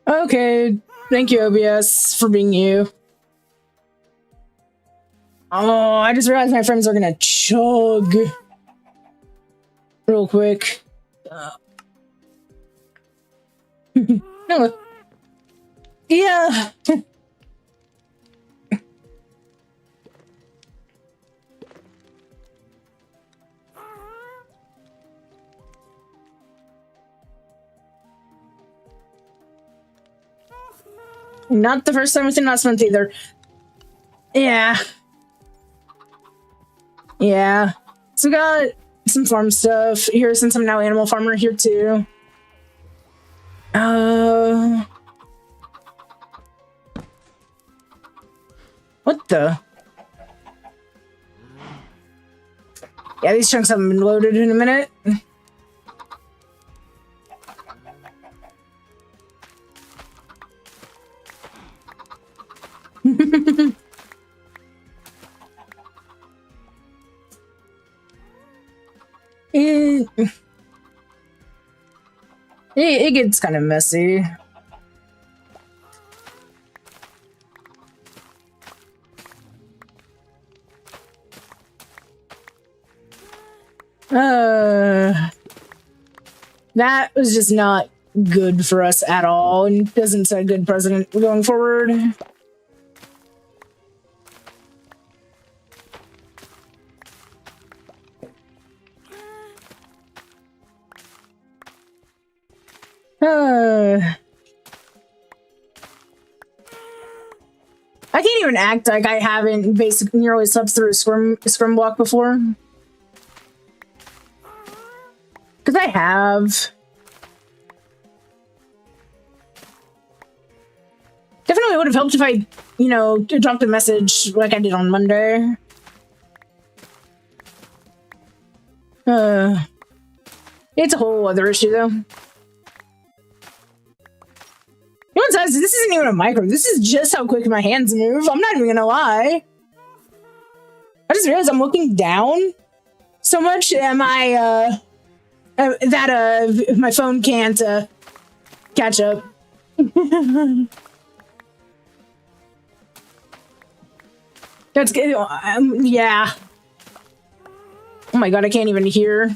Okay, thank you, OBS, for being you. Oh, I just realized my friends are gonna chug real quick. No. Yeah. Not the first time within last month either. Yeah. Yeah. So we got some farm stuff here since I'm now animal farmer here too. What the? Yeah, these chunks haven't been loaded in a minute. It gets kind of messy. That was just not good for us at all, and doesn't set a good precedent going forward. I can't even act like I haven't basically nearly slept through a scrim block before. Because I have. Definitely would have helped if I, you know, dropped a message like I did on Monday. It's a whole other issue, though. No one says this isn't even a micro. This is just how quick my hands move. I'm not even gonna lie. I just realized I'm looking down so much that my my phone can't catch up. That's good. Yeah. Oh my god, I can't even hear.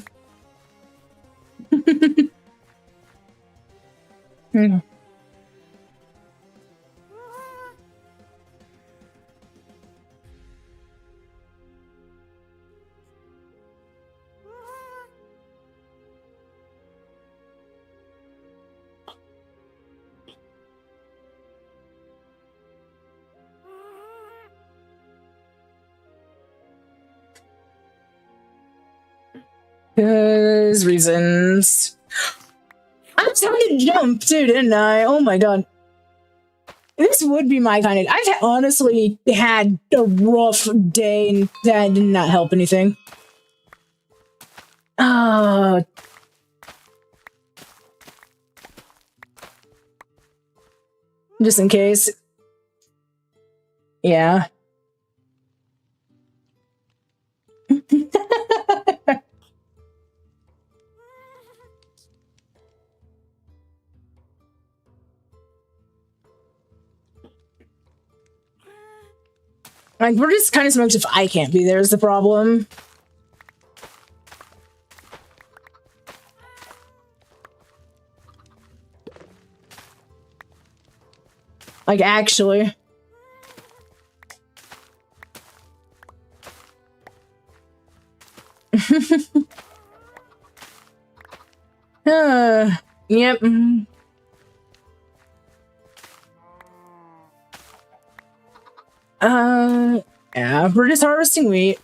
Because reasons. I was having to jump too, didn't I? Oh my god. This would be my kind of... I've honestly had a rough day and that did not help anything. Just in case. Yeah. Like, we're just kind of smoked if I can't be there is the problem. Like, actually. Yep. Yeah, we're just harvesting wheat.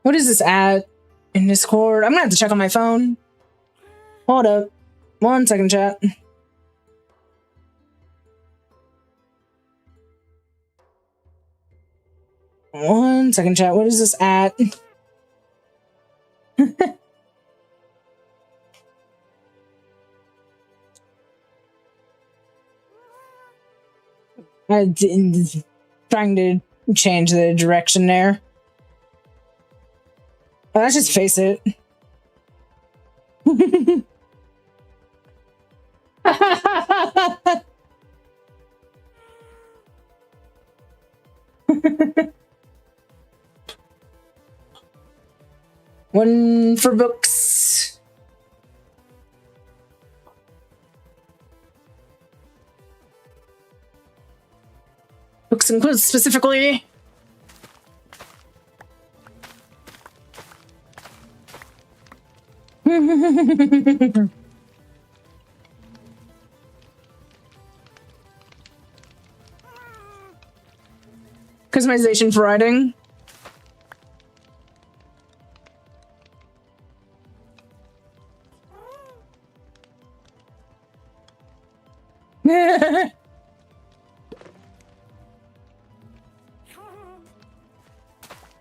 What is this at in Discord? I'm gonna have to check on my phone. Hold up. 1 second, chat. One second, chat. What is this at? I didn't trying to change the direction there. Let's just face it. One for books. Books and quiz specifically. Customization for writing.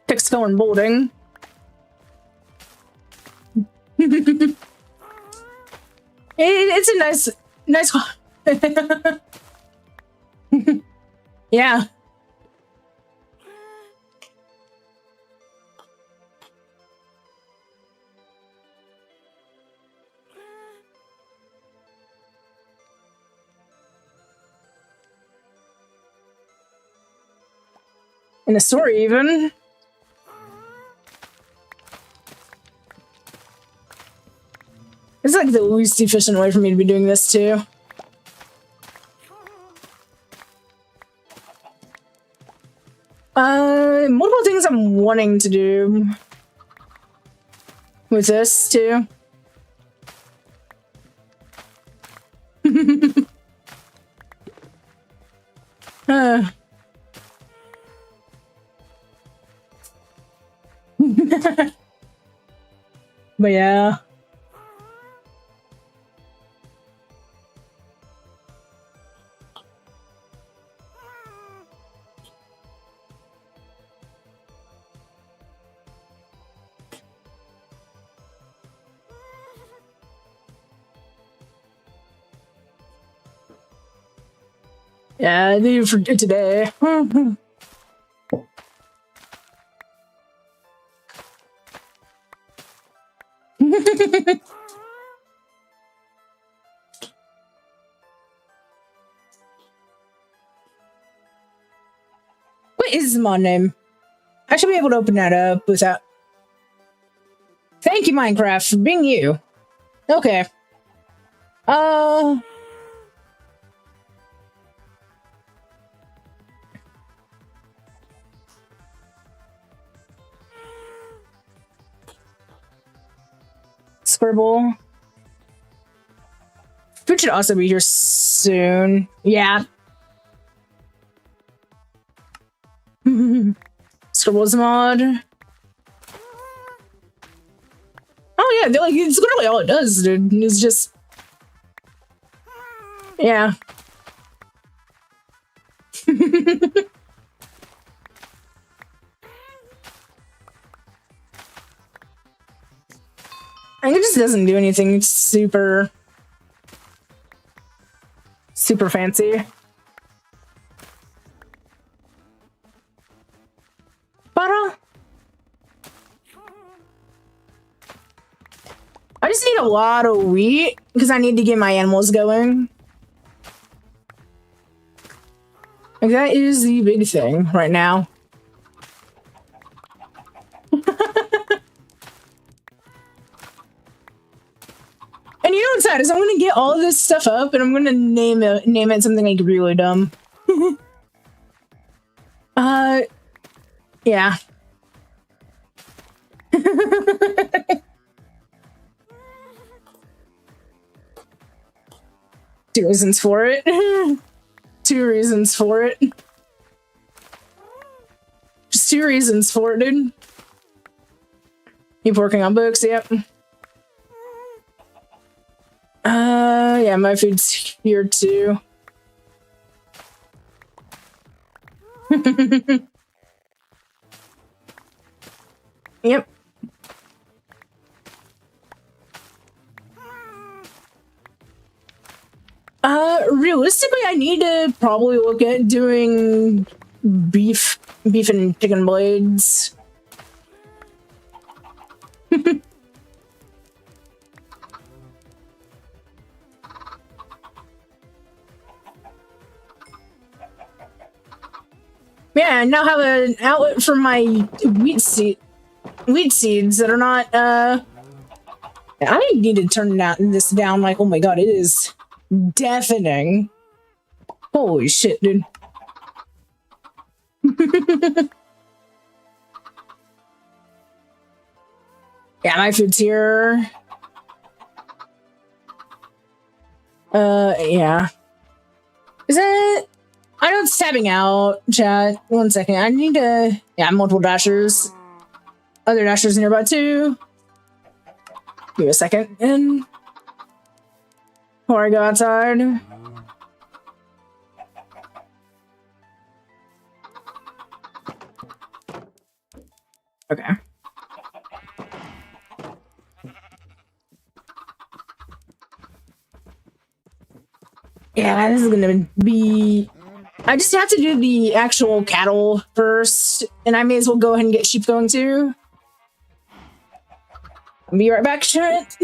Text going bolding. It's a nice. Yeah. In the story, even. It's like the least efficient way for me to be doing this, too. Multiple things I'm wanting to do with this, too. But yeah. Yeah, I need for today. What is my name? I should be able to open that up without. Thank you, Minecraft, for being you. Okay. Scribble. Food should also be here soon. Yeah. Scribble's mod. Oh yeah, like, it's literally all it does, dude. It's just... Yeah. I think it just doesn't do anything super fancy. But I just need a lot of wheat because I need to get my animals going. Like, that is the big thing right now. And you know what's sad is I'm gonna get all of this stuff up and I'm gonna name it something like really dumb. Yeah. 2 reasons for it. 2 reasons for it. Just 2 reasons for it, dude. Keep working on books, yep. Yeah, my food's here too. Yep. Realistically, I need to probably look at doing beef and chicken blades. Yeah, I now have an outlet for my wheat seeds that are not, I need to turn this down, like, oh my god, it is deafening. Holy shit, dude. Yeah, my food's here. Yeah. Is it? I know it's tabbing out, chat. 1 second. I need to... Yeah, multiple dashers. Other dashers nearby, too. Give me a second. And... before I go outside. Okay. Yeah, this is gonna be... I just have to do the actual cattle first, and I may as well go ahead and get sheep going too. I'll be right back, chat.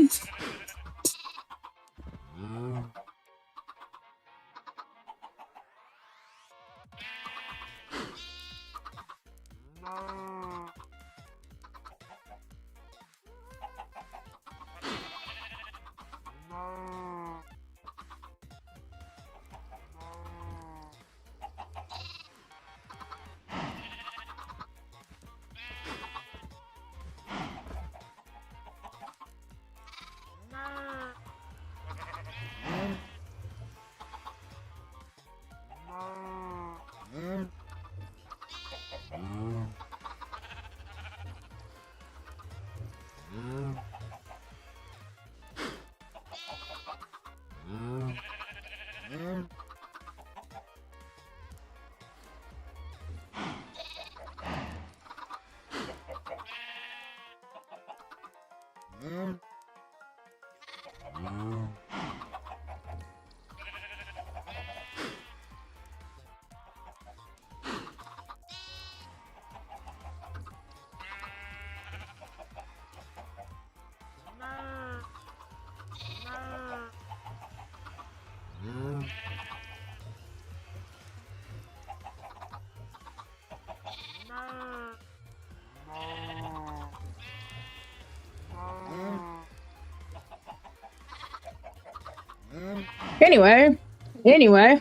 Anyway.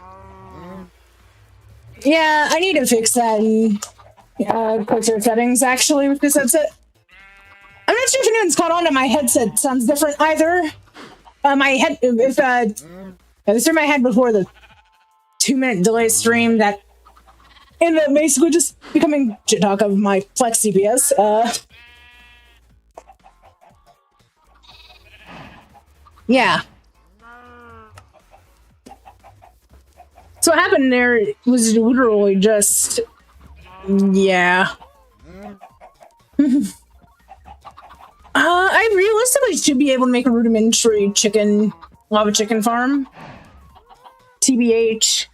Yeah, I need to fix that in quicker settings, actually, with this headset. I'm not sure if anyone's caught on to my headset sounds different either. The stream I had before the 2-minute delay stream that ended up basically just becoming shit talk of my Flex CPS. Yeah. So what happened there was literally just, yeah. I realistically should be able to make a rudimentary lava chicken farm. TBH.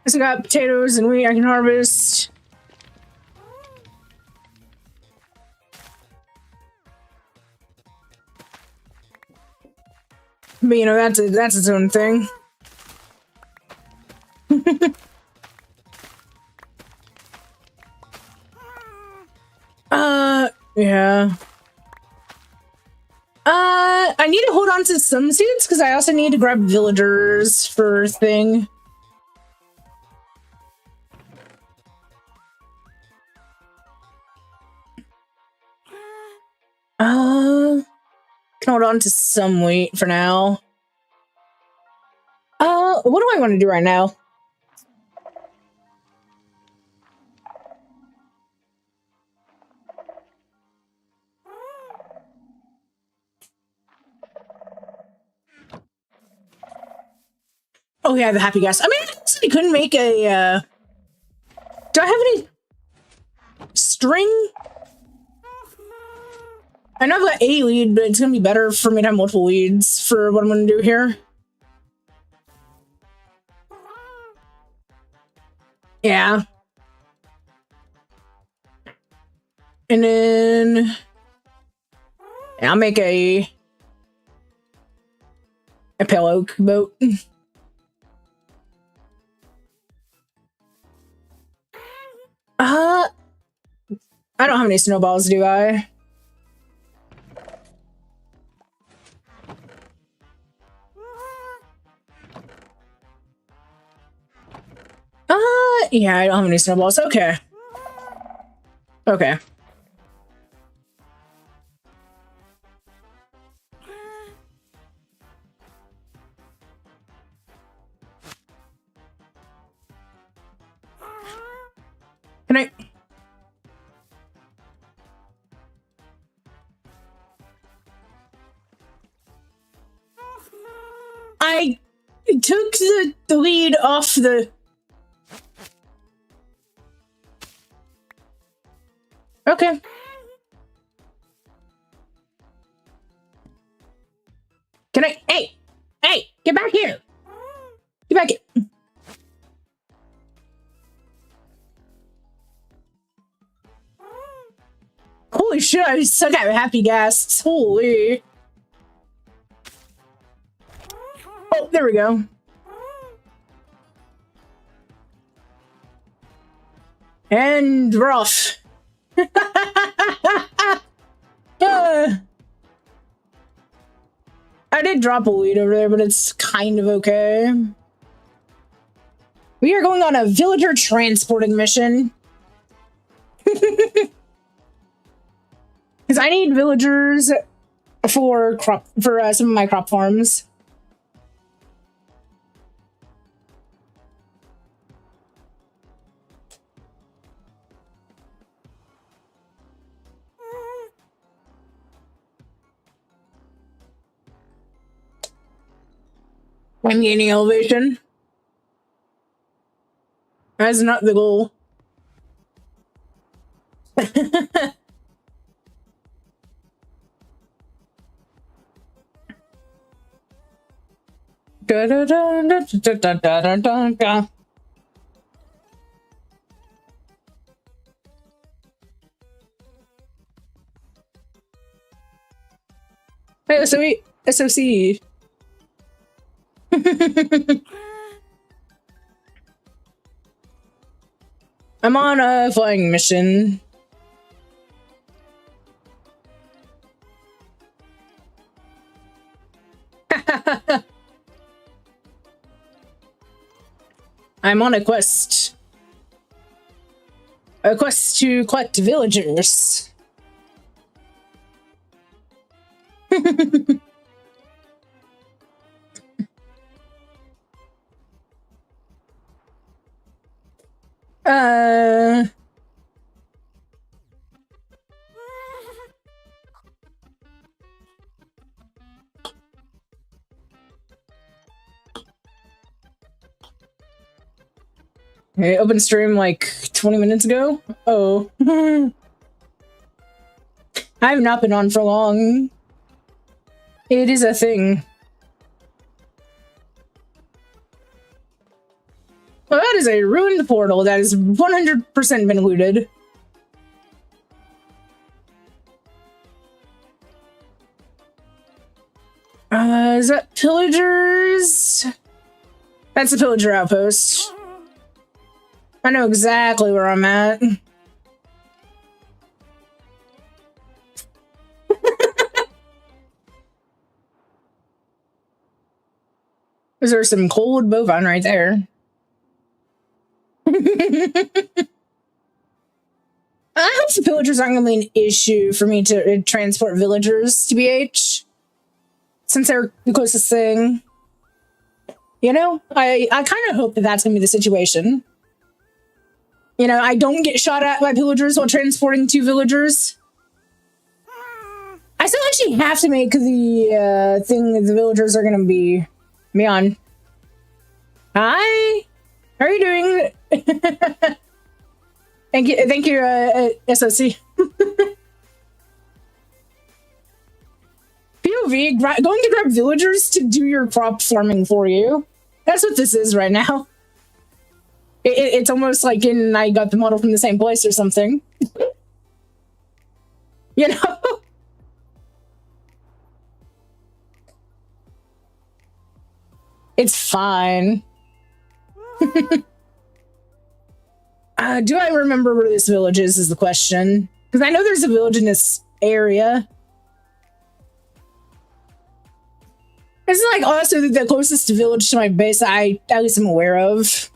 So I got potatoes and wheat I can harvest. But you know, that's its own thing. Yeah. I need to hold on to some seeds because I also need to grab villagers for thing. Can hold on to some wheat for now. What do I want to do right now? Oh yeah, the happy gas. I mean, I actually couldn't make a, do I have any string? I know I've got a lead, but it's gonna be better for me to have multiple leads for what I'm gonna do here. Yeah. And then I'll make a pale oak boat. I don't have any snowballs, do I? Yeah, I don't have any snowballs. Okay. Okay. Can I took the lead off the... Okay. Can I... Hey! Hey! Get back here! Get back here! Holy shit, I suck at happy gas. Holy. Oh, there we go. And we're off. I did drop a weed over there, but it's kind of okay. We are going on a villager transporting mission. Because I need villagers for some of my crop farms. I'm gaining elevation. That's not the goal. Da, da, da, da, da, da, da, da, da. Hey, SOC. I'm on a flying mission. I'm on a quest. A quest to collect villagers. Okay, open stream like 20 minutes ago. Oh. I have not been on for long. It is a thing. Well, that is a ruined portal that is 100% been looted. Is that pillagers? That's a pillager outpost. I know exactly where I'm at. Is there some cold bovine right there? I hope the pillagers aren't going to be an issue for me to transport villagers to BH. Since they're the closest thing. You know, I kind of hope that that's going to be the situation. You know, I don't get shot at by pillagers while transporting 2 villagers. I still actually have to make the thing that the villagers are going to be on. Hi, how are you doing? Thank you, SOC. POV, going to grab villagers to do your crop farming for you. That's what this is right now. It's almost like I got the model from the same place or something. You know? It's fine. Do I remember where this village is the question. Because I know there's a village in this area. It's like also the closest village to my base I at least am aware of.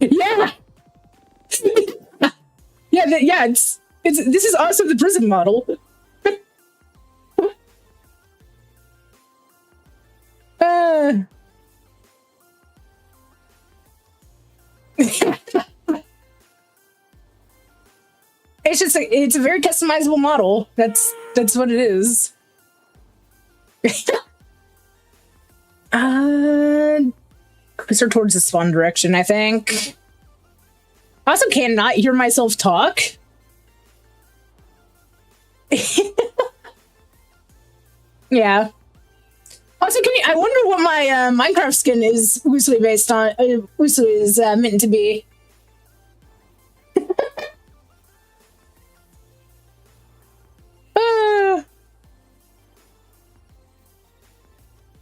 Yeah. Yeah, it's this is also the prison model. It's just it's a very customizable model. That's what it is. Closer towards the spawn direction, I think. I also cannot hear myself talk. Yeah. Also, I wonder what my Minecraft skin is loosely based on. Loosely is meant to be.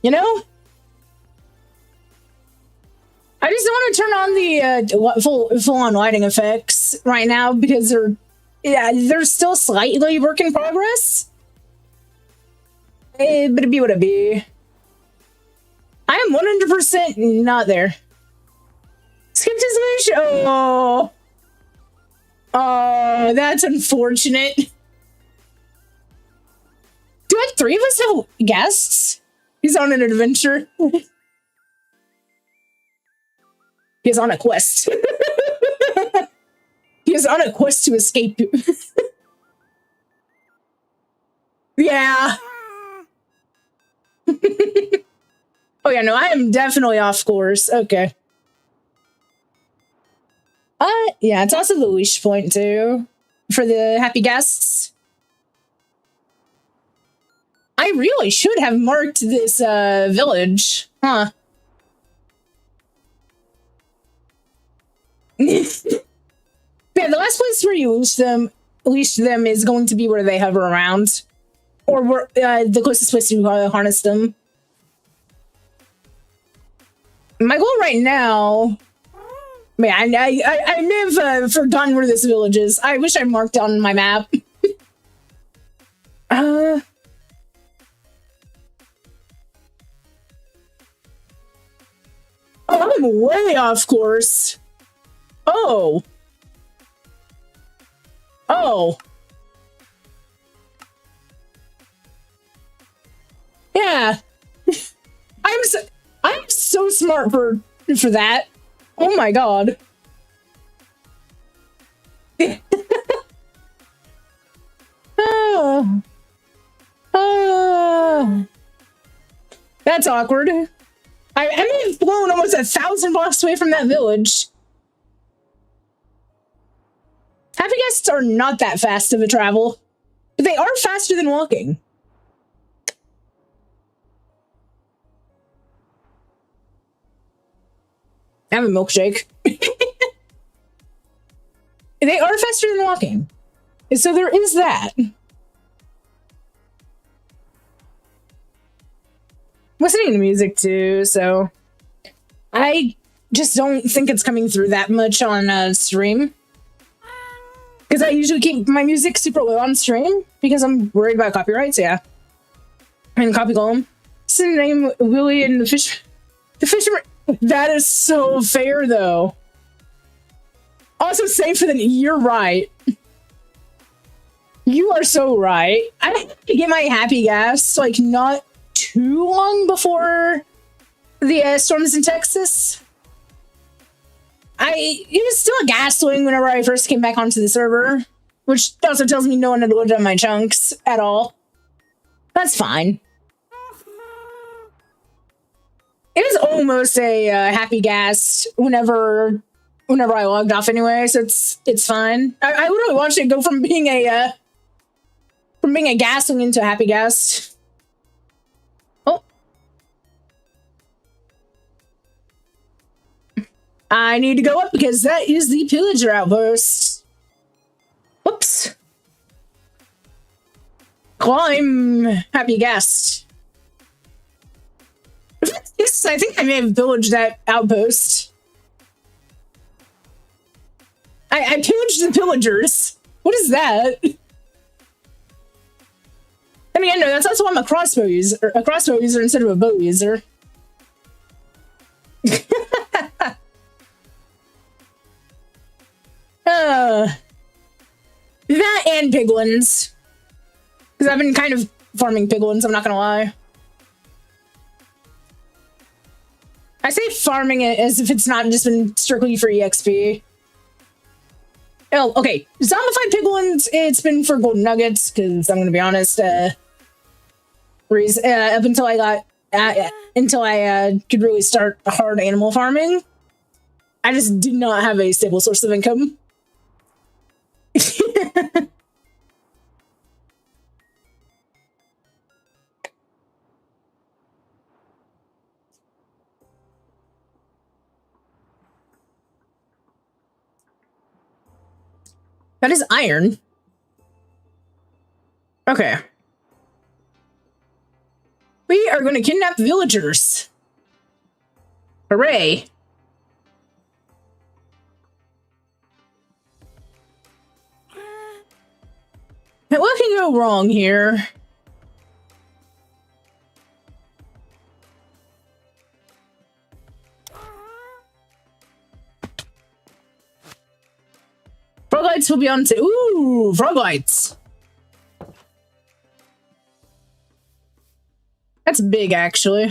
You know, I just don't want to turn on the full on lighting effects right now because they're still slightly work in progress. But it be what it be. I am 100% not there. Skip this mission. Oh, that's unfortunate. Do like 3 of us have guests? He's on an adventure. He's on a quest. He is on a quest to escape. Yeah. Oh yeah, no, I am definitely off course. Okay. Yeah, it's also the leash point too for the happy guests. I really should have marked this village, huh? Yeah, the last place where you leash them is going to be where they hover around, or where the closest place to harness them. My goal right now, man, I may have forgotten where this village is. I wish I marked on my map. Oh, I'm way off course. Oh. Oh. Yeah. I'm so smart for that. Oh my god. That's awkward. I may have flown almost 1,000 blocks away from that village. Happy guests are not that fast of a travel, but they are faster than walking. I have a milkshake. They are faster than walking. So there is that. Listening to music too, so I just don't think it's coming through that much on stream. Because I usually keep my music super low on stream because I'm worried about copyrights, yeah. And copy golem. What's the name? Willie and the fish. The fisherman. That is so fair, though. Also safer than you're right. You are so right. I have to get my happy gas like not too long before the storms in Texas. It was still a gas swing whenever I first came back onto the server, which also tells me no one had loaded up my chunks at all. That's fine. It was almost a happy gas whenever I logged off anyway, so it's fine. I literally watched it go from being a gas swing into a happy gas. Oh. I need to go up because that is the pillager outpost. Whoops. Climb, happy guest. Yes, I think I may have pillaged that outpost. I pillaged the pillagers. What is that? I mean, I know that's also why I'm a crossbow user instead of a bow user. That and piglins. Because I've been kind of farming piglins, I'm not gonna lie. I say farming it as if it's not just been strictly for EXP. Oh, okay. Zombified piglins, it's been for golden nuggets, because I'm gonna be honest, up until I got could really start hard animal farming, I just did not have a stable source of income. That is iron. Okay. We are going to kidnap villagers. Hooray. Now, what can go wrong here? Frog lights will be on to— ooh, frog lights. That's big, actually.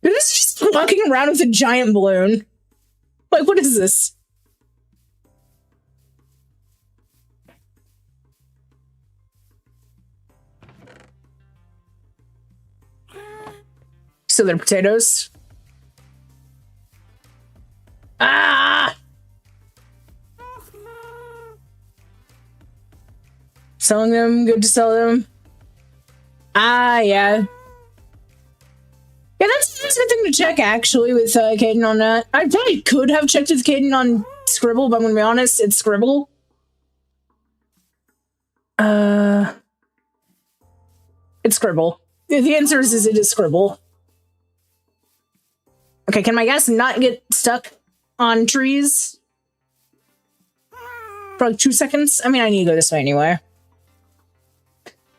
Dude, this is just walking around with a giant balloon. Like, what is this? So they're potatoes. Ah! Selling them, good to sell them. Ah, yeah. Yeah, that's a good thing to check, actually, with Caden on that. I probably could have checked with Caden on Scribble, but I'm gonna be honest, it's Scribble. It's Scribble. The answer is it is Scribble. Okay, can my guess not get stuck on trees for like 2 seconds? I mean, I need to go this way anyway.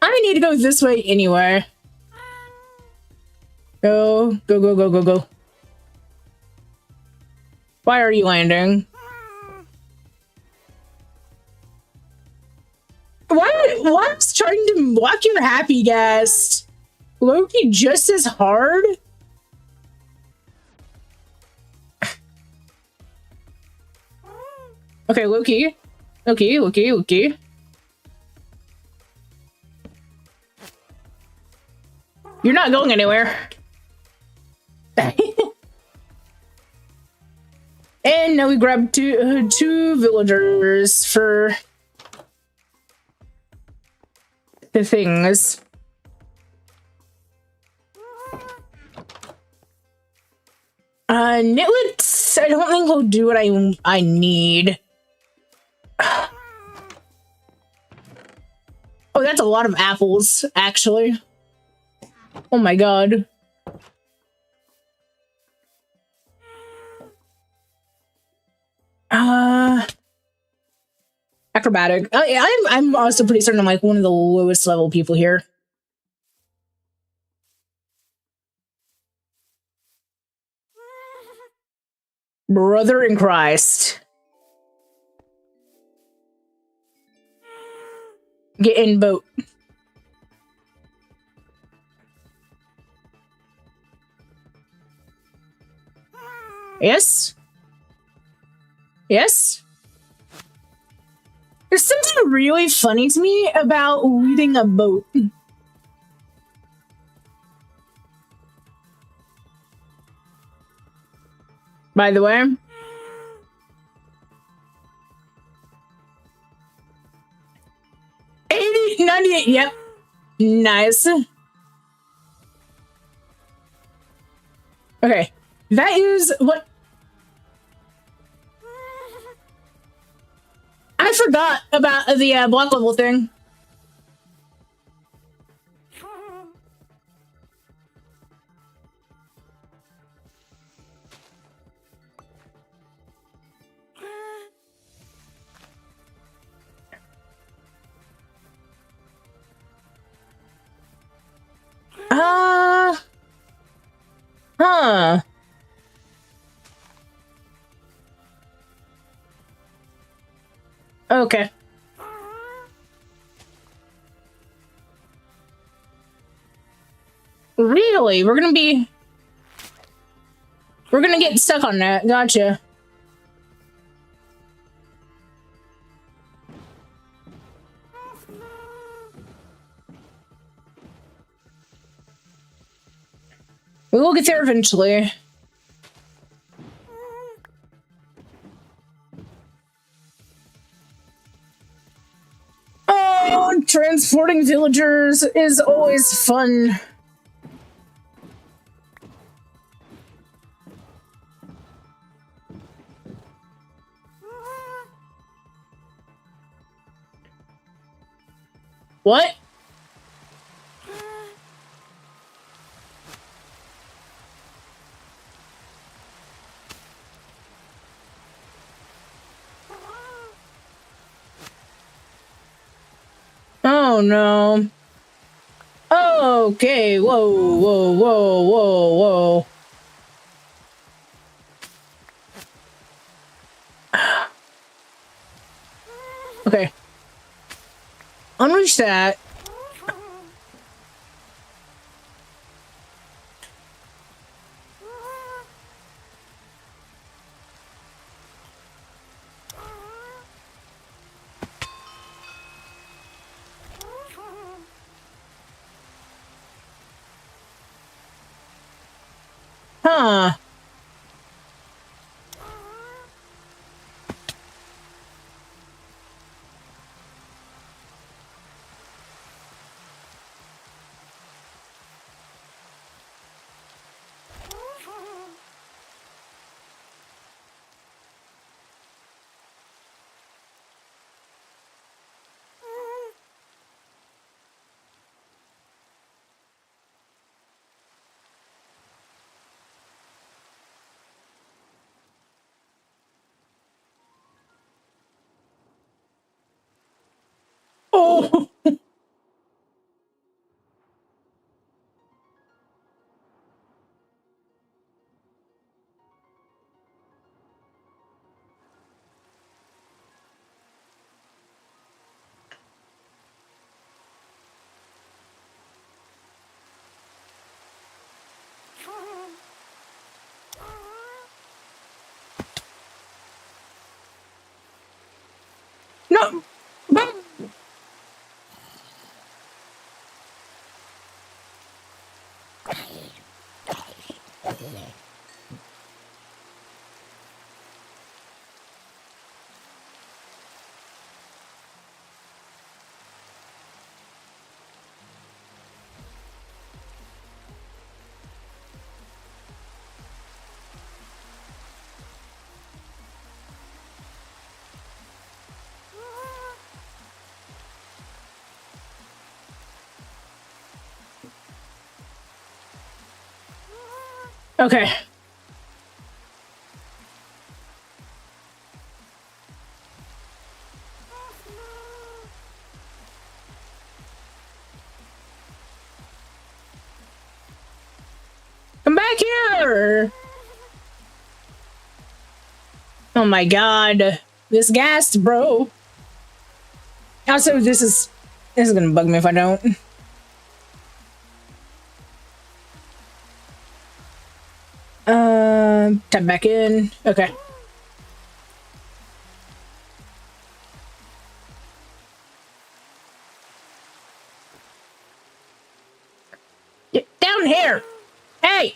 I need to go this way anyway. Go, go, go, go, go, go. Why are you landing? Why is trying to block your happy guest? Loki just as hard? Okay, Loki. Loki. You're not going anywhere. And now we grab two villagers for the things. Nitlets, I don't think he'll do what I need. Oh, that's a lot of apples, actually. Oh my god. Acrobatic. I'm also pretty certain I'm like one of the lowest level people here. Brother in Christ. Get in boat. Yes? Yes? There's something really funny to me about leading a boat. By the way. 80, 98, yep. Nice. Okay. That is what... I forgot about the block level thing. Huh. Okay. Really? We're gonna get stuck on that. Gotcha. We will get there eventually. Oh, transporting villagers is always fun. What? Oh no. Okay, whoa, whoa, whoa, whoa, whoa. Okay. Unleash that. Huh. Oh. No. Okay. Come back here. Oh my god. This gas, bro. Also, this is gonna bug me if I don't. Tap back in. Okay. Get down here. Hey.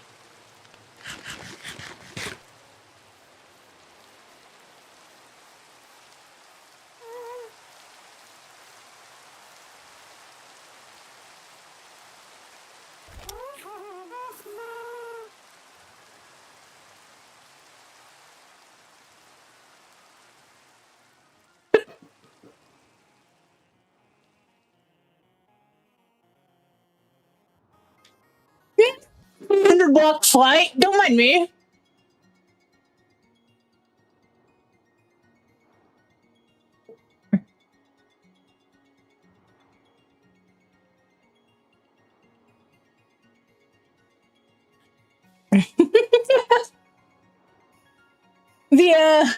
Block flight. Don't mind me. The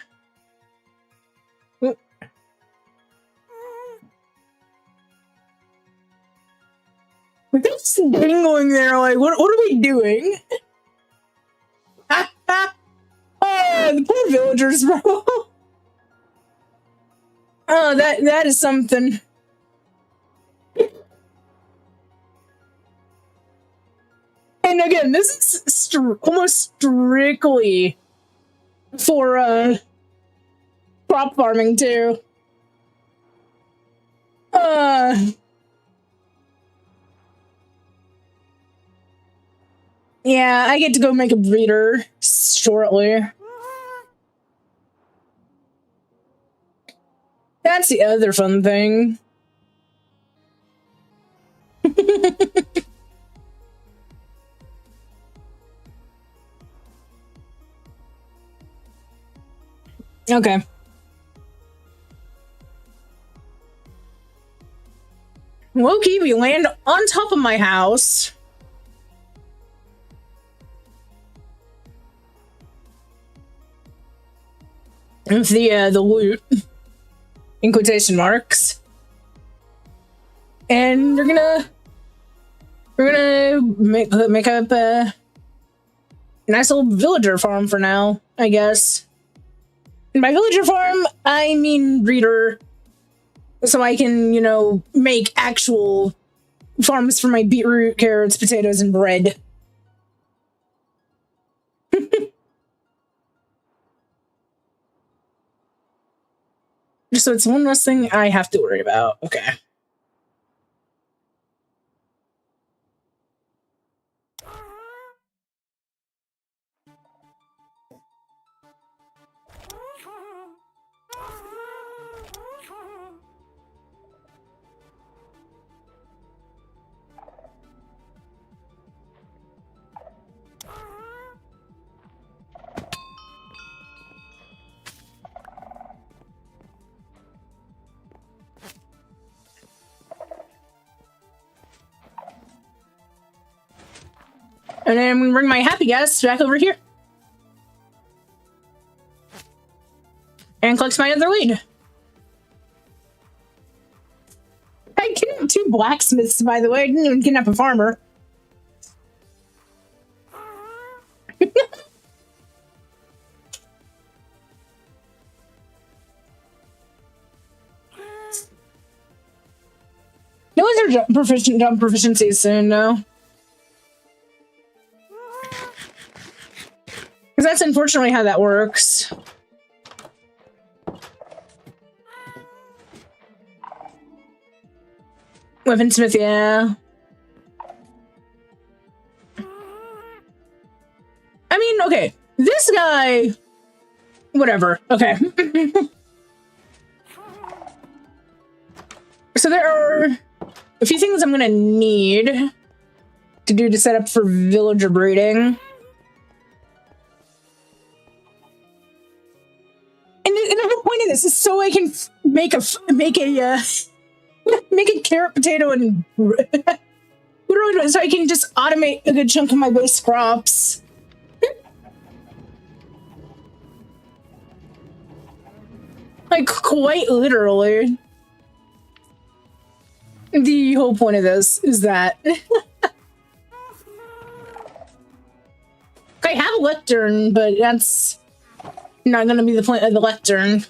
we're just dangling there, like, what are we doing? Oh, the poor villagers, bro. Oh, that is something. And again, this is almost strictly for crop farming too. Yeah, I get to go make a breeder shortly. That's the other fun thing. Okay. Loki, we land on top of my house. With the loot in quotation marks. And we're gonna make up a nice little villager farm for now, I guess. And by villager farm, I mean breeder. So I can, you know, make actual farms for my beetroot, carrots, potatoes, and bread. So it's one less thing I have to worry about. Okay. And then we bring my happy guest back over here. And collects my other lead. I kidnapped 2 blacksmiths, by the way. I didn't even kidnap a farmer. No other jump proficiencies soon, no. Because that's unfortunately how that works. Weaponsmith, yeah. I mean, okay. This guy... Whatever. Okay. So there are a few things I'm going to need to do to set up for villager breeding. And the whole point of this is so I can make a carrot, potato, and so I can just automate a good chunk of my base crops. Like, quite literally. The whole point of this is that I have a lectern, but that's not gonna be the point of the lectern.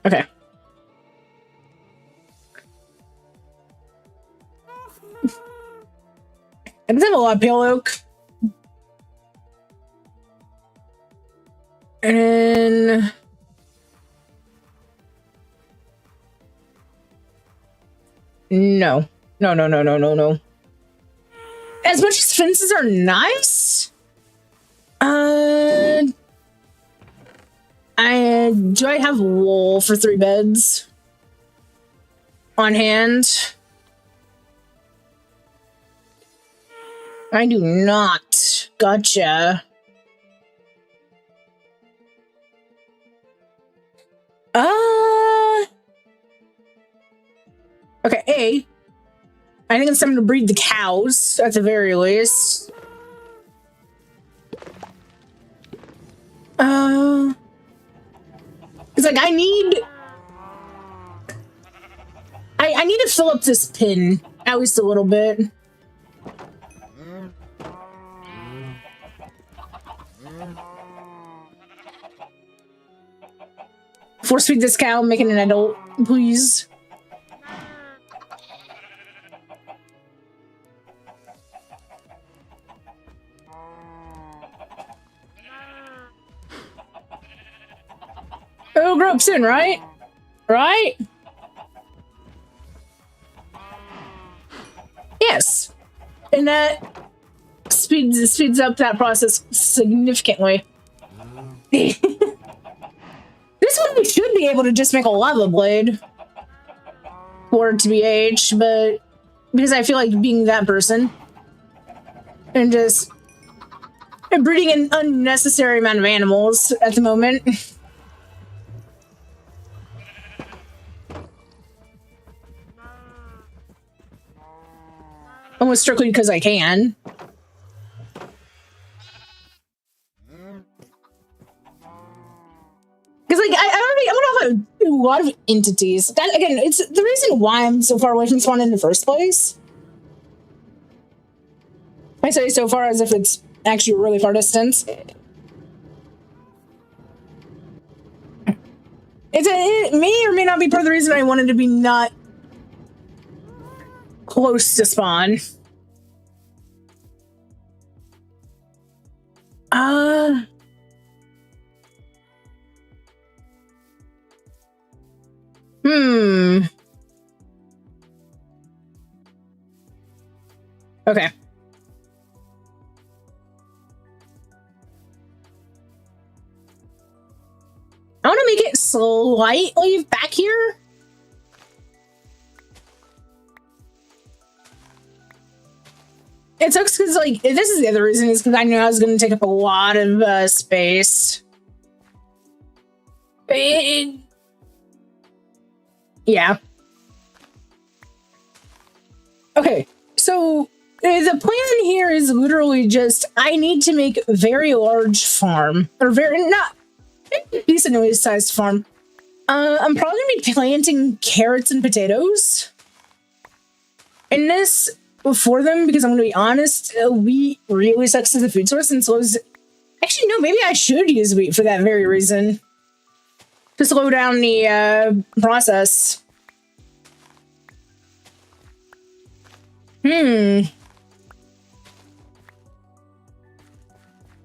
Okay. I just have a lot of pale oak. And no. As much as fences are nice, do I have wool for 3 beds on hand? I do not. Gotcha. Okay, I think it's time to breed the cows, at the very least. It's like, I need to fill up this pin, at least a little bit. Force feed this cow, make it an adult, please. It'll grow up soon, right? Right? Yes. And that speeds up that process significantly. This one we should be able to just make a lava blade for it to be aged, but because I feel like being that person and just breeding an unnecessary amount of animals at the moment. Almost strictly because I can. Because, like, I want to have a lot of entities. That, again, it's the reason why I'm so far away from spawn in the first place. I say so far as if it's actually a really far distance. It may or may not be part of the reason I wanted to be not close to spawn. Okay. I want to make it slightly back here. It sucks because, like, this is the other reason, is because I knew I was going to take up a lot of space. Yeah. Okay, so the plan here is literally just, I need to make a very large farm, or not decently sized farm. I'm probably going to be planting carrots and potatoes in this for them, because I'm going to be honest, wheat really sucks as a food source, and slows. Actually, no, maybe I should use wheat for that very reason, to slow down the process. Yeah,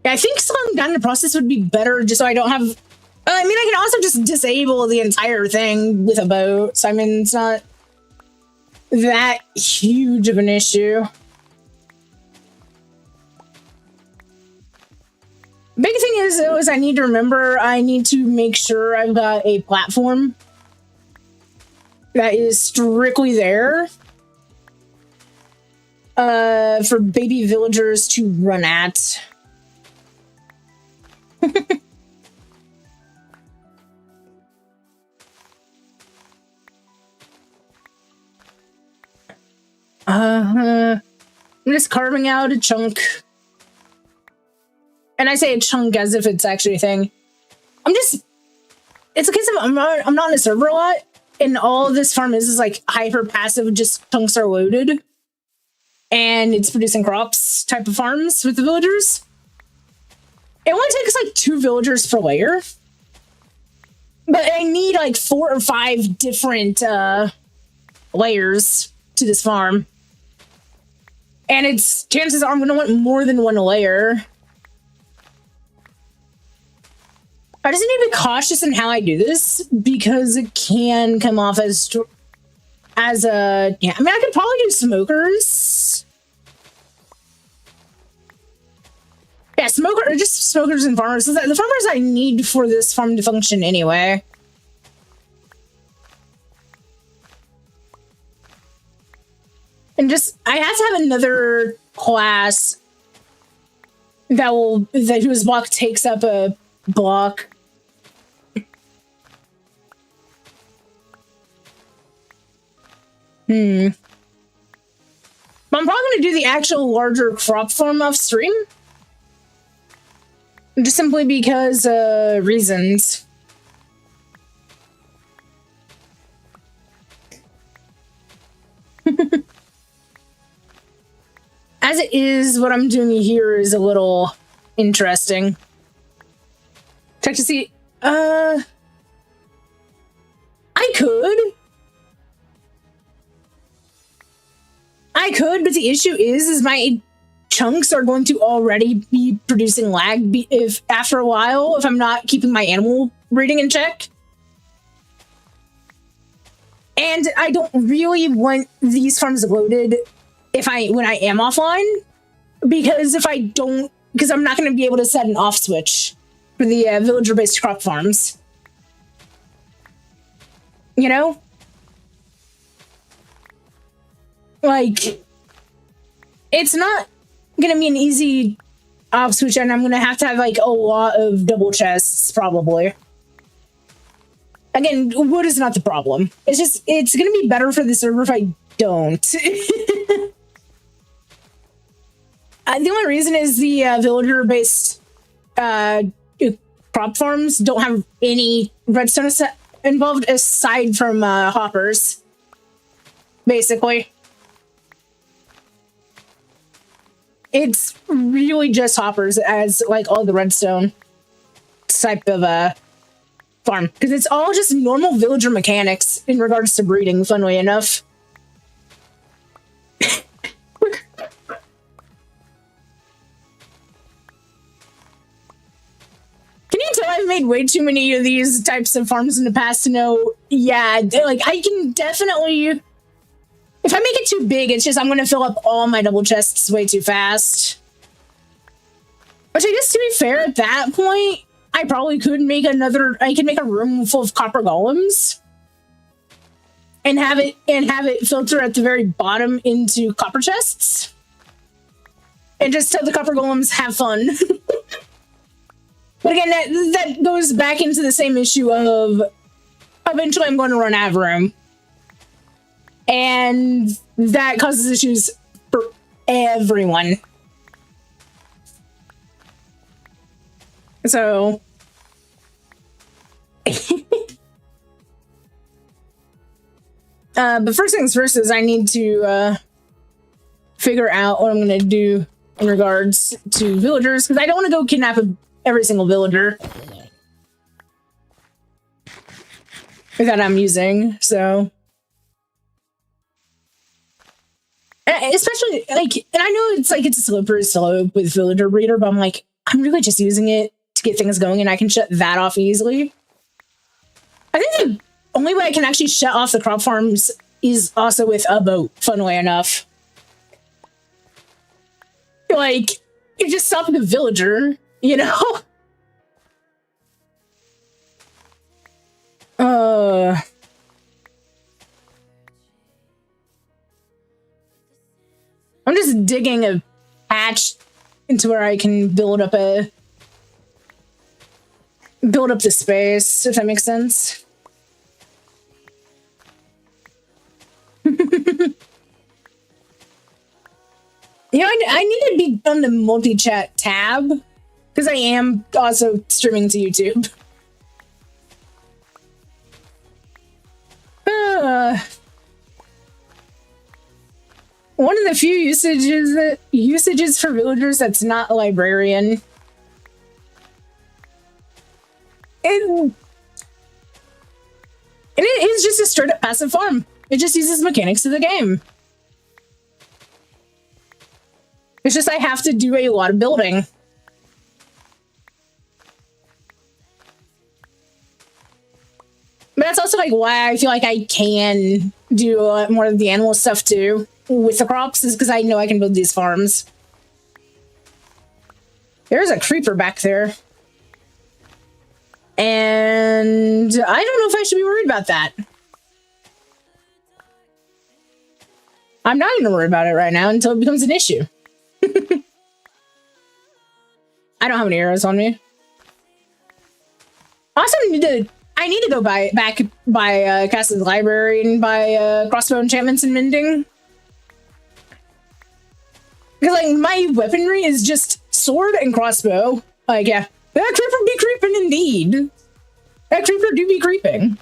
I think slowing down the process would be better, just so I don't have. I mean, I can also just disable the entire thing with a boat. So I mean, it's not that huge of an issue. Big thing is, though, is I need to remember, I need to make sure I've got a platform that is strictly there for baby villagers to run at. I'm just carving out a chunk. And I say a chunk as if it's actually a thing. It's a case of I'm not on a server a lot, and all this farm is like hyper passive, just chunks are loaded. And it's producing crops type of farms with the villagers. It only takes like 2 villagers per layer. But I need like 4 or 5 different layers to this farm. And chances are I'm going to want more than 1 layer. I just need to be cautious in how I do this, because it can come off as a, yeah, I mean, I could probably do smokers. Yeah, just smokers and farmers. The farmers I need for this farm to function anyway. And just, I have to have another class whose block takes up a block. But I'm probably going to do the actual larger crop farm off stream. Just simply because, reasons. As it is, what I'm doing here is a little interesting. Check to see. I could, but the issue is my chunks are going to already be producing lag if after a while, if I'm not keeping my animal breeding in check. And I don't really want these farms loaded when I am offline, because because I'm not going to be able to set an off switch for the villager-based crop farms. You know? Like, it's not going to be an easy off switch, and I'm going to have like a lot of double chests, probably. Again, wood is not the problem. It's just, it's going to be better for the server if I don't. The only reason is the villager-based crop farms don't have any redstone involved aside from hoppers, basically. It's really just hoppers as like all the redstone type of farm, because it's all just normal villager mechanics in regards to breeding, funnily enough. Can you tell I've made way too many of these types of farms in the past to know? Yeah, like I can definitely, if I make it too big, it's just I'm going to fill up all my double chests way too fast. Which I guess, to be fair, at that point, I probably could make I could make a room full of copper golems and have it filter at the very bottom into copper chests. And just tell the copper golems have fun. But again, that goes back into the same issue of eventually I'm going to run out of room. And that causes issues for everyone. So but first things first is I need to figure out what I'm going to do in regards to villagers, because I don't want to go kidnap every single villager that I'm using. So especially like, and I know it's like it's a slippery slope with villager breeder, but I'm like, I'm really just using it to get things going, and I can shut that off easily. I think the only way I can actually shut off the crop farms is also with a boat, funnily enough. Like, you're just stopping the villager, you know? I'm just digging a patch into where I can build up the space, if that makes sense. You know, I need to be on the multi-chat tab, because I am also streaming to YouTube. One of the few usages for villagers that's not a librarian. And it is just a straight up passive farm. It just uses mechanics of the game. It's just I have to do a lot of building. But that's also like why I feel like I can do a lot more of the animal stuff too with the crops, is because I know I can build these farms. There's a creeper back there. And I don't know if I should be worried about that. I'm not going to worry about it right now until it becomes an issue. I don't have any arrows on me. I also need to I need to go back by Cass's library and buy crossbow enchantments and mending. Because like my weaponry is just sword and crossbow. Like yeah, that creeper be creeping indeed. That creeper do be creeping.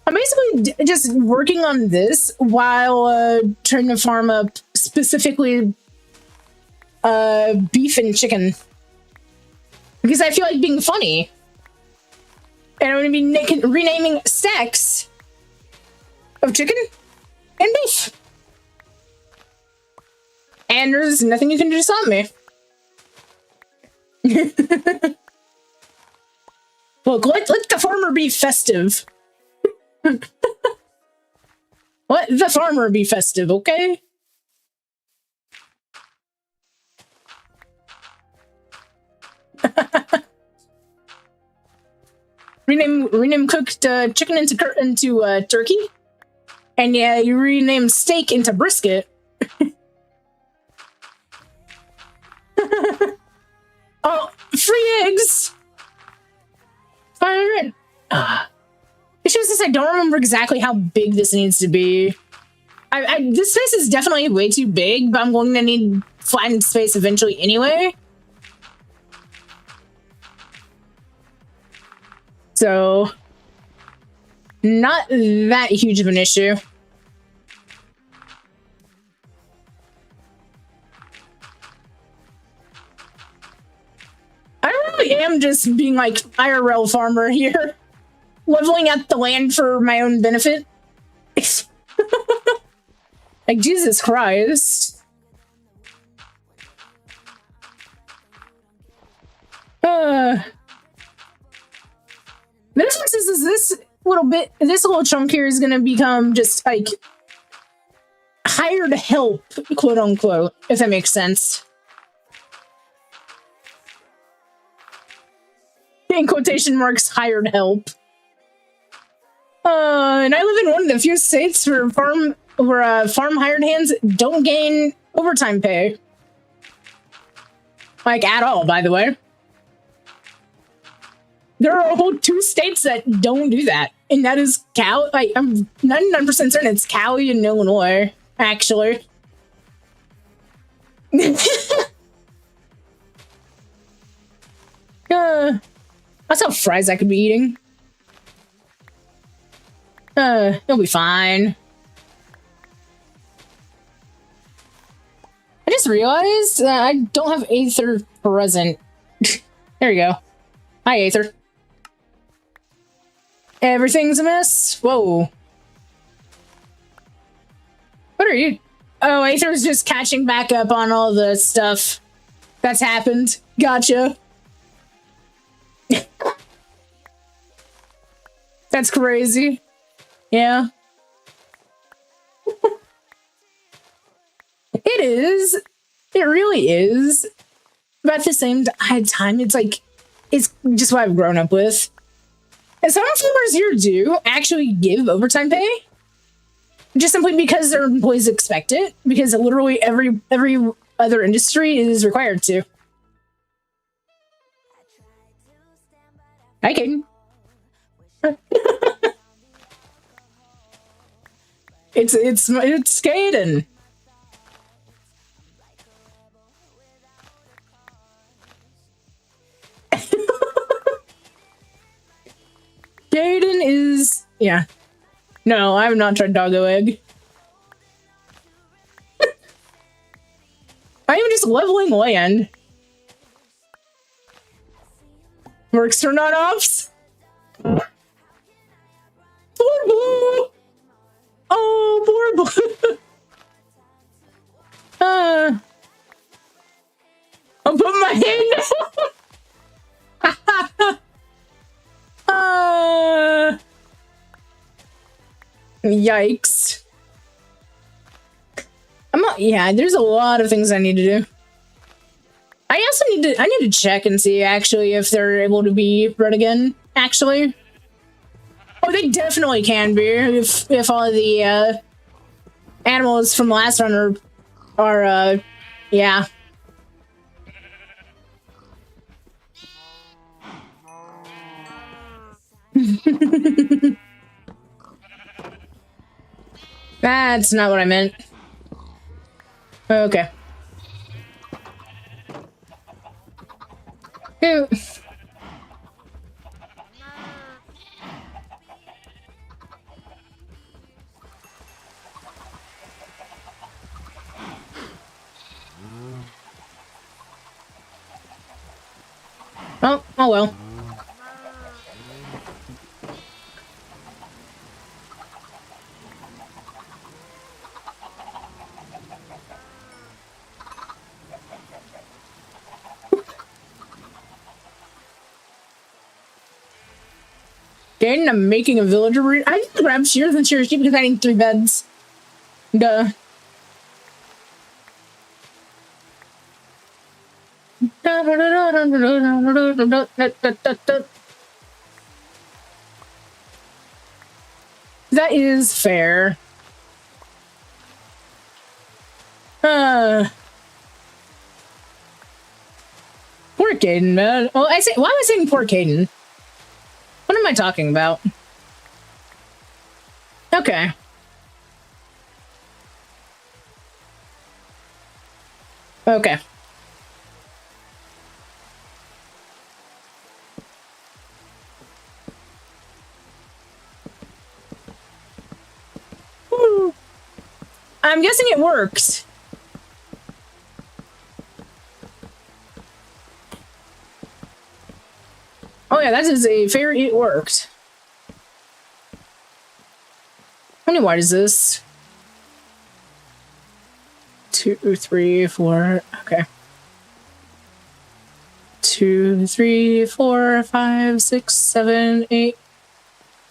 I'm basically just working on this while trying to farm up specifically beef and chicken. Because I feel like being funny. And I'm going to be renaming stacks of chicken and beef. And there's nothing you can do to stop me. Look, let the farmer be festive. Let the farmer be festive, okay? rename cooked chicken into turkey, and yeah, you rename steak into brisket. Oh, free eggs! Fire! It's just this, I don't remember exactly how big this needs to be. This space is definitely way too big, but I'm going to need flattened space eventually anyway. So, not that huge of an issue. I really am just being like IRL farmer here. Leveling out the land for my own benefit. Like, Jesus Christ. This little chunk here is gonna become just like hired help, quote unquote, if that makes sense. In quotation marks, hired help. And I live in one of the few states where farm hired hands don't gain overtime pay. Like, at all, by the way. There are a whole 2 states that don't do that. And that is Cali. Like, I'm 99% certain it's Cali and Illinois, actually. That's how fries I could be eating. It'll be fine. I just realized that I don't have Aether present. There you go. Hi, Aether. Everything's a mess. Whoa. What are you? Oh, Aether's just catching back up on all the stuff that's happened. Gotcha. That's crazy. Yeah. It is. It really is. But at the same time, it's like, it's just what I've grown up with. And some farmers here do actually give overtime pay. Just simply because their employees expect it. Because literally every other industry is required to. Hi, Caden. It's Caden. Caden is, yeah. No, I have not tried doggo egg. I'm even just leveling land. Works for non-ops. Poor Blue. Oh, poor Blue. I'll put my hand down. Yikes. I'm not, yeah, there's a lot of things I need to do. I also need to check and see actually if they're able to be run again, actually. Oh, they definitely can be if all of the animals from the last run are yeah. That's not what I meant. Okay. Ew. Oh well. Dang, I'm making a villager. I need to grab shears and shears because I need 3 beds. Duh. That is fair. Poor Caden, man. Well, why am I saying poor Caden? What am I talking about? Okay. Okay. Woo. I'm guessing it worked. Oh yeah, that is a fair. It worked. How many wide is this? 2, 3, 4. Okay. 2, 3, 4, 5, 6, 7, 8,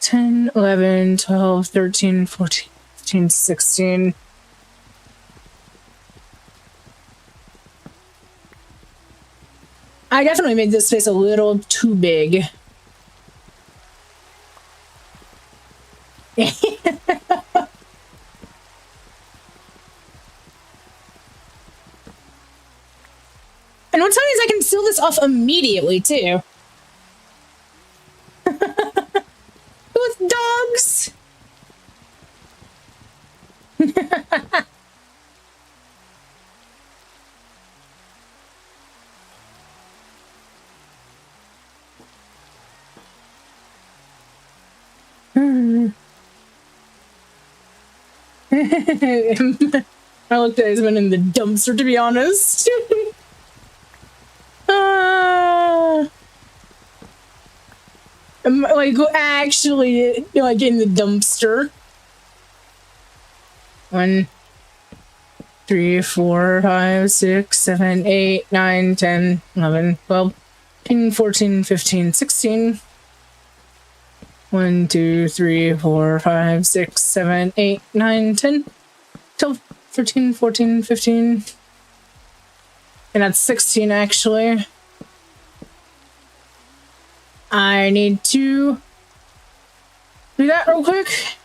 10, 11, 12, 13, 14, 15, 16. I definitely made this space a little too big. And what's funny is I can seal this off immediately, too. With dogs! I looked at his man in the dumpster, to be honest. Like, actually, like, in the dumpster. 1, 3, 4, 5, 6, 7, 8, 9, 10, 11, 12, 13, 14, 15, 16. 1, 2, 3, 4, 5, 6, 7, 8, 9, 10, 12, 13, 14, 15. And that's 16, actually. I need to do that real quick.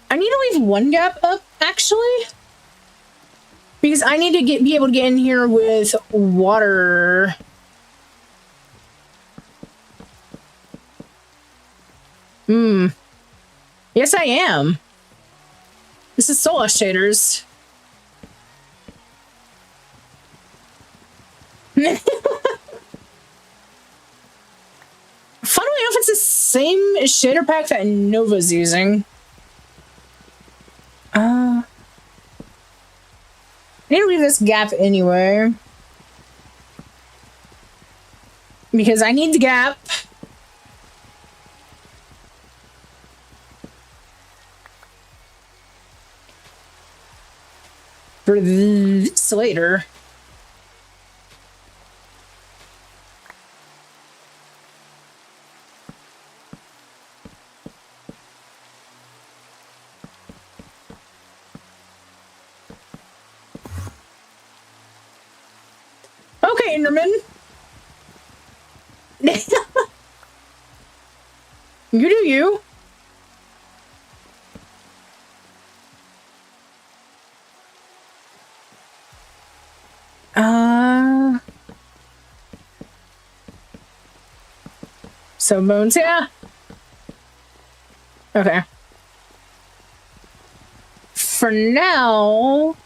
I need to leave one gap up, actually. Because I need to be able to get in here with water. Yes, I am. This is Soul Shaders. Funnily enough, it's the same shader pack that Nova's using. I need to leave this gap anyway. Because I need the gap. For this later. Okay, Enderman. You do you. So bones, yeah. Okay. For now,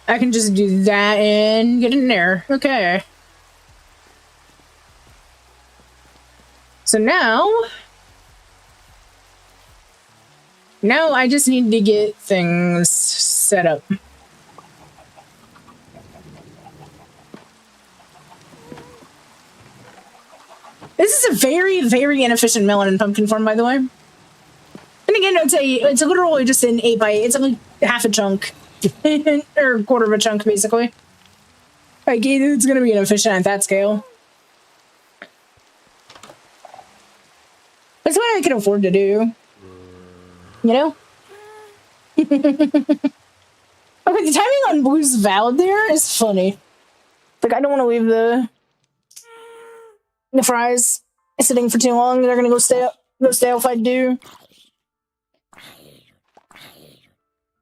I can just do that and get in there. Okay. So now I just need to get things set up. This is a very, very inefficient melon and pumpkin farm, by the way. And again, it's literally just an 8x8. It's like half a chunk. Or a quarter of a chunk, basically. Like, it's gonna be inefficient at that scale. That's what I can afford to do. You know? Okay, the timing on Blue's valid there is funny. Like, I don't want to leave the fries sitting for too long. They're gonna go stale if I do.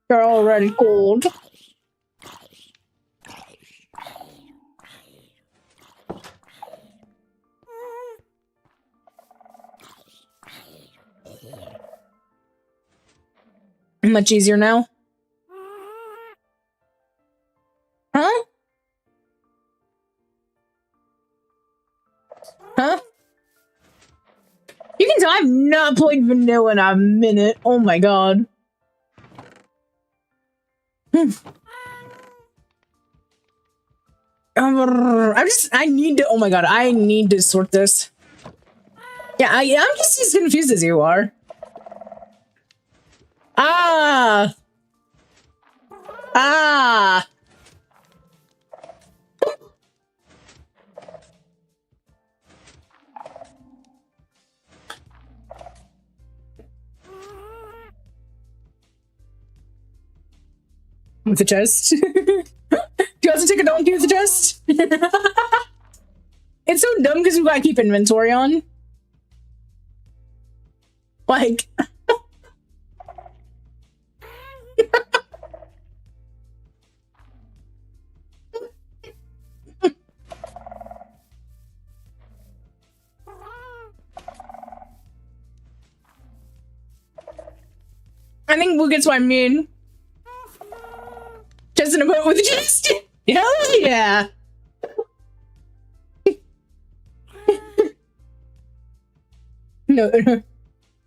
They're already cold. Much easier now. Huh? Huh? You can tell I've not played vanilla in a minute. Oh my god. I need to, oh my god, I need to sort this. Yeah, I'm just as confused as you are. Ah! Ah! With the chest? Do you also take a donkey with the chest? It's so dumb because we gotta keep inventory on. Like... I think Blue gets what I mean. Just in a boat with a chest. Hell yeah.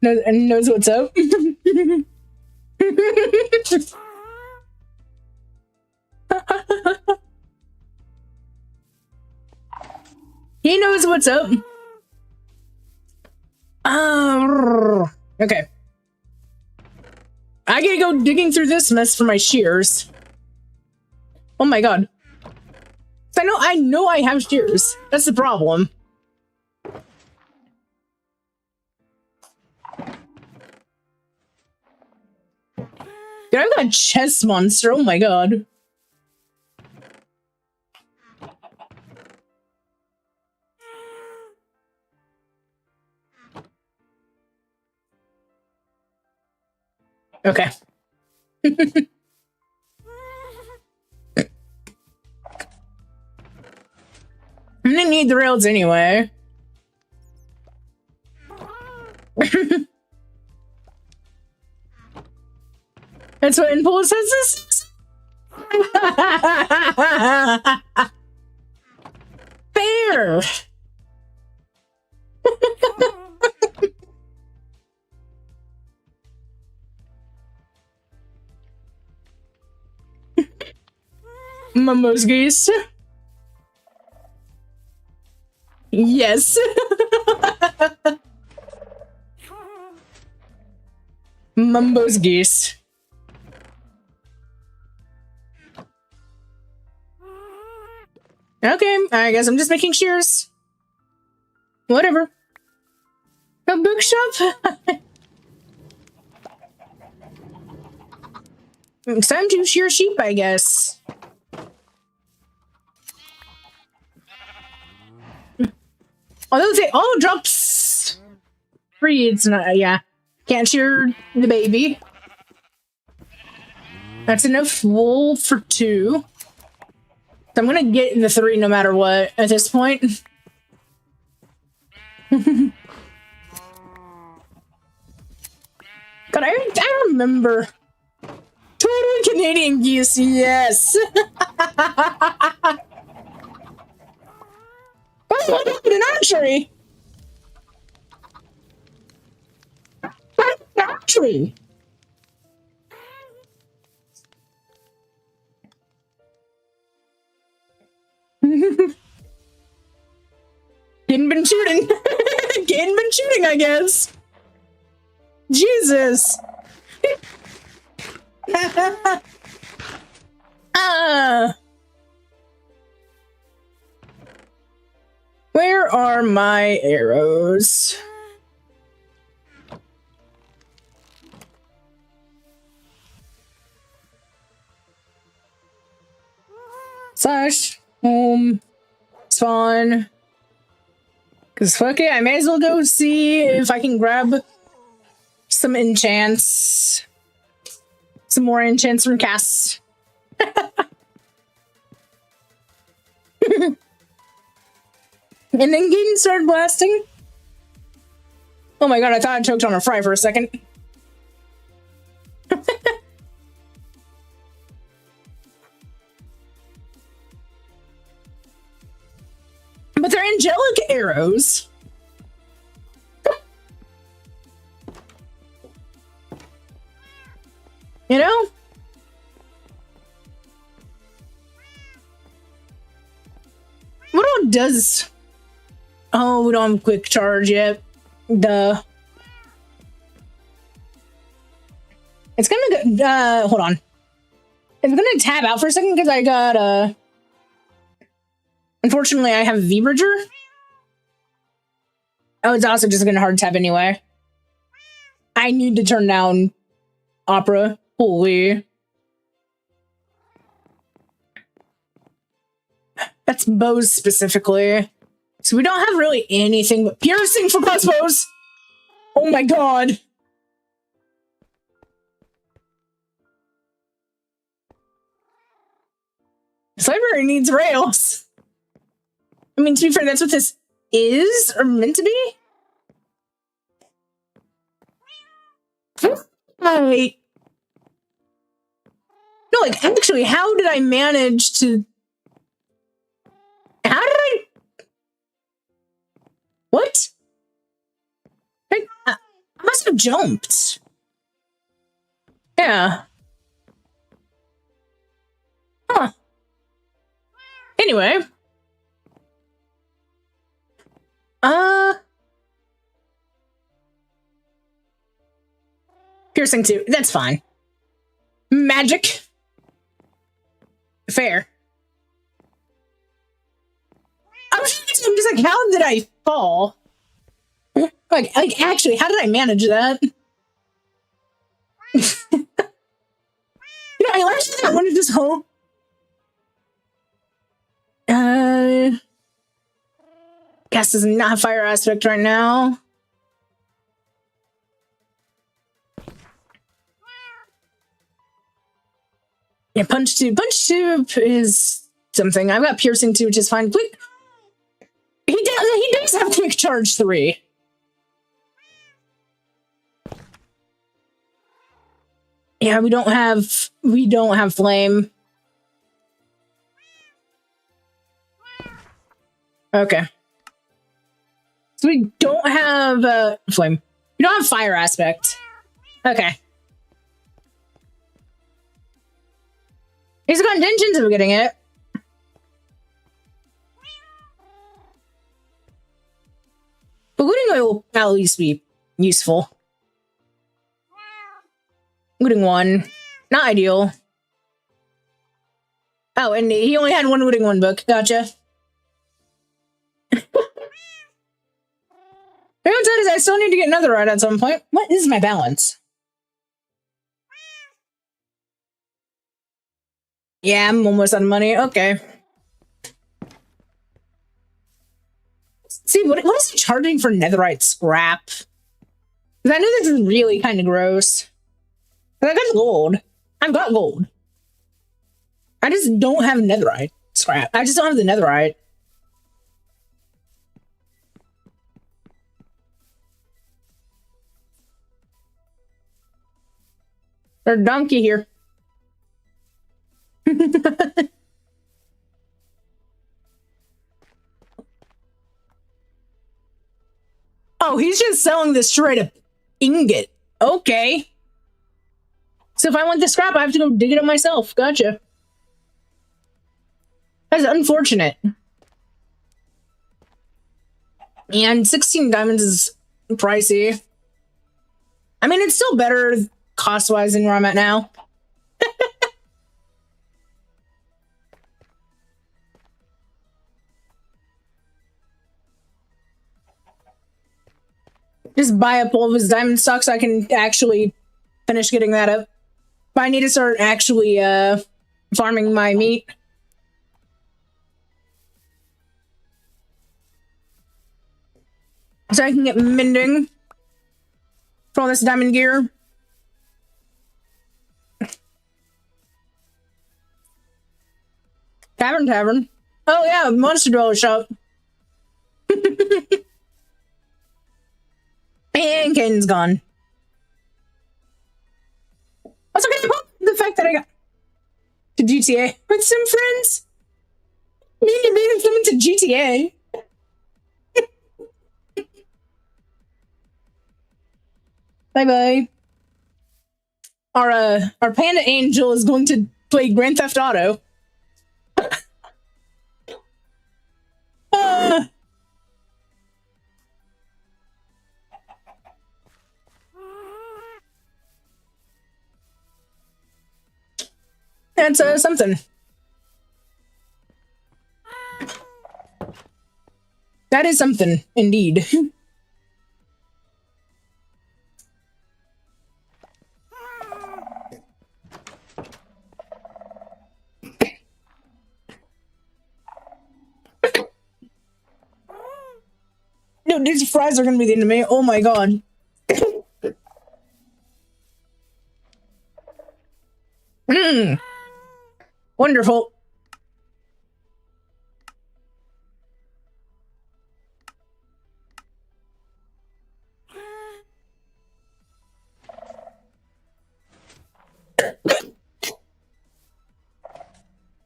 Knows what's up. He knows what's up. Okay. I gotta go digging through this mess for my shears. Oh my god. I know I have shears. That's the problem. Dude, I've got a chest monster. Oh my god. Okay. I'm gonna need the rails anyway. That's what Impulse says this? Fair! Mumbo's geese. Yes. Mumbo's geese. Okay, I guess I'm just making shears. Whatever. A bookshop? It's time to shear sheep, I guess. Although they all drop free, it's not, yeah. Can't shear the baby. That's enough wool for 2. So I'm gonna get the 3 no matter what at this point. God, I remember. Totally Canadian geese, yes. What happened in archery? What happened in archery? Getting been shooting. Getting been shooting, I guess. Jesus. Where are my arrows? Slash home spawn. Cause fuck it, I may as well go see if I can grab some enchants. Some more enchants from casts. And then getting started blasting. Oh my god, I thought I choked on a fry for a second. But they're angelic arrows. You know? What all does... Oh, we don't have quick charge yet. Duh. It's gonna go... hold on. It's gonna tab out for a second because I got, Unfortunately, I have V-Bridger. Oh, it's also just gonna hard tab anyway. I need to turn down Opera. Holy. That's bows specifically. So we don't have really anything but piercing for crossbows. Oh my god. This library needs rails. I mean, to be fair, that's what this is or meant to be. Wait. No, like, actually, how did I manage to... How did I... What? I must have jumped. Yeah. Huh. Anyway. Piercing 2. That's fine. Magic. Fair. I'm just like, how did I fall? Like actually, how did I manage that? You know, I actually want to just hope. Gas does not have fire aspect right now. Yeah, punch 2. Punch 2 is something. I've got piercing 2, which is fine. Quick. He does have quick charge 3. Yeah, we don't have flame. Okay. So we don't have flame. We don't have fire aspect. Okay. He's got intentions of getting it. But looting oil will at least be useful. Looting 1. Not ideal. Oh, and he only had one looting 1 book. Gotcha. The downside is I still need to get another ride at some point. What is my balance? Yeah, I'm almost out of money. Okay. See, what is he charging for netherite scrap? Because I know this is really kind of gross. But I got gold. I've got gold. I just don't have netherite scrap. I just don't have the netherite. There's a donkey here. Oh, he's just selling this straight up ingot. Okay. So if I want the scrap, I have to go dig it up myself. Gotcha. That's unfortunate. And 16 diamonds is pricey. I mean, it's still better cost-wise than where I'm at now. Just buy up all of his diamond stock so I can actually finish getting that up. But I need to start actually farming my meat. So I can get mending for all this diamond gear. Tavern. Oh yeah, Monster Dweller shop. And Caden's gone. Also, can I put the fact that I got to GTA with some friends? Me and made them into GTA. Bye-bye. Our panda angel is going to play Grand Theft Auto. That's something. That is something, indeed. No, these fries are gonna be the end of me. Oh my god. Mmm. Wonderful.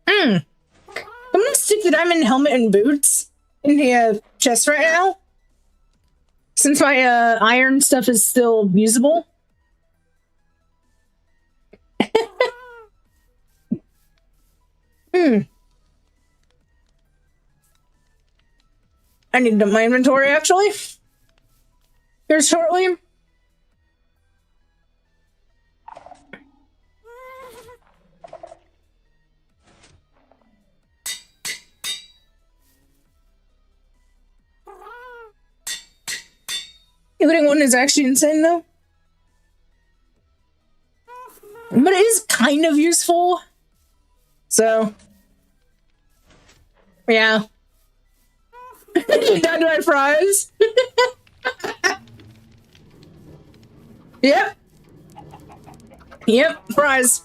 I'm gonna stick the diamond helmet and boots in the chest right now. Since my iron stuff is still usable. I need to dump my inventory actually. Here shortly. Looting one is actually insane though. But it is kind of useful. So yeah. Down to my fries. Yep, fries.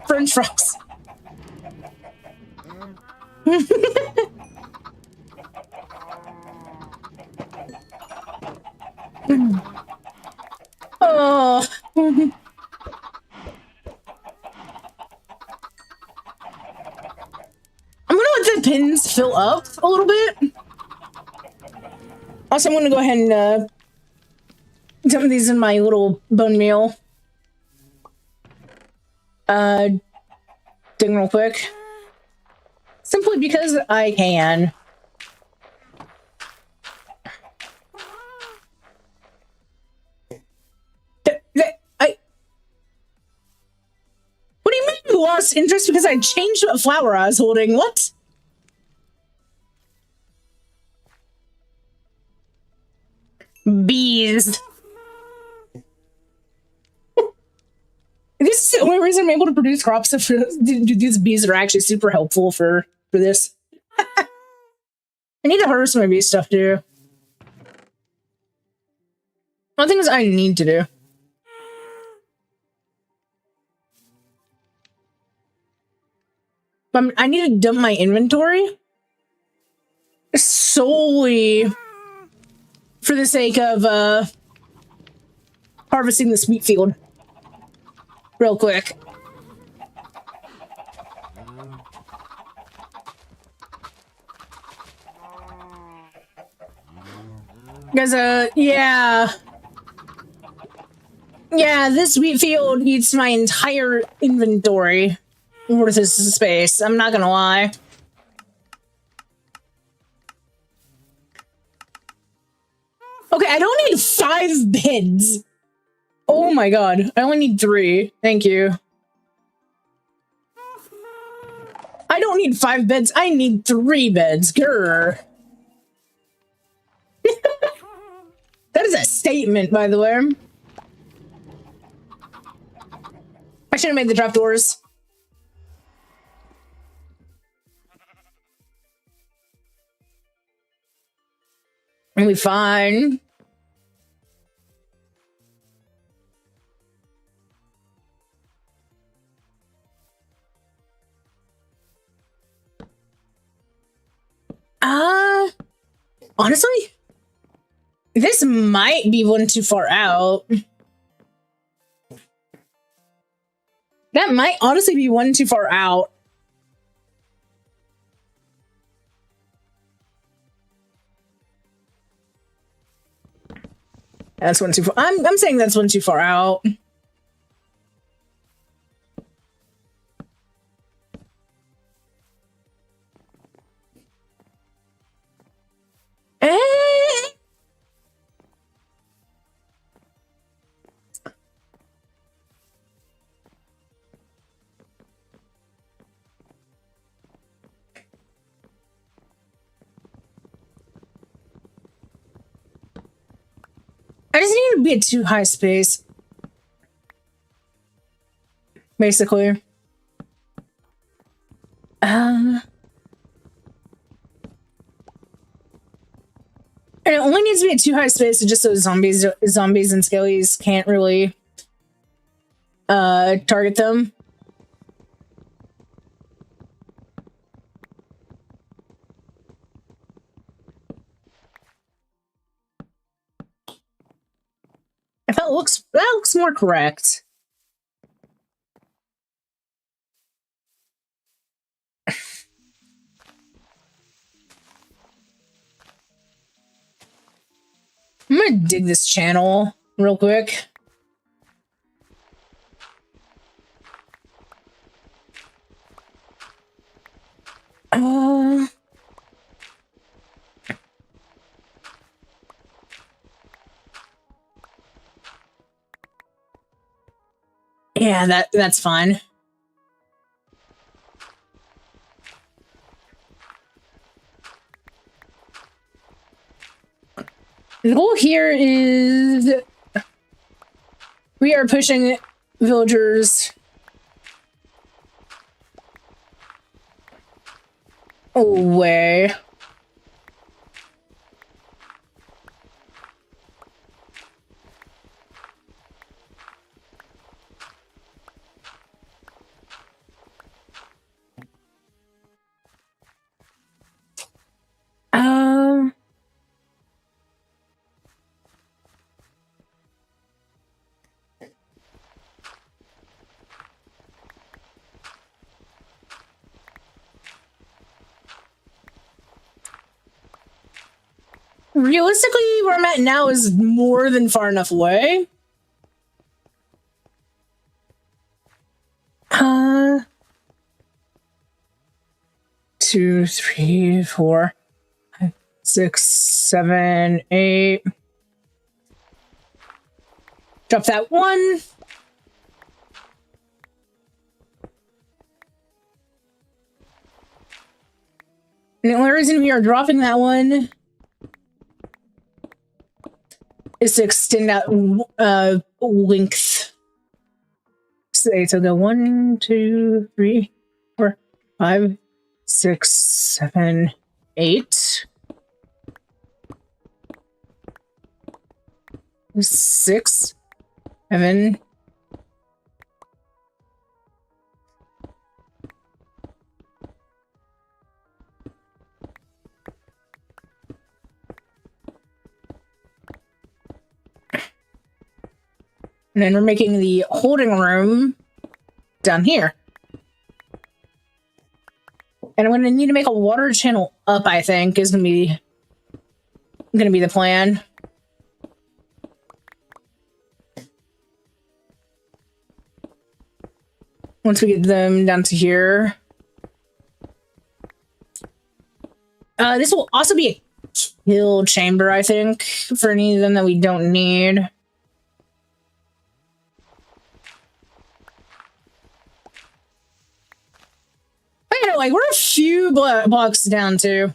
French fries. Oh. I'm gonna let the pins fill up a little bit. Also, I'm gonna go ahead and dump these in my little bone meal. Thing real quick. Simply because I can. What do you mean you lost interest because I changed what flower I was holding? What? Bees. This is the only reason I'm able to produce crops. These bees are actually super helpful for this. I need to harvest my bee stuff too. One thing is I need to do. I need to dump my inventory solely for the sake of harvesting this wheat field. real quick. Because, yeah. Yeah, this wheat field eats my entire inventory worth of space. I'm not gonna lie. Okay, I don't need 5 beds. Oh my god, I only need 3. Thank you. I don't need 5 beds, I need 3 beds. Grr. That is a statement, by the way. I should have made the trapdoors. We'll be fine. Honestly, this might be one too far out. That might honestly be one too far out. That's one too far. I'm saying that's one too far out. I just need to be at too high space. Basically. And it only needs to be at too high space just so zombies and skellies can't really target them. If that looks more correct. I'm gonna dig this channel real quick. Yeah, that's fine. The goal here is we are pushing villagers away. Realistically, where I'm at now is more than far enough away. 2, 3, 4, 5, 6, 7, 8. Drop that 1. And the only reason we are dropping that 1 is to extend that length. So it'll go 1, 2, 3, 4, 5, 6, 7, 8. 6, 7. And then we're making the holding room down here. And I'm going to need to make a water channel up, I think, is going to be the plan. Once we get them down to here. This will also be a kill chamber, I think, for any of them that we don't need. But, you know, like, we're a few blocks down, too.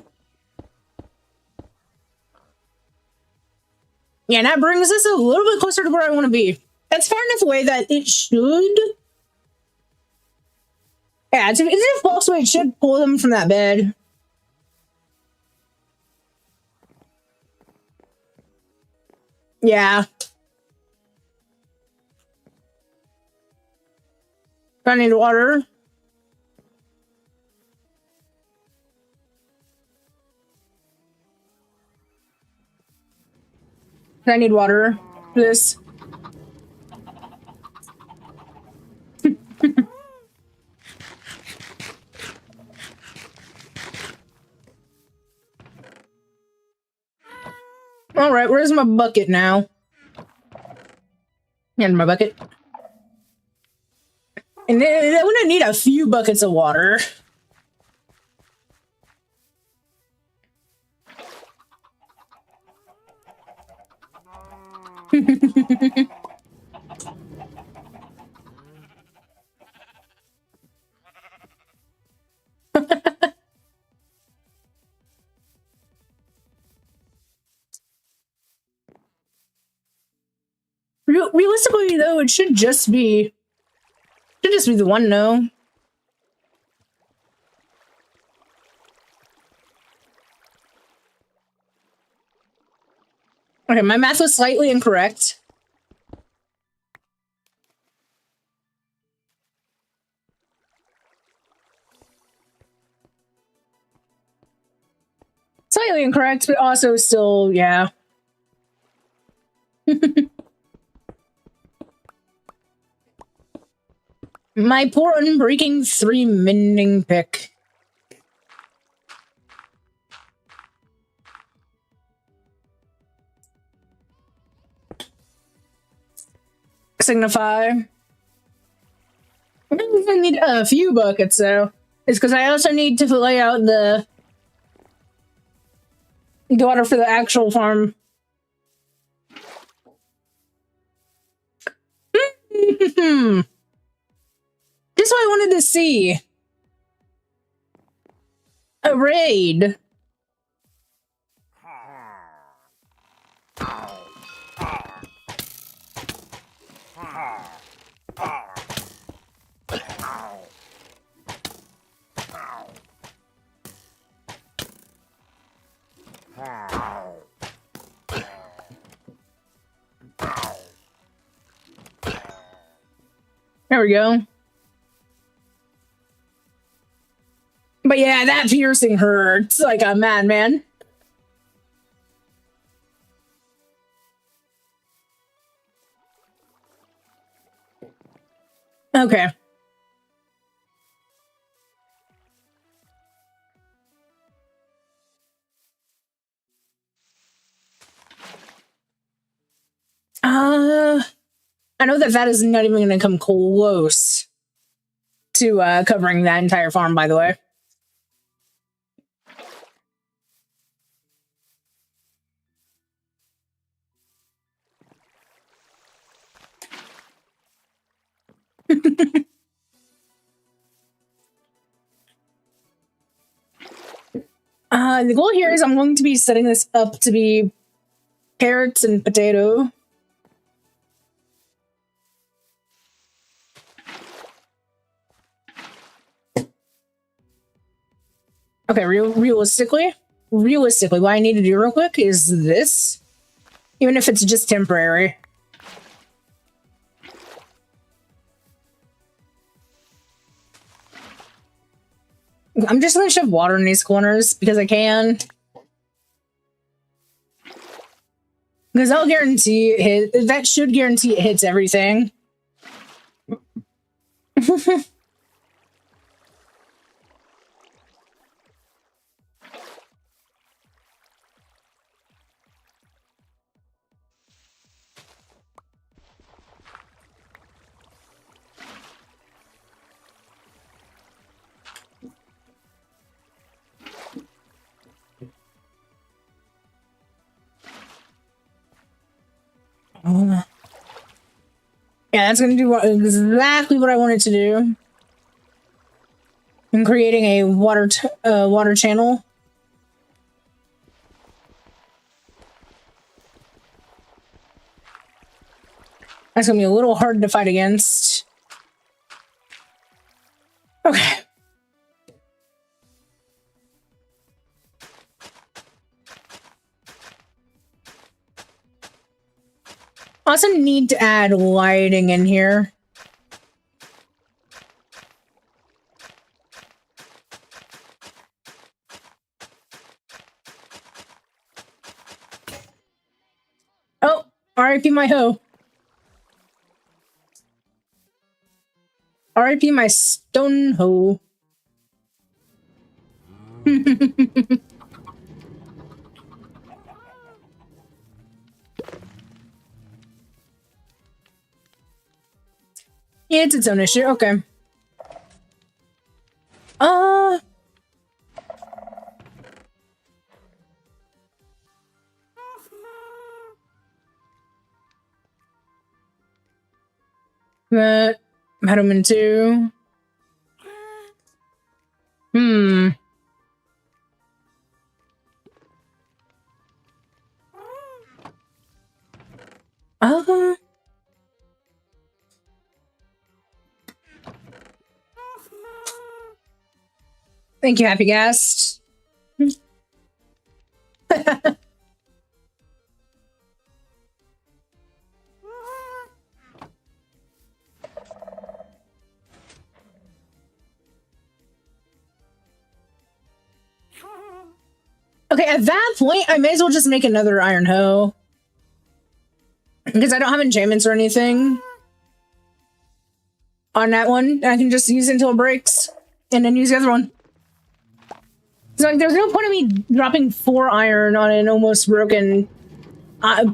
Yeah, and that brings us a little bit closer to where I want to be. That's far enough away that it should... Yeah, it's enough blocks away, it should pull them from that bed. Yeah. I need water. I need water for this. All right, where's my bucket now? And my bucket. And then I'm gonna need a few buckets of water. Realistically, though, it should just be the one, no? Okay, my math was slightly incorrect. Slightly incorrect, but also still, yeah. My poor unbreaking 3 mending pick. Signify. I need a few buckets, though. It's because I also need to lay out the water for the actual farm. Just what I wanted to see. A raid. There we go. But yeah, that piercing hurts like a madman. Okay. I know that is not even going to come close to covering that entire farm, by the way. The goal here is I'm going to be setting this up to be carrots and potato. Okay, realistically, what I need to do real quick is this. Even if it's just temporary. I'm just gonna shove water in these corners because I can. Because I'll guarantee that should guarantee it hits everything. Yeah, that's gonna do exactly what I wanted to do. I'm creating a water channel. That's gonna be a little hard to fight against. Okay. Also need to add lighting in here. Oh, RIP my hoe. RIP my stone hoe. Yeah, it's its own issue. Okay. That Hadamon 2. Thank you, happy guest. Okay, at that point, I may as well just make another iron hoe. Because I don't have enchantments or anything on that one. I can just use it until it breaks and then use the other one. So like, there's no point in me dropping 4 iron on an almost broken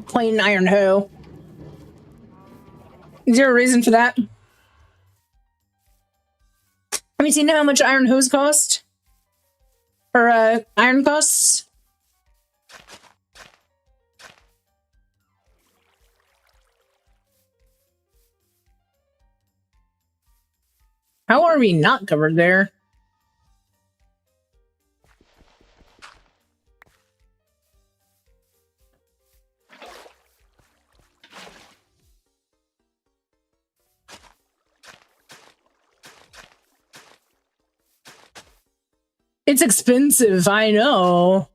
plain iron hoe. Is there a reason for that? Have you seen how much iron hoes cost? Or iron costs? How are we not covered there? It's expensive, I know.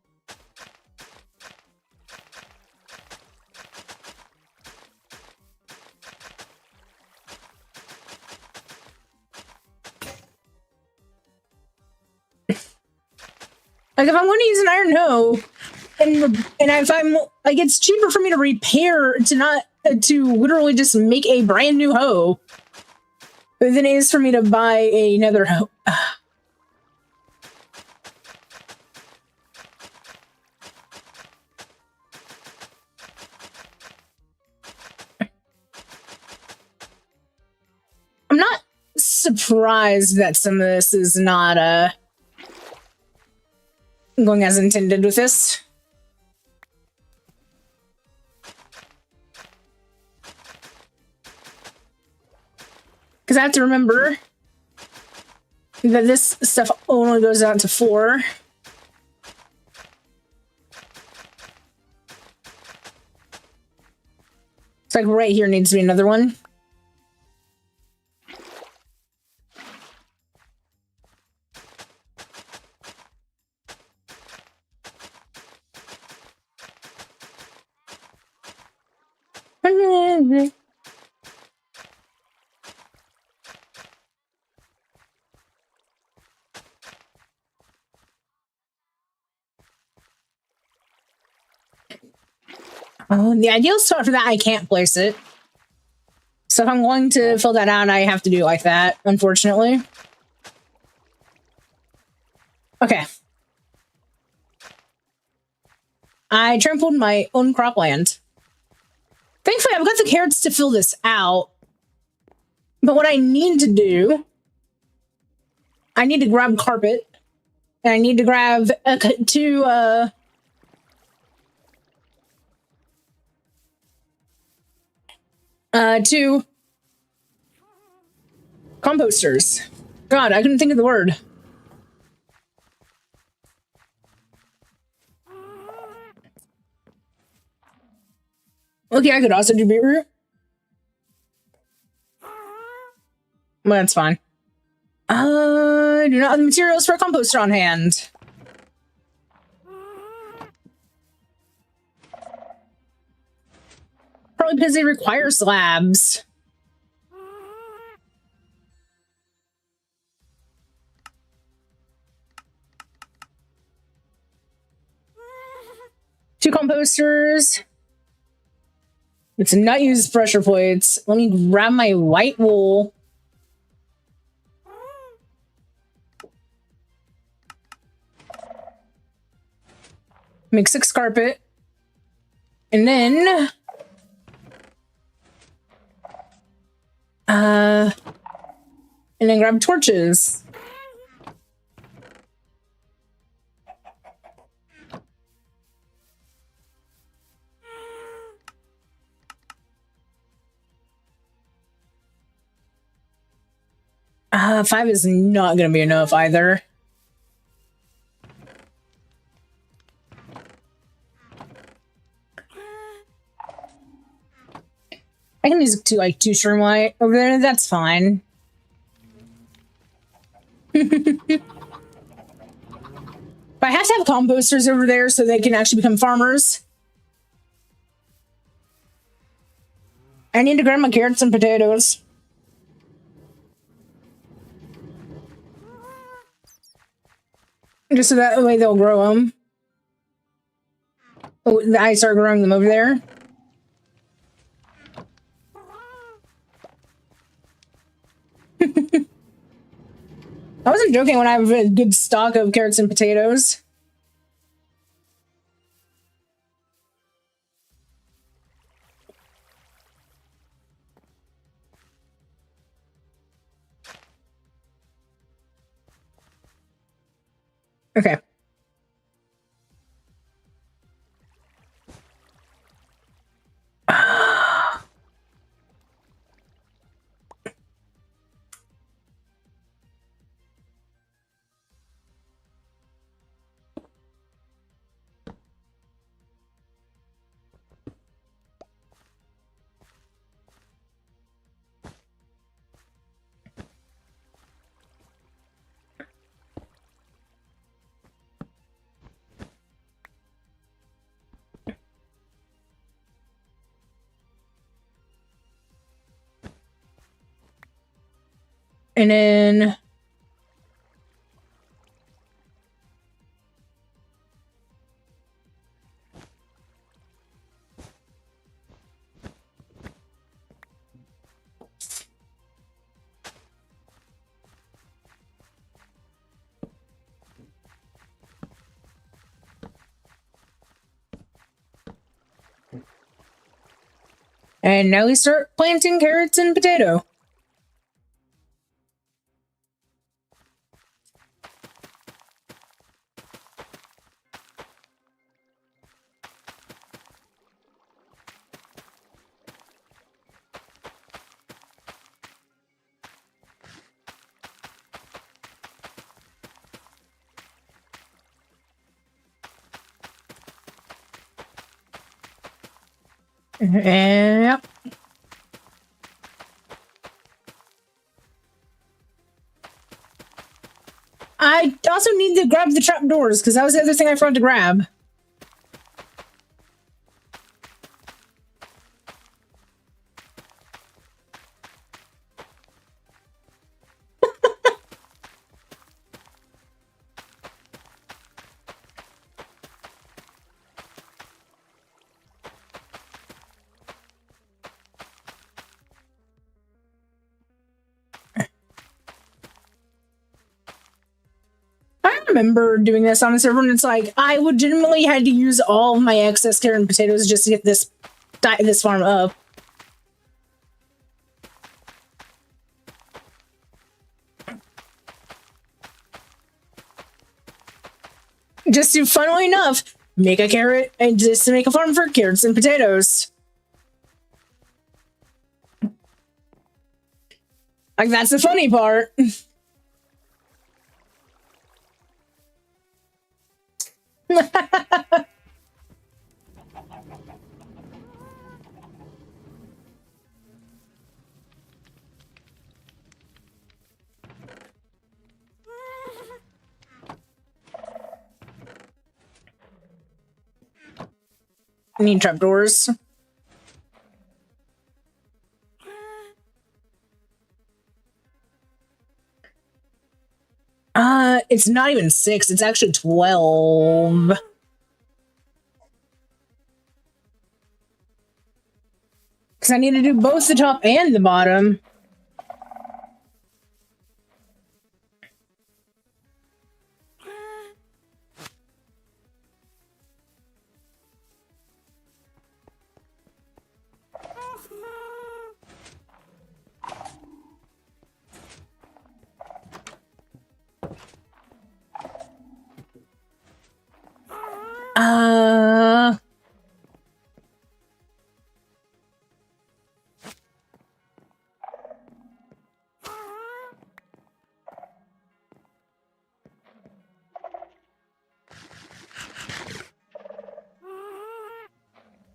Like, if I'm going to use an iron hoe, and if I'm like, it's cheaper for me to repair to literally just make a brand new hoe than it is for me to buy another hoe. I'm not surprised that some of this is not going as intended with this. Because I have to remember that this stuff only goes out to 4. It's like right here needs to be another one. Oh, the ideal spot for that, I can't place it. So if I'm going to fill that out, I have to do it like that, unfortunately. Okay. I trampled my own cropland. Thankfully, I've got the carrots to fill this out. But what I need to do, I need to grab carpet. And I need to grab two composters. God, I couldn't think of the word. Okay, I could also do beetroot. Well, that's fine. I do not have the materials for a composter on hand. Probably because they require slabs. Two composters. Let's not use pressure plates. Let me grab my white wool. Make 6 carpet. And then grab torches. Five is not gonna be enough either. I can use two streamlight over there. That's fine. But I have to have composters over there so they can actually become farmers. I need to grab my carrots and potatoes. Just so that way they'll grow them. Oh, I start growing them over there. I wasn't joking when I have a good stock of carrots and potatoes. Okay. And then now we start planting carrots and potato. Yep. I also need to grab the trapdoors because that was the other thing I forgot to grab. remember doing this on a server, and it's like I legitimately had to use all of my excess carrot and potatoes just to get this farm up. Just to, funnily enough, make a carrot and just to make a farm for carrots and potatoes. Like, that's the funny part. I need trapdoors. It's not even 6, it's actually 12. Because I need to do both the top and the bottom.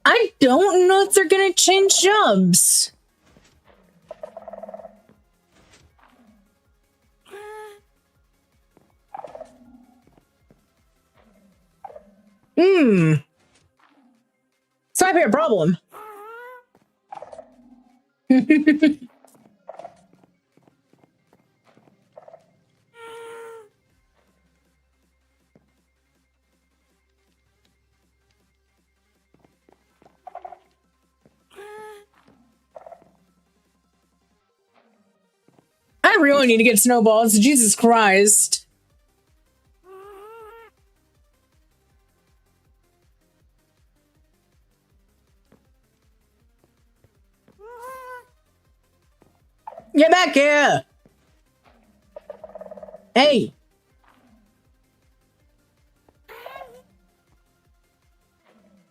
I don't know if they're gonna change jobs. So I have a problem. I really need to get snowballs. Jesus Christ. Get back here! Hey!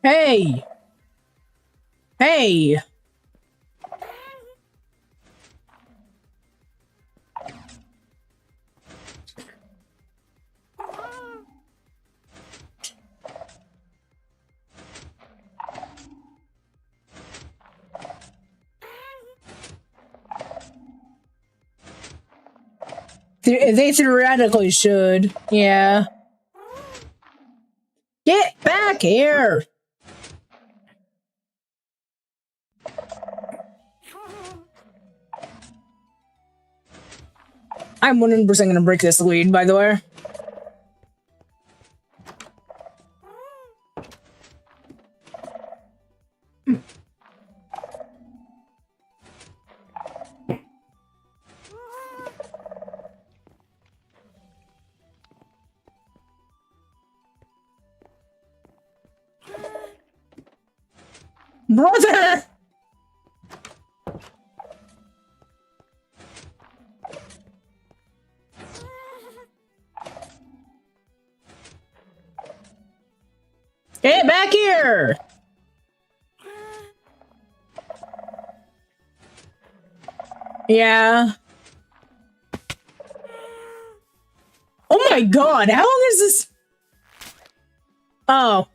Hey! Hey! They theoretically should. Yeah. Get back here! I'm 100% gonna break this lead, by the way. Brother! Get back here! Yeah. Oh my god, how long is this? Oh.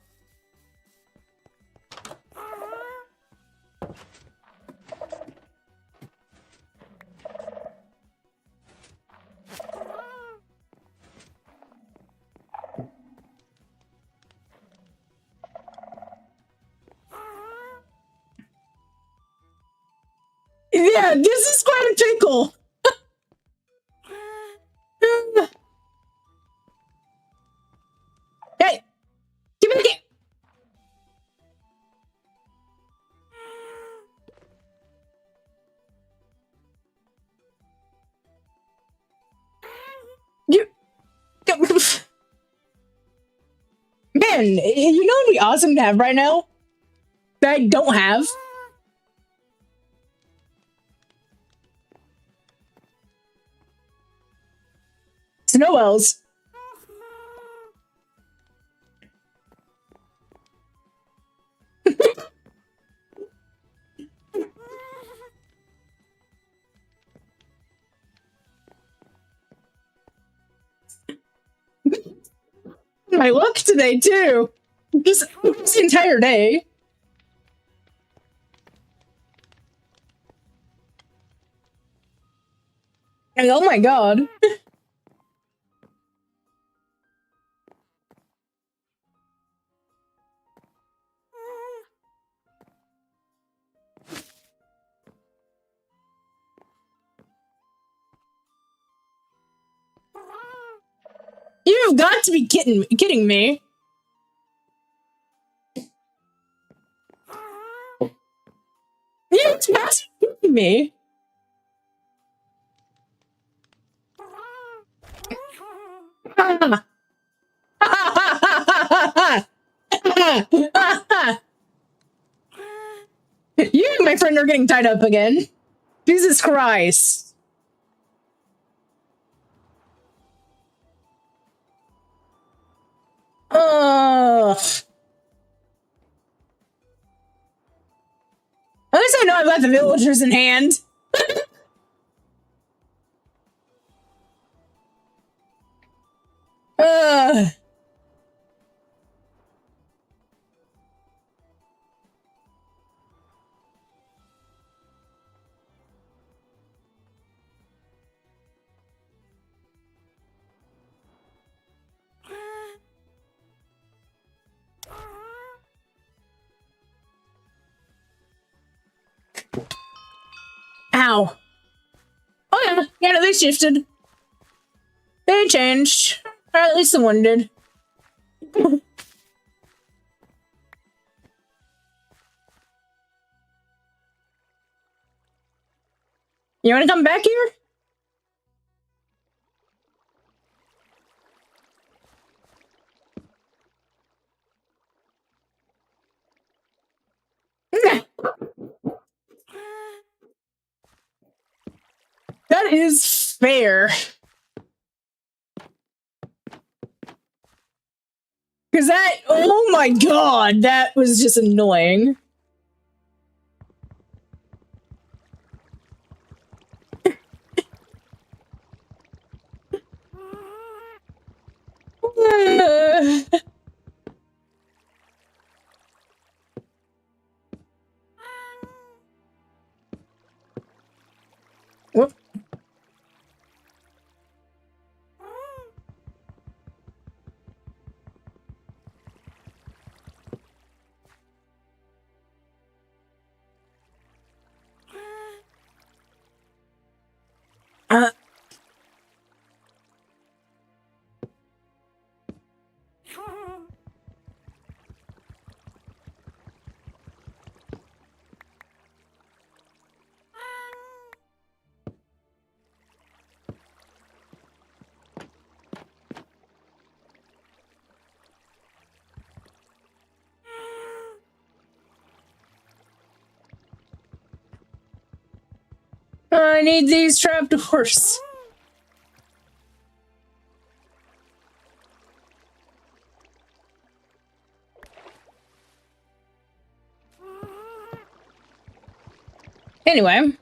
Yeah, this is quite a tickle. Hey, give me the. You. Man, you know what'd be awesome to have right now? That I don't have? Snow elves. My luck today too. Just this entire day. And oh my god. You've got to be kidding me. You've got to be kidding me. You and my friend are getting tied up again. Jesus Christ. Ugh. At least I know I've got the villagers in hand. Ugh. Ow. Oh yeah, they shifted. They changed. Or at least the one did. You wanna come back here? That is fair. Because that, oh my god, that was just annoying. Whoop. I need these trapdoors. Anyway.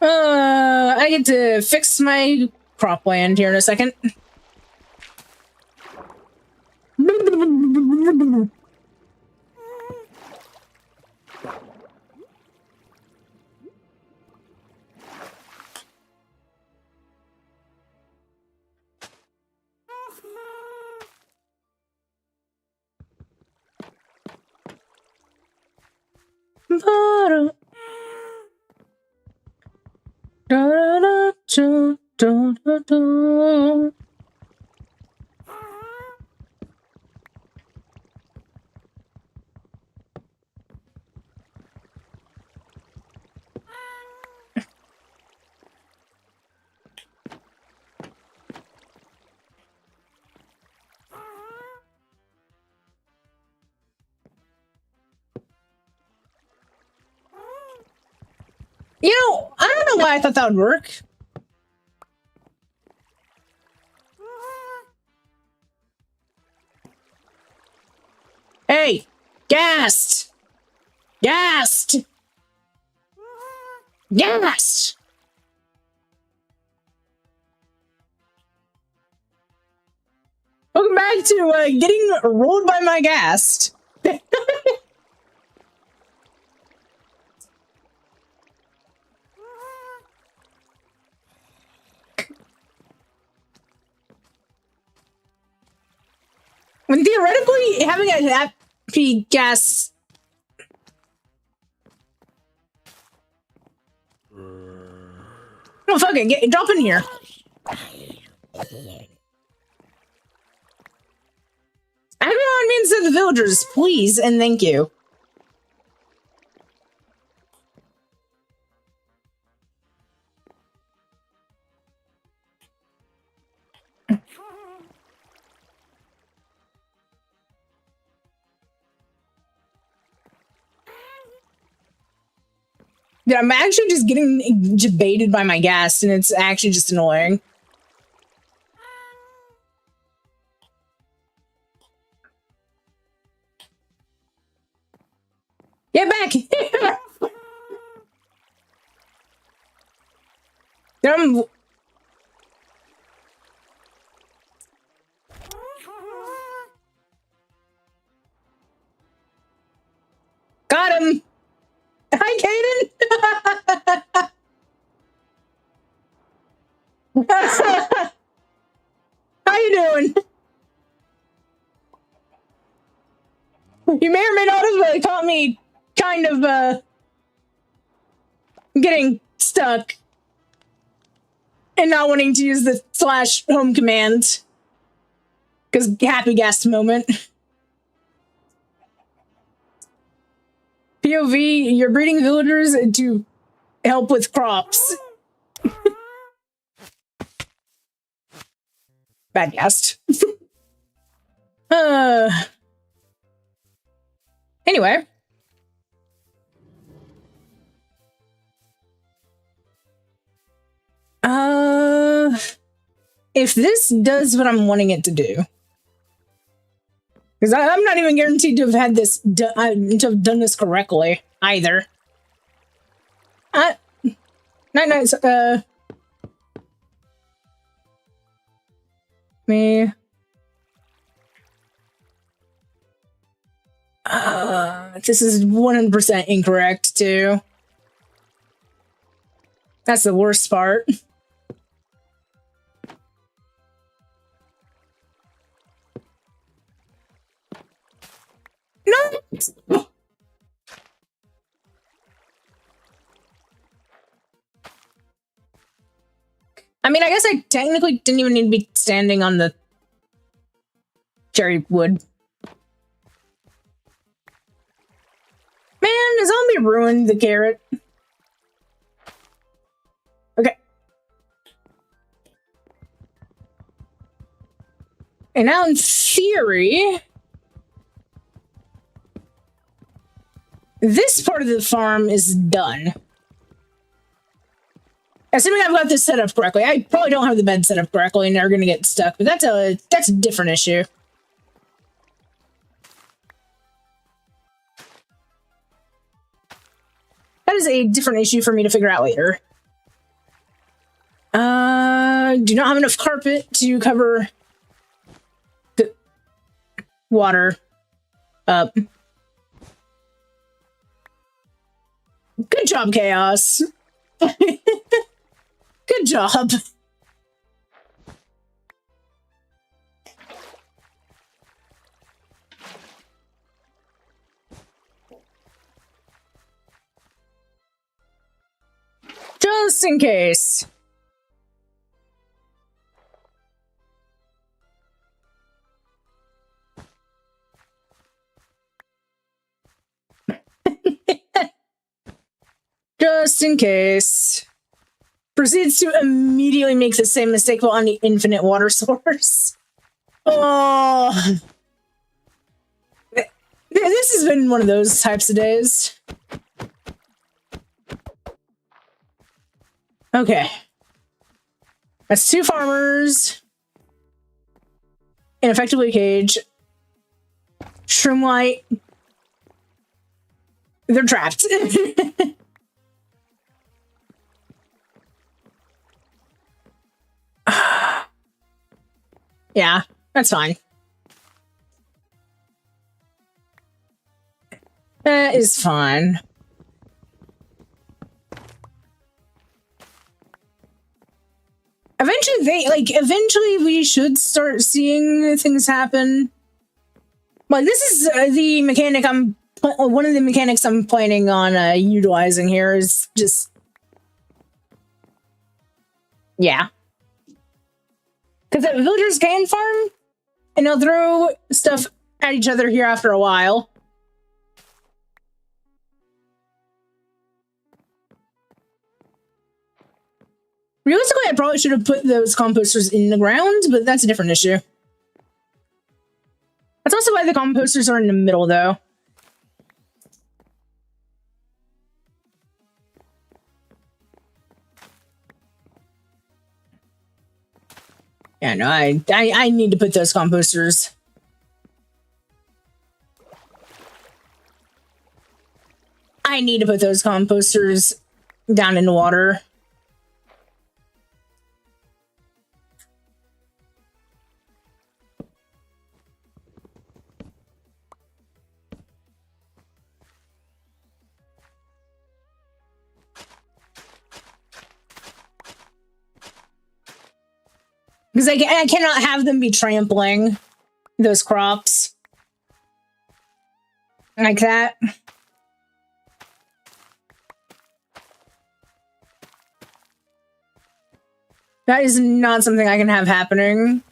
I get to fix my cropland here in a second. You know, I don't know why I thought that would work. Hey! Gassed! Gassed! Gassed! Welcome back to getting rolled by my ghast. When theoretically having a happy gas. Oh, fuck it. Drop in here. Everyone means to the villagers, please and thank you. Yeah, I'm actually just getting baited by my ghast, and it's actually just annoying. Get back! Got him! Hi, Kaden! How you doing? You may or may not have caught me kind of getting stuck and not wanting to use the /home command because happy ghast moment. POV, you're breeding villagers to help with crops. Bad ghast. Anyway. If this does what I'm wanting it to do, because I'm not even guaranteed to have had this to have done this correctly either. Nice. Me. This is 100% incorrect too. That's the worst part. No! I mean, I guess I technically didn't even need to be standing on the cherry wood. Man, the zombie ruined the carrot. Okay. And now in theory, this part of the farm is done. Assuming I've got this set up correctly. I probably don't have the bed set up correctly and they're going to get stuck, but that's a different issue. That is a different issue for me to figure out later. Do not have enough carpet to cover the water up. Good job, Chaos. Good job. Just in case. Just in case. Proceeds to immediately make the same mistake while on the infinite water source. Oh. This has been one of those types of days. Okay. That's 2 farmers. And effectively cage. Shroomlight. They're trapped. Yeah, that's fine. That is fine. Eventually we should start seeing things happen. Well, this is the mechanic one of the mechanics I'm planning on utilizing here is just, yeah. Because the villagers can farm, and they'll throw stuff at each other here after a while. Realistically, I probably should have put those composters in the ground, but that's a different issue. That's also why the composters are in the middle, though. Yeah, no, I need to put those composters. I need to put those composters down in the water. Because I cannot have them be trampling those crops. Like that. That is not something I can have happening.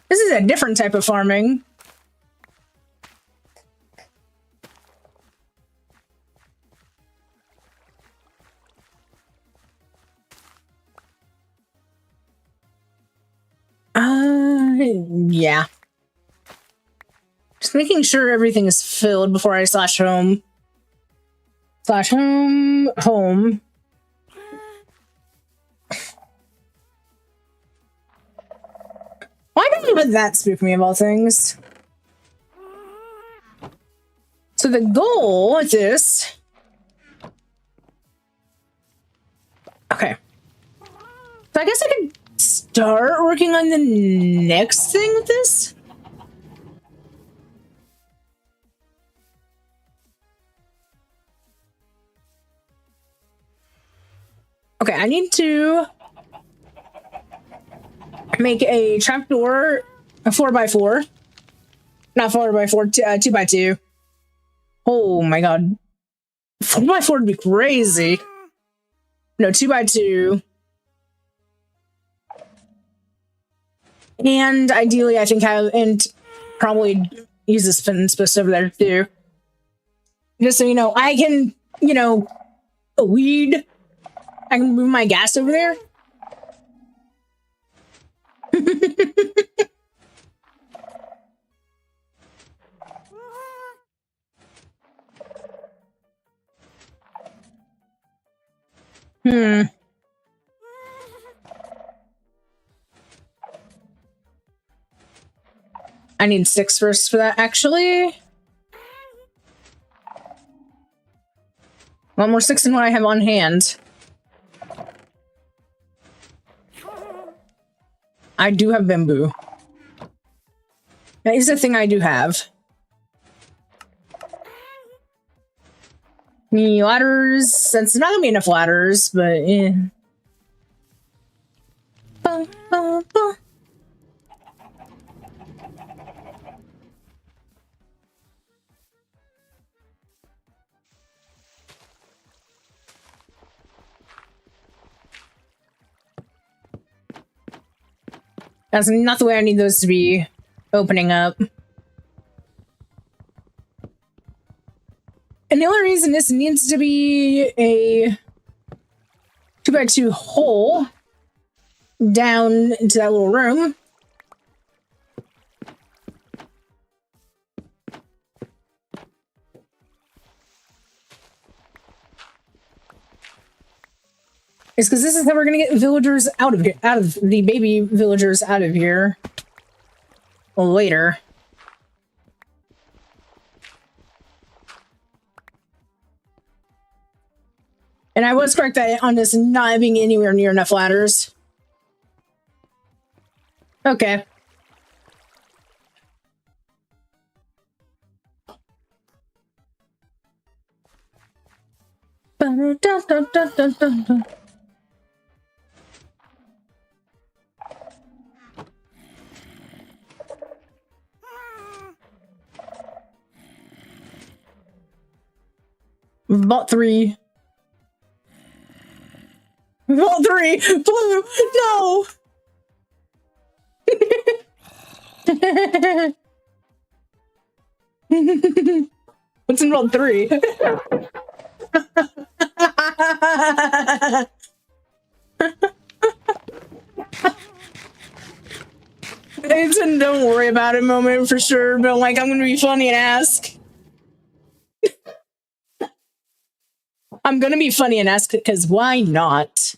This is a different type of farming. Yeah. Just making sure everything is filled before I slash home. Slash home. Home. Why did that spook me of all things? So the goal with this... Okay. So I guess I could start working on the next thing with this? Okay, I need to make a trapdoor, a 4x4. Not 4x4, 2x2. Oh my god. 4x4 would be crazy. No, 2x2. And ideally, I think and probably use this fence post over there too. Just so you know, I can, weed. I can move my gas over there. I need 6 first for that, actually. One more 6 than what I have on hand. I do have bamboo. That is a thing I do have. Ladders. That's not gonna be enough ladders, but yeah. That's not the way I need those to be opening up. And the only reason this needs to be a 2x2 hole down into that little room It's because this is how we're gonna get villagers out of here, out of the baby villagers out of here. Well, later. And I was correct that on this not having anywhere near enough ladders. Okay. Vault 3. Vault 3! Blue! No! What's in Vault 3? It's a don't worry about it moment for sure, but like I'm gonna be funny and ask. I'm gonna be funny and ask because why not?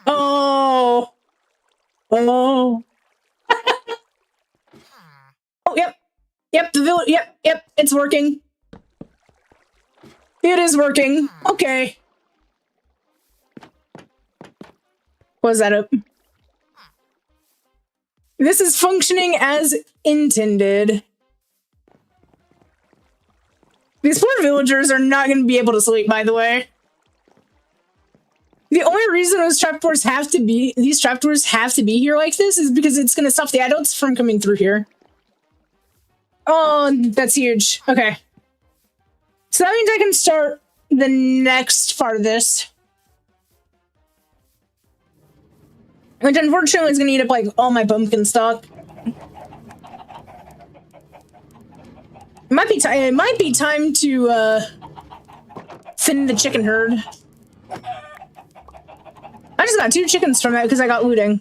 Oh. Oh. Oh, yep. Yep, the village. Yep, it's working. It is working. Okay. Was that up? This is functioning as intended. These poor villagers are not going to be able to sleep, by the way. The only reason these trapdoors have to be here like this is because it's going to stop the adults from coming through here. Oh, that's huge. Okay. So that means I can start the next part of this. Which unfortunately is going to eat up like all my pumpkin stock. It might be time to thin the chicken herd. I just got 2 chickens from that because I got looting.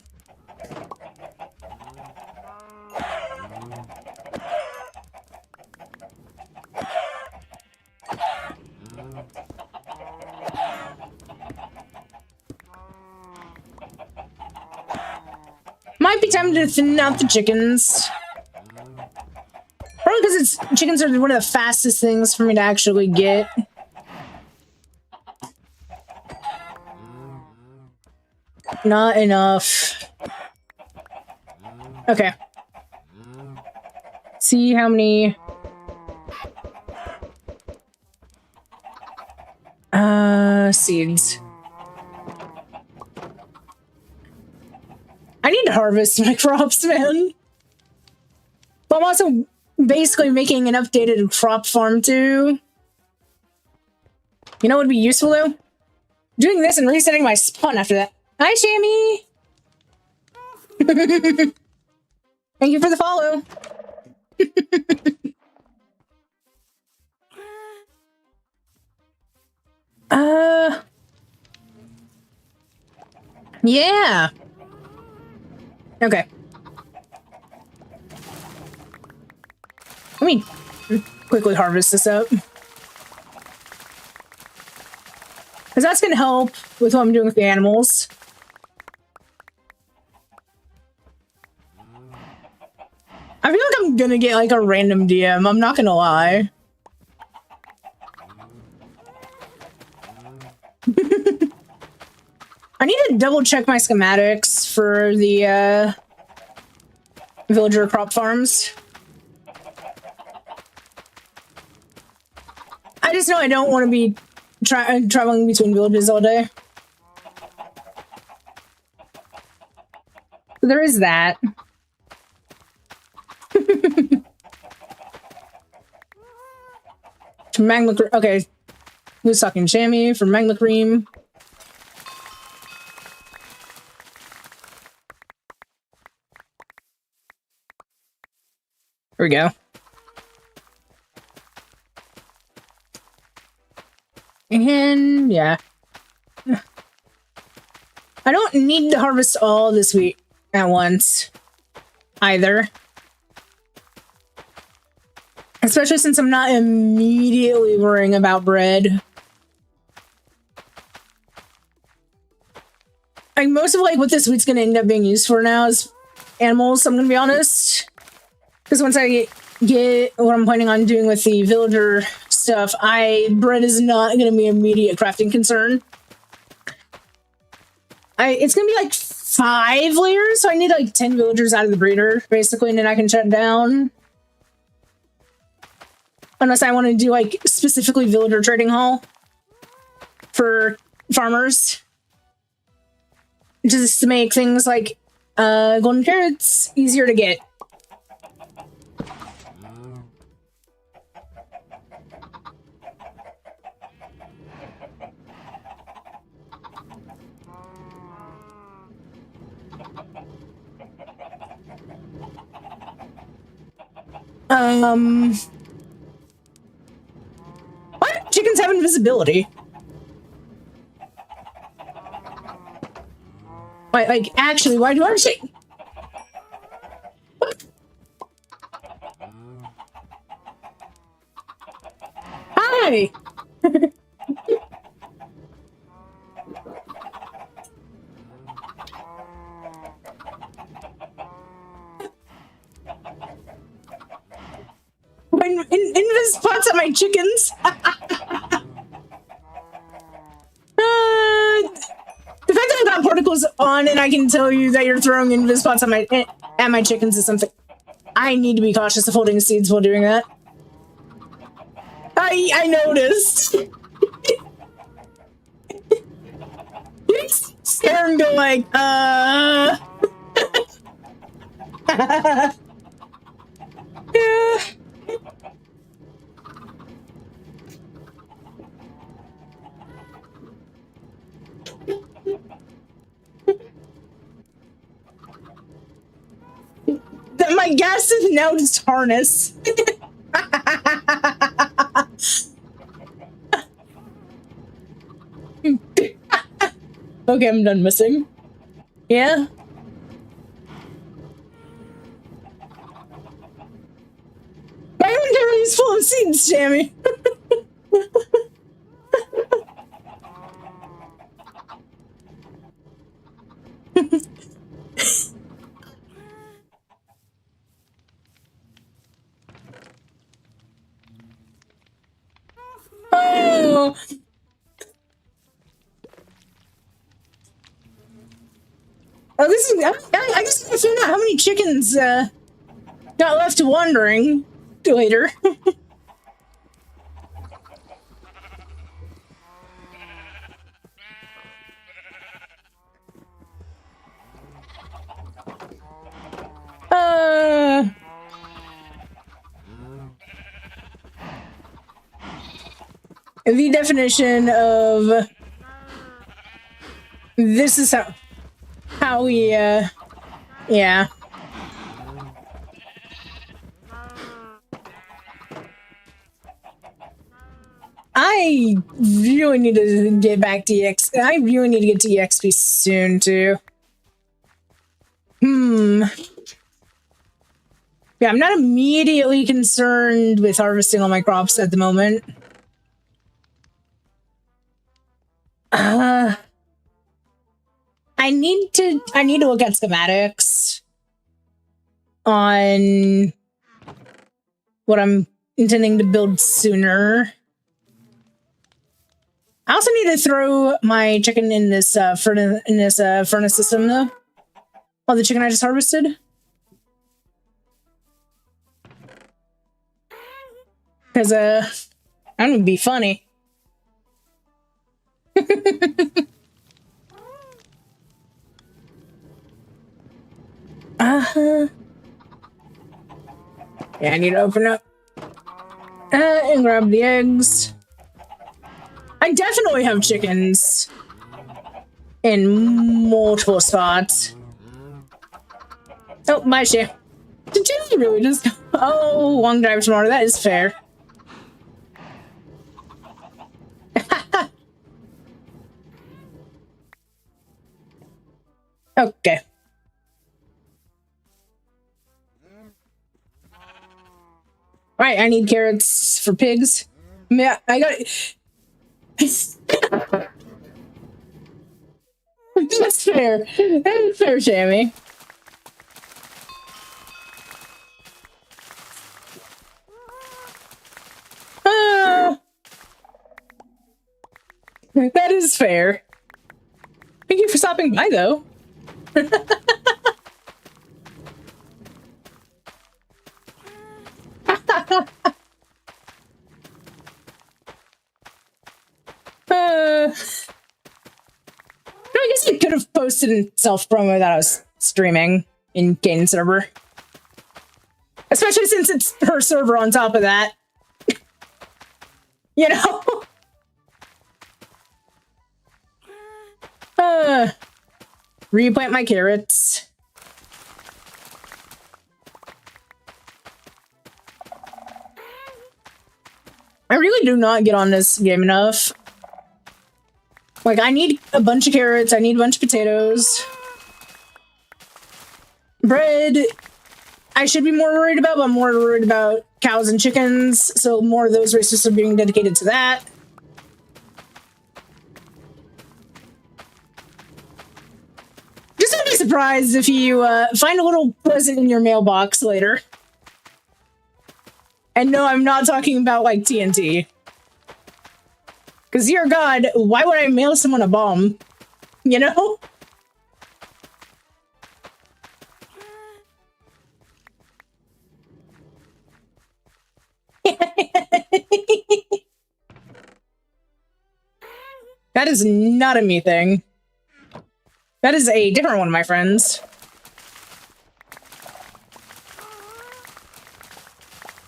Might be time to thin out the chickens. Probably because chickens are one of the fastest things for me to actually get. Not enough. Okay. See how many... seeds. I need to harvest my crops, man. But I'm also basically making an updated crop farm too. You know what would be useful though? Doing this and resetting my spawn after that. Hi, Shammy! Thank you for the follow. Yeah. Okay. Let me quickly harvest this up. Because that's going to help with what I'm doing with the animals. I feel like I'm going to get like a random DM. I'm not going to lie. I need to double check my schematics for the villager crop farms. I just know I don't want to be traveling between villages all day. There is that. Magma cream. Okay. Who's talking chamois for magma cream? Here we go. And yeah. I don't need to harvest all this wheat at once either. Especially since I'm not immediately worrying about bread. most of like what this wheat's gonna end up being used for now is animals, I'm gonna be honest. Because once I get what I'm planning on doing with the villager stuff, bread is not gonna be an immediate crafting concern. It's gonna be like 5 layers, so I need like 10 villagers out of the breeder, basically, and then I can shut down. Unless I want to do like specifically villager trading hall for farmers. Just to make things like golden carrots easier to get. Why do chickens have invisibility? Like, actually, why do our chicken? Hi! Invis spots on my chickens. The fact that I've got particles on and I can tell you that you're throwing invis spots on at my chickens is something I need to be cautious of holding seeds while doing that. I noticed. You stare and go like, yeah. My gas is now just harness. Okay, I'm done missing. Yeah? My inventory is full of seeds, Jamie. Oh. Oh, this is. I just gotta find out how many chickens got left wandering later. The definition of this is how we yeah. I really need to get back to EXP. I really need to get to EXP soon too. Yeah, I'm not immediately concerned with harvesting all my crops at the moment. I need to look at schematics on what I'm intending to build sooner. I also need to throw my chicken in this furnace system though. Oh, the chicken I just harvested. Because that would be funny. Yeah, I need to open up and grab the eggs. I definitely have chickens in multiple spots. Oh, my share. Did you really just? Oh, long drive tomorrow. That is fair. Okay. Alright, I need carrots for pigs. Yeah, I got it. That's fair. That is fair, Shammy. That is fair. Thank you for stopping by, though. I guess I could have posted in self-promo that I was streaming in Kane server. Especially since it's her server on top of that. You know? Replant my carrots. I really do not get on this game enough. Like, I need a bunch of carrots, I need a bunch of potatoes. Bread, I should be more worried about, but I'm more worried about cows and chickens, so more of those resources are being dedicated to that. Just don't be surprised if you find a little present in your mailbox later. And no, I'm not talking about, like, TNT. Because, dear God, why would I mail someone a bomb? You know? That is not a me thing. That is a different one, my friends.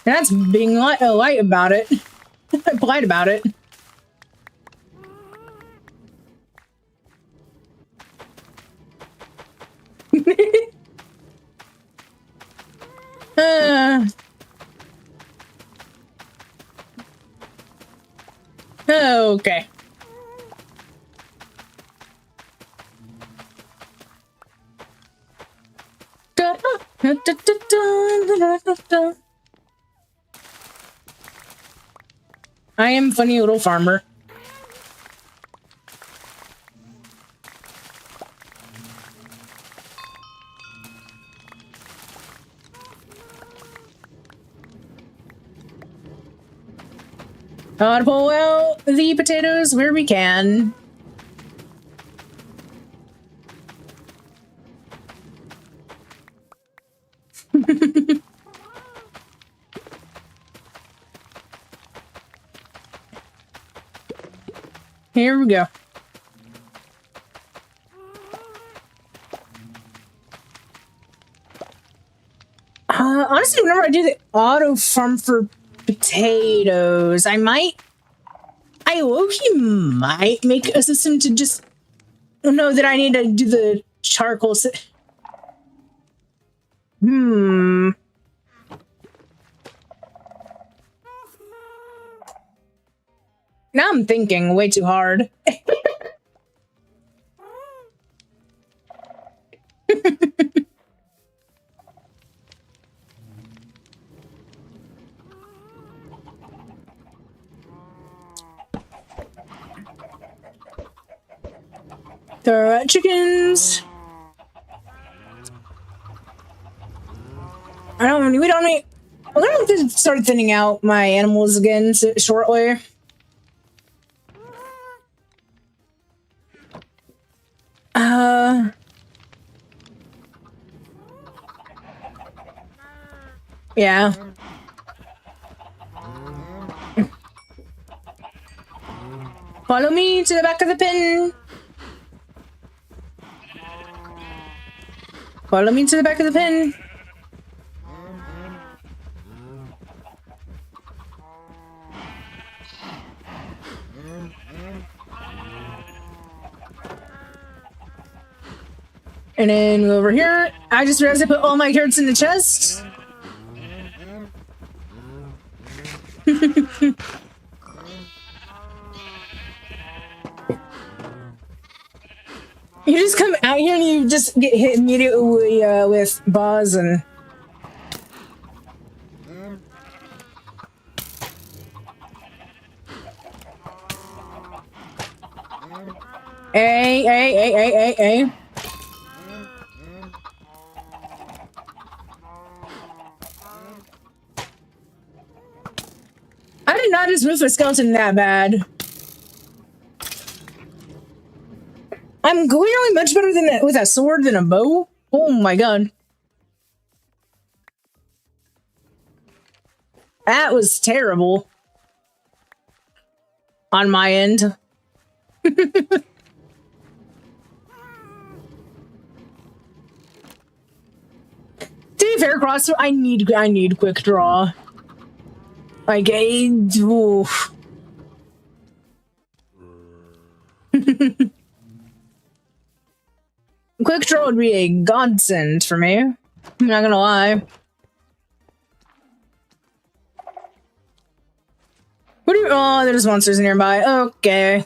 And that's being light about it. Polite about it. Okay. I am funny little farmer. Gotta pull out the potatoes where we can. Here we go. Honestly, whenever I do the auto farm for potatoes, I low-key might make a system to just know that I need to do the charcoal. Now I'm thinking way too hard. Throw out chickens. We don't need. I'm gonna have to start thinning out my animals again shortly. Yeah. Follow me to the back of the pen. Follow me to the back of the pen. And then over here, I just realized I put all my carrots in the chest. You just come out here and you just get hit immediately with buzz and... Hey. not just move a skeleton that bad. I'm clearly much better than with a sword than a bow. Oh my god. That was terrible. On my end. To be fair, cross, I need quick draw. Like oof. Quick draw would be a godsend for me. I'm not gonna lie. What do you? Oh, there's monsters nearby. Okay.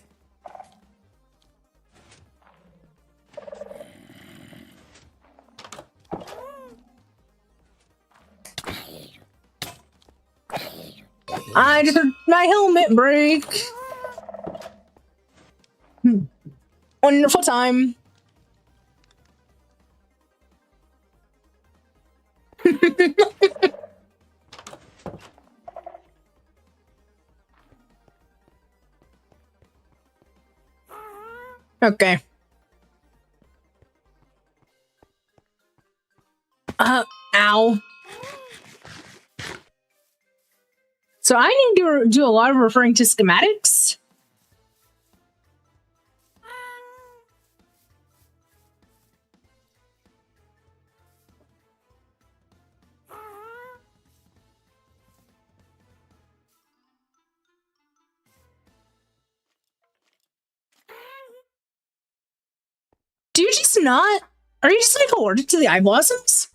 I just heard my helmet break. Wonderful time. Okay. Ow. So I need to do a lot of referring to schematics. Do you just not? Are you just like allergic to the eye blossoms?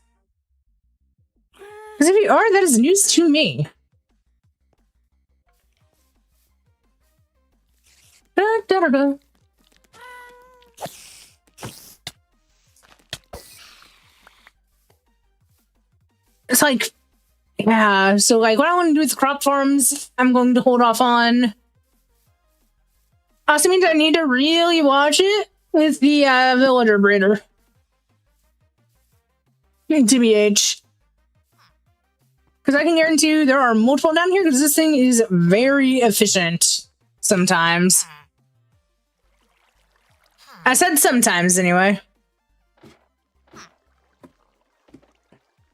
Because if you are, that is news to me. Da, da, da, da. It's like, yeah, so like what I want to do with crop farms, I'm going to hold off on. Also means I need to really watch it with the villager breeder. TBH. Because I can guarantee you there are multiple down here because this thing is very efficient sometimes. I said sometimes anyway.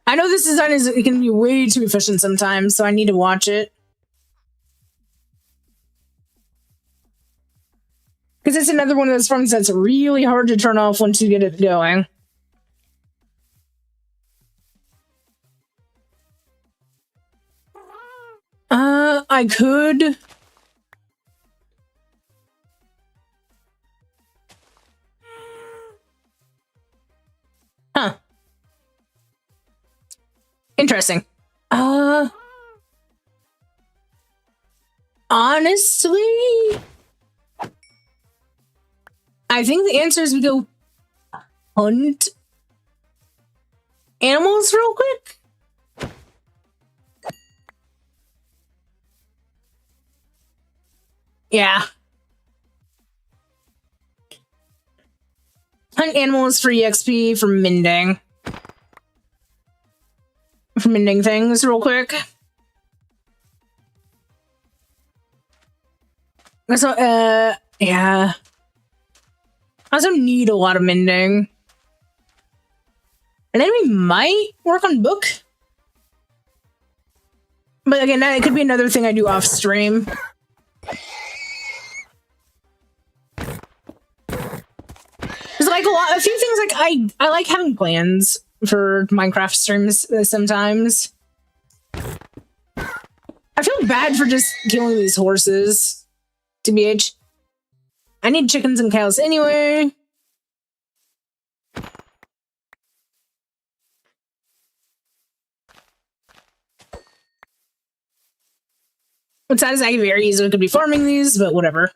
I know this design it can be way too efficient sometimes, so I need to watch it. Because it's another one of those farms that's really hard to turn off once you get it going. I could. Huh. Interesting. Honestly, I think the answer is we go hunt animals real quick. Yeah. Hunt animals for EXP for mending. For mending things real quick. So, yeah. I also need a lot of mending. And then we might work on book. But again, that could be another thing I do off stream. There's like a few things like I like having plans for Minecraft streams sometimes. I feel bad for just killing these horses, TBH. I need chickens and cows anyway. What's sad is I very easily could be farming these, but whatever.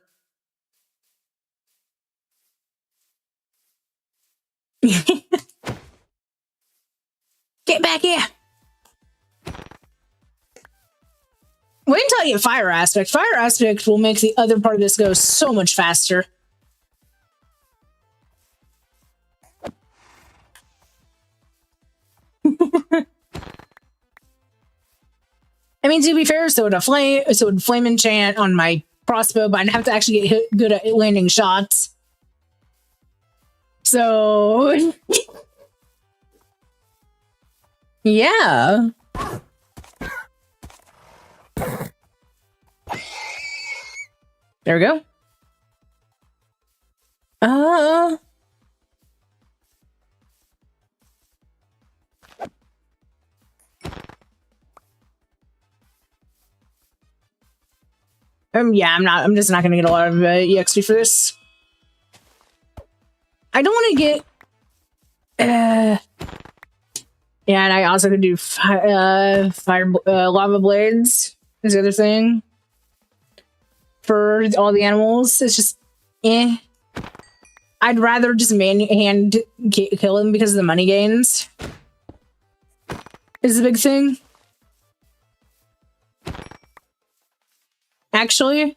Get back here. Wait until I get fire aspect. Fire aspect will make the other part of this go so much faster. I mean, to be fair, so would flame enchant on my crossbow, but I'd have to actually get good at landing shots. So, yeah. There we go. Yeah, I'm just not gonna get a lot of EXP for this. I don't want to get, yeah, and I also could do lava blades is the other thing for all the animals. It's just, I'd rather just hand kill them because of the money gains is the big thing. Actually.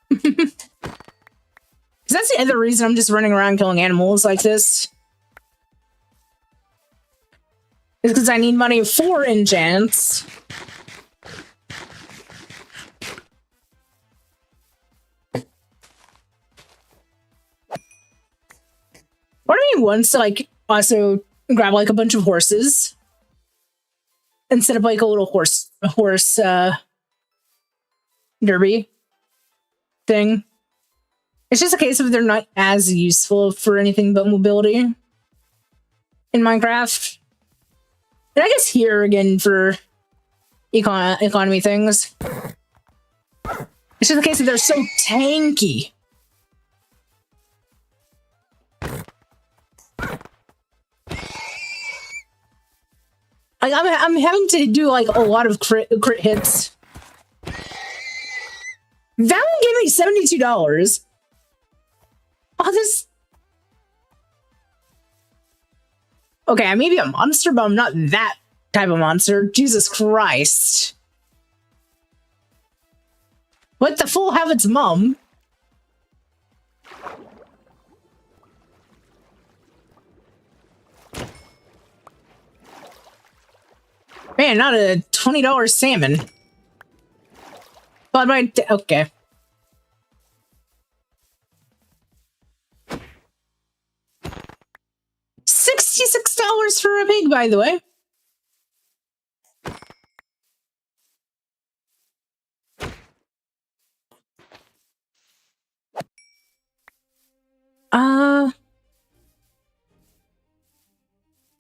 Because that's the other reason I'm just running around killing animals like this. Is because I need money for enchants. Part of me wants to, like, also grab, like, a bunch of horses. Instead of, like, a little horse derby thing. It's just a case of they're not as useful for anything but mobility in Minecraft. And I guess here again for economy things. It's just a case of they're so tanky. Like I'm having to do like a lot of crit hits. That one gave me $72. Oh, this. Okay, I may be a monster, but I'm not that type of monster. Jesus Christ. What the fool have its mum? Man, not a $20 salmon. But my okay. $66 for a pig, by the way.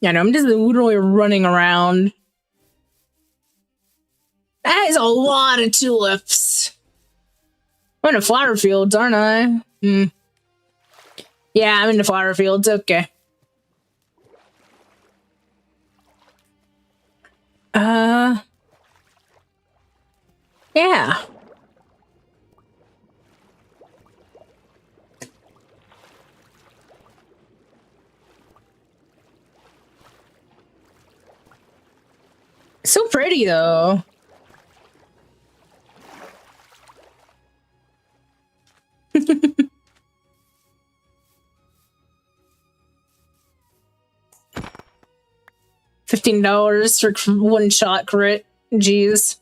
Yeah, no, I'm just literally running around. That is a lot of tulips. I'm in the flower fields, aren't I? Yeah, I'm in the flower fields. Okay. Yeah. So pretty, though. $15 for one shot crit. Jeez.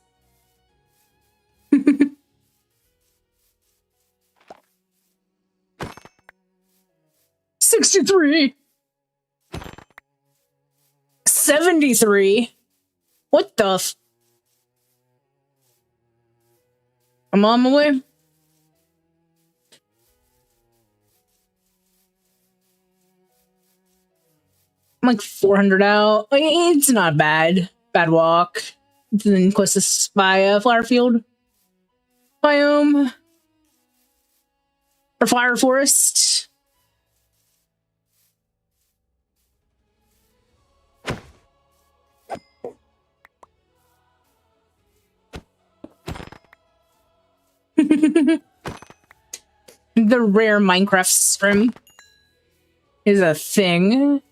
63. 73. What the f- I'm on my way. I'm like 400 out. It's not bad. Bad walk. Then closest by a flower field biome or flower forest. The rare Minecraft stream is a thing.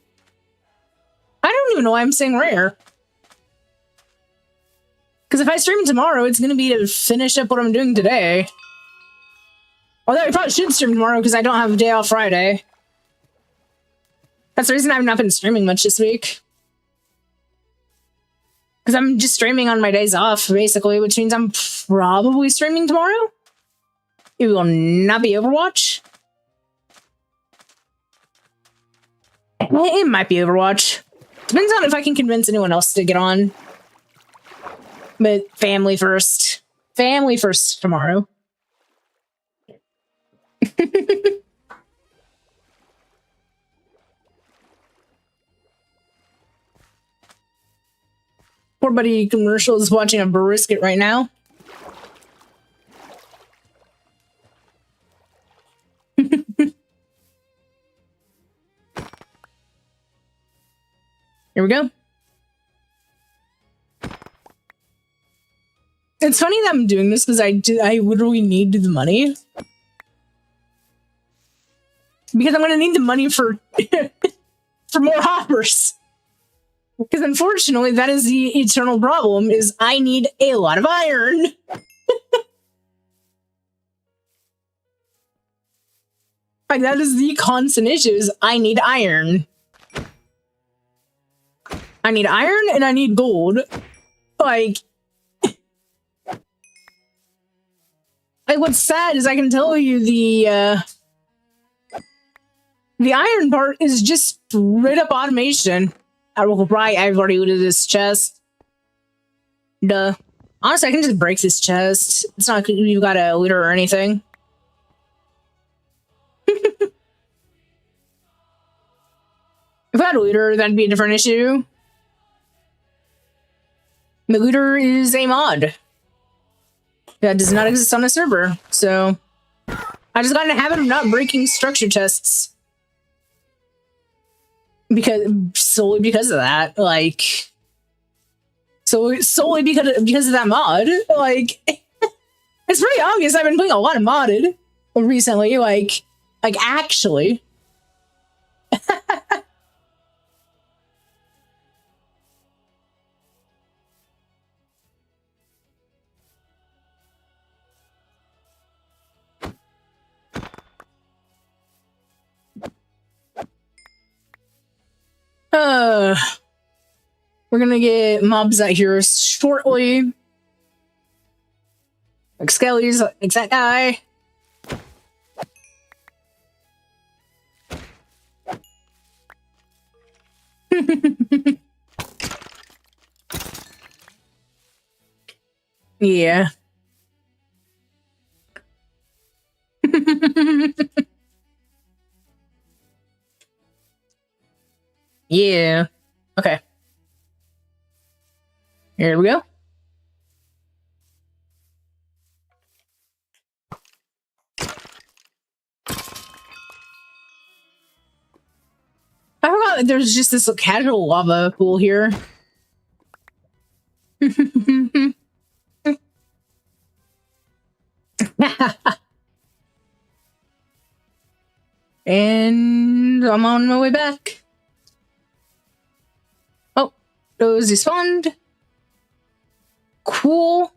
I don't even know why I'm saying rare. Because if I stream tomorrow, it's going to be to finish up what I'm doing today. Although I probably should stream tomorrow because I don't have a day off Friday. That's the reason I've not been streaming much this week. Because I'm just streaming on my days off, basically, which means I'm probably streaming tomorrow. It will not be Overwatch. It might be Overwatch. Depends on if I can convince anyone else to get on. But family first. Family first tomorrow. Poor buddy commercial is watching a brisket right now. Here we go. It's funny that I'm doing this because I literally need the money. Because I'm going to need the money for for more hoppers. Because unfortunately, that is the eternal problem, is I need a lot of iron. Like, that is the constant issue, is I need iron. I need iron and I need gold. Like, what's sad is I can tell you the iron part is just straight up automation. I've already looted this chest. Duh. Honestly, I can just break this chest. It's not like you got a looter or anything. If I had a looter, that'd be a different issue. The looter is a mod that does not exist on the server, so I just got in the habit of not breaking structure chests. Solely because of that, like, solely because of that mod. Like, it's pretty obvious I've been playing a lot of modded recently, like actually. We're gonna get mobs out here shortly. Like Skelly's, like that guy. Yeah. Yeah. Okay. Here we go. I forgot that there's just this casual lava pool here. And I'm on my way back. Oh, those despawned. Cool.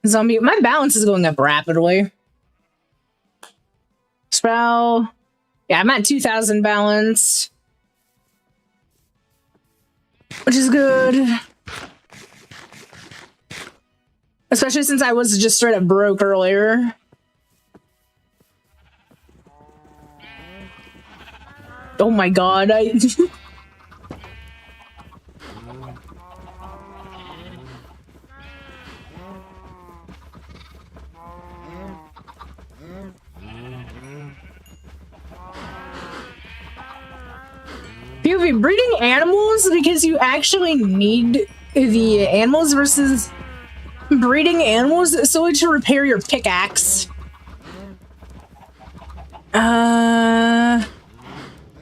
Zombie, my balance is going up rapidly. Spell. Yeah, I'm at 2,000 balance, which is good. Especially since I was just straight up broke earlier. Oh my god, POV, breeding animals, because you actually need the animals versus breeding animals solely to repair your pickaxe.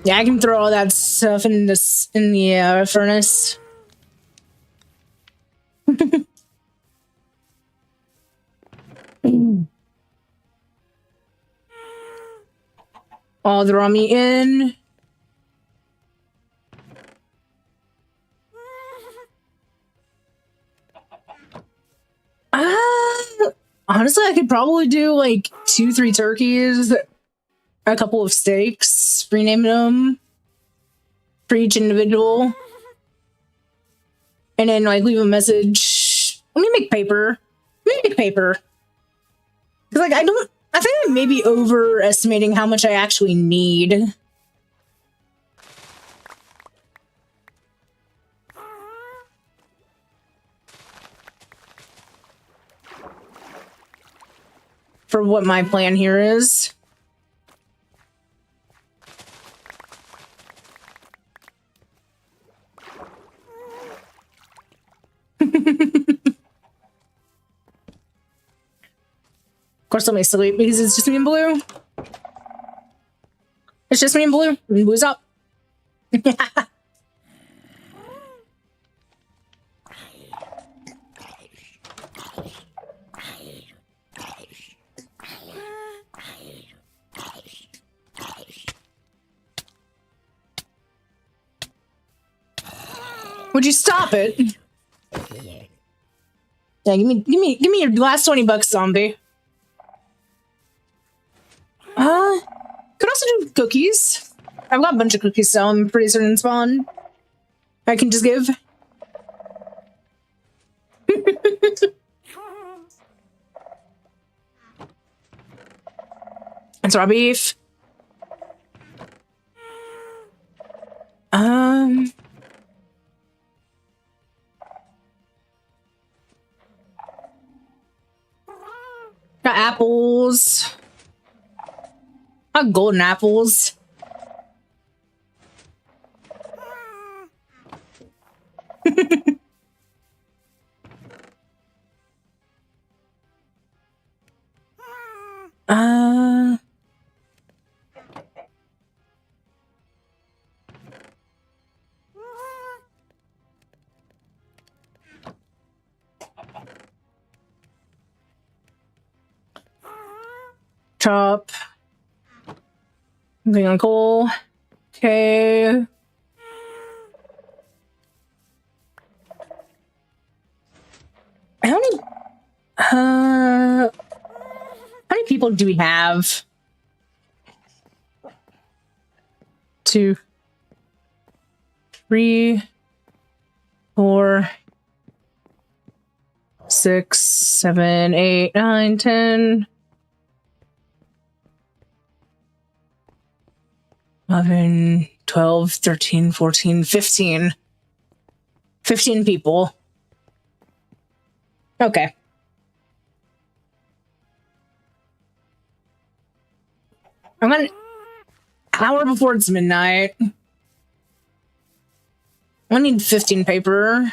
Yeah, I can throw all that stuff in this in the furnace. All the raw meat in. Honestly, I could probably do like 2-3 turkeys, a couple of steaks just rename them for each individual. And then like leave a message. Let me make paper. Let me make paper. Cause like I think I may be overestimating how much I actually need. For what my plan here is. Of course, let me sleep because it's just me and Blue. It's just me and Blue. And Blue's up. Would you stop it? Yeah, give me your last 20 bucks, zombie. Could also do cookies. I've got a bunch of cookies, so I'm pretty certain spawn. I can just give. It's raw beef. Got apples. Got golden apples. Chop. Moving on coal. Okay. How many people do we have? 2, 3, 4, 6, 7, 8, 9, 10, 11, 12, 13, 14, 15. 15 people. Okay. I'm gonna hour before it's midnight. I need 15 paper.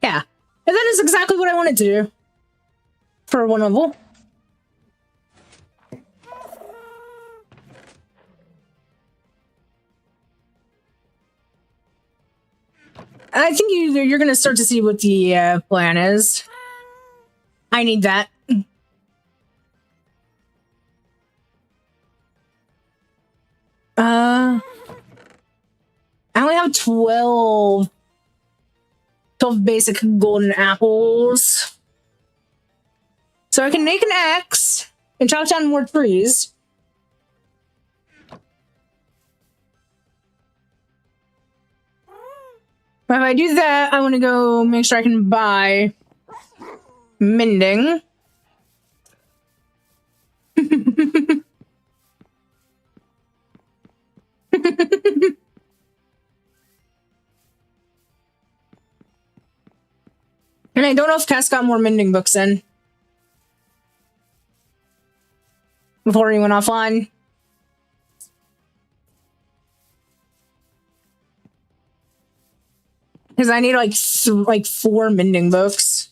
Yeah. And that is exactly what I wanted to do. For one level. I think you're going to start to see what the plan is. I need that. I only have 12 basic golden apples. So I can make an axe and chop down more trees. But if I do that, I want to go make sure I can buy mending. And I don't know if Cass got more mending books in before he went offline. Because I need like 4 mending books.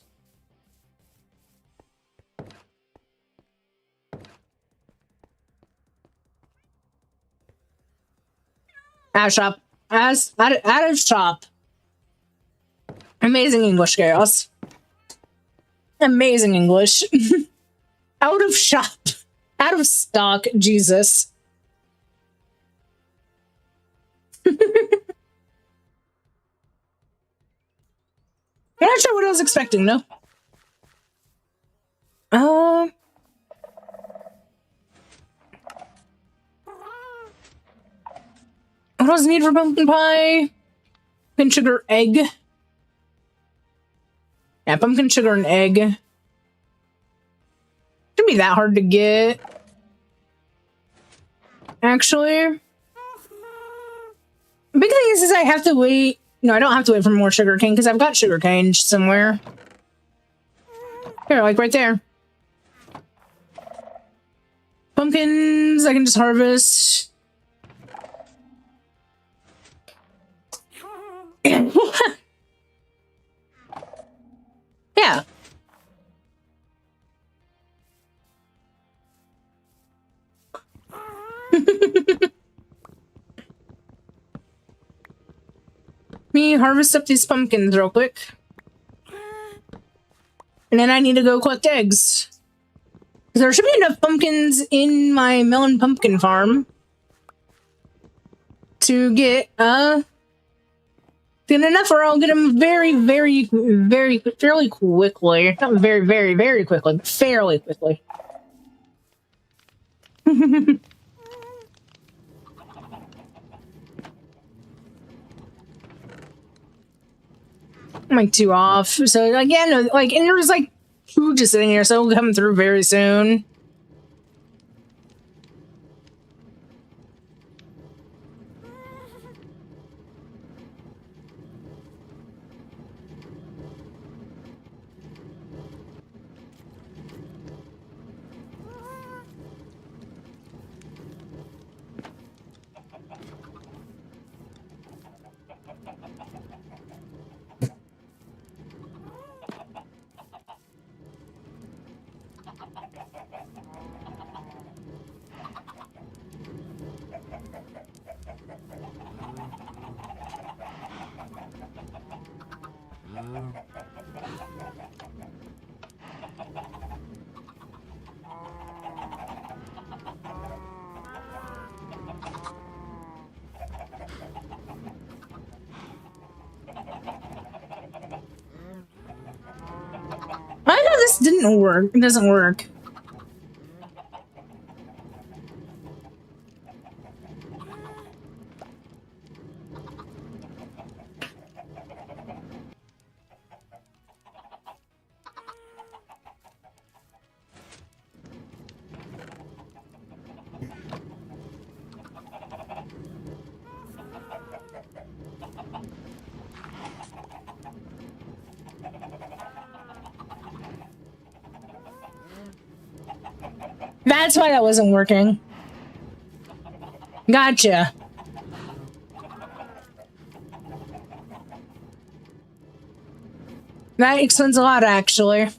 Out of shop. Out of shop. Amazing English, chaos. Amazing English. Out of shop. Out of stock. Jesus. I'm not sure what I was expecting, no. What else need for pumpkin pie? Pumpkin sugar egg. Yeah, pumpkin sugar and egg. Shouldn't be that hard to get. Actually. The big thing is I have to wait. No, I don't have to wait for more sugarcane because I've got sugarcane somewhere. Here, like right there. Pumpkins, I can just harvest. Yeah. Me harvest up these pumpkins real quick. And then I need to go collect eggs. There should be enough pumpkins in my melon pumpkin farm to get enough, or I'll get them fairly quickly. Not very quickly, but fairly quickly. I'm like 2 off. So again, like, and there's like 2 just sitting here, so it'll come through very soon. I know this didn't work. It doesn't work. That's why that wasn't working. Gotcha. That explains a lot, actually.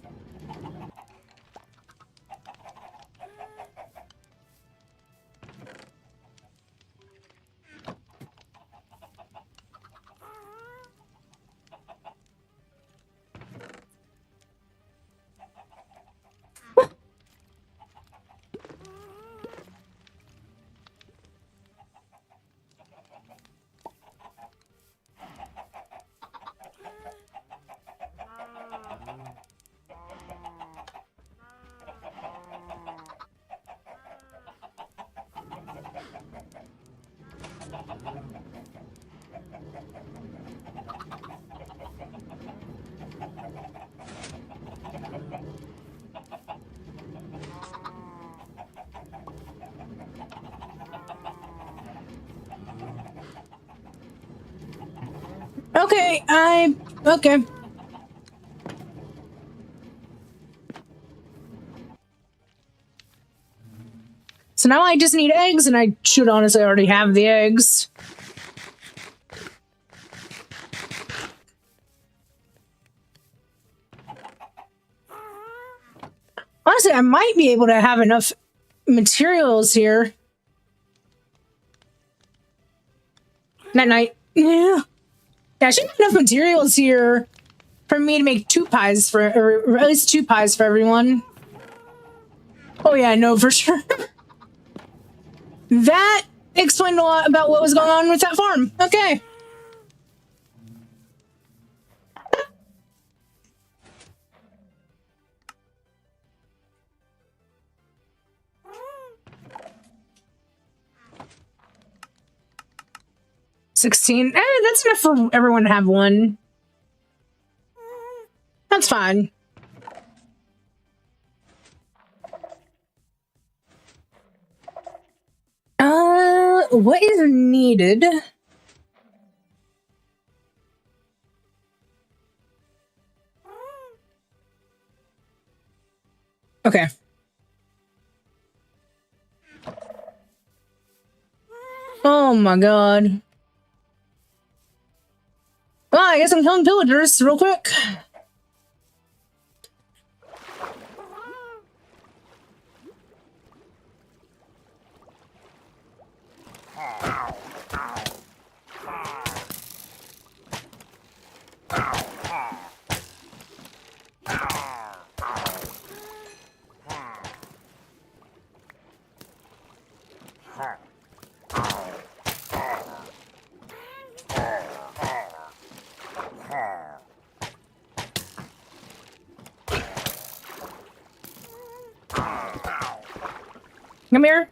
Okay, okay. So now I just need eggs, and I should honestly already have the eggs. Honestly, I might be able to have enough materials here Night. Yeah. Yeah, I should have enough materials here for me to make 2 pies for, or at least 2 pies for everyone. Oh yeah, no, for sure. That explained a lot about what was going on with that farm. Okay. $16. That's enough for everyone to have one. That's fine. What is needed? Okay. Oh my god. Well, I guess I'm killing villagers real quick. Come here.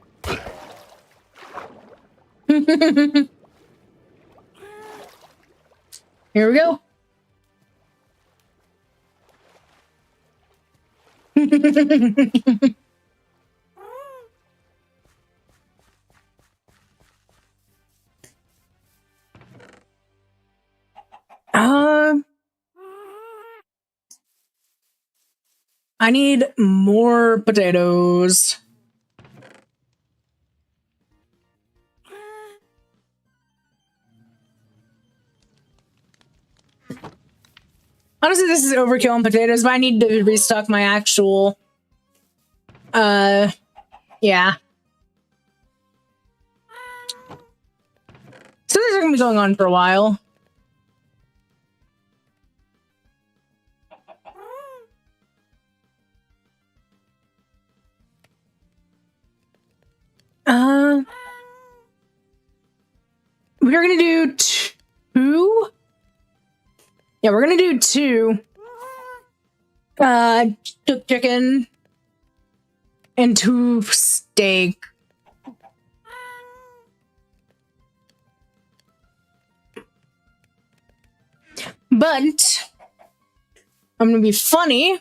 Here we go. I need more potatoes. Honestly, this is overkill on potatoes, but I need to restock my actual... yeah. So this is gonna be going on for a while. We're gonna do 2. Yeah, we're gonna do 2. Chicken and 2 steak. But I'm gonna be funny.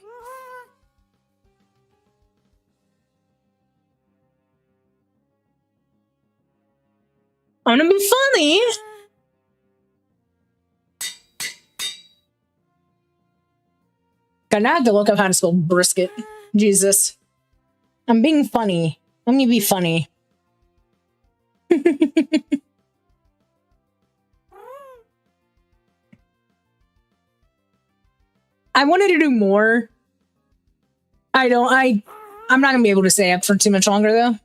I'm gonna be funny. God, now I have to look up how to spell brisket. Jesus. I'm being funny. Let me be funny. I wanted to do more. I'm not gonna be able to stay up for too much longer though.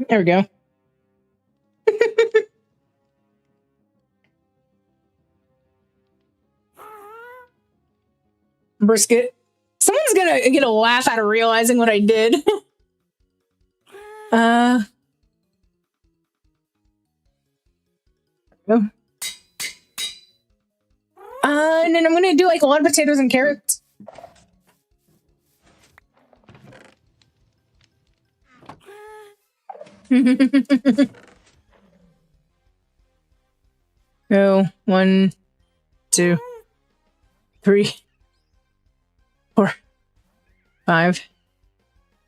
There we go. Brisket. Someone's gonna get a laugh out of realizing what I did. And then I'm gonna do like a lot of potatoes and carrots. Go 1, 2, 3, 4, 5,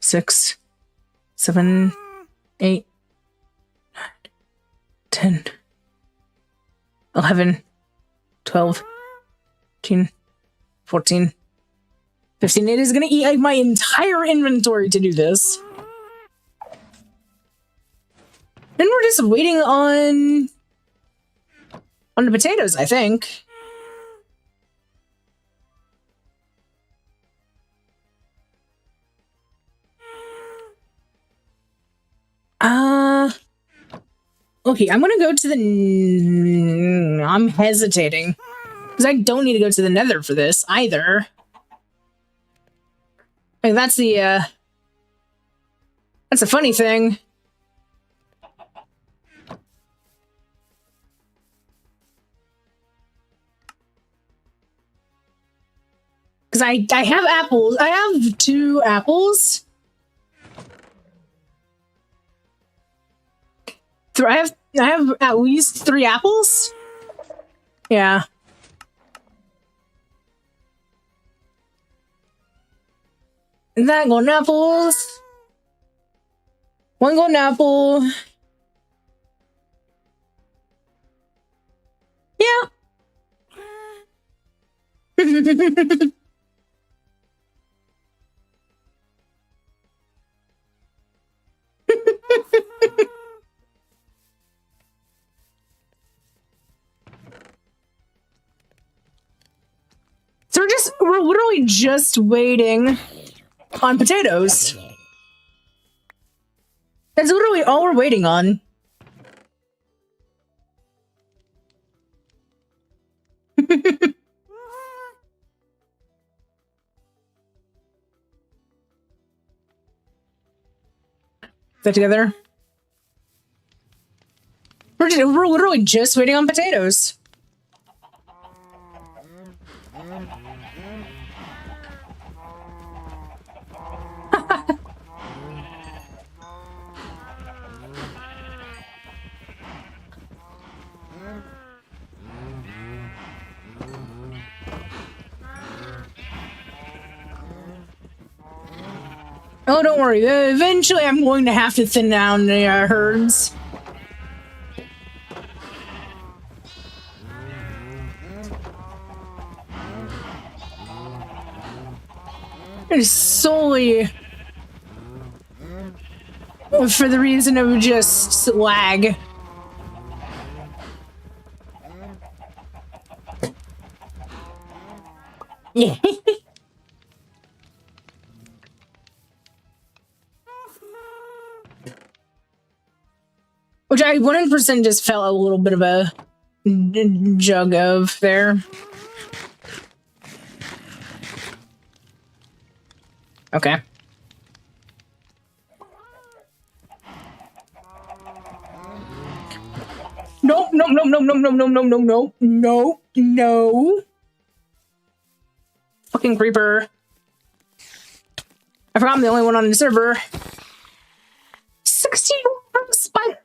6, 7, 8, 9, 10, 11, 12, 13, 14, 15. It is going to eat like my entire inventory to do this. Then we're just waiting on the potatoes, I think. Okay, I'm gonna go to the... I'm hesitating. Because I don't need to go to the nether for this, either. Like, that's the, That's a funny thing. Because I have apples. I have 2 apples. I have at least 3 apples. Yeah. Is that golden apples? 1 golden apple. Yeah. So we're literally just waiting on potatoes. That's literally all we're waiting on. Is that together? We're literally just waiting on potatoes. Oh, don't worry. Eventually, I'm going to have to thin down the herds. It's solely for the reason of just lag. Yeah. Which I 100% just felt a little bit of a jug of there. Okay. No, no, no, no, no, no, no, no, no, no, no, no. Fucking creeper. I forgot I'm the only one on the server. 16 spike.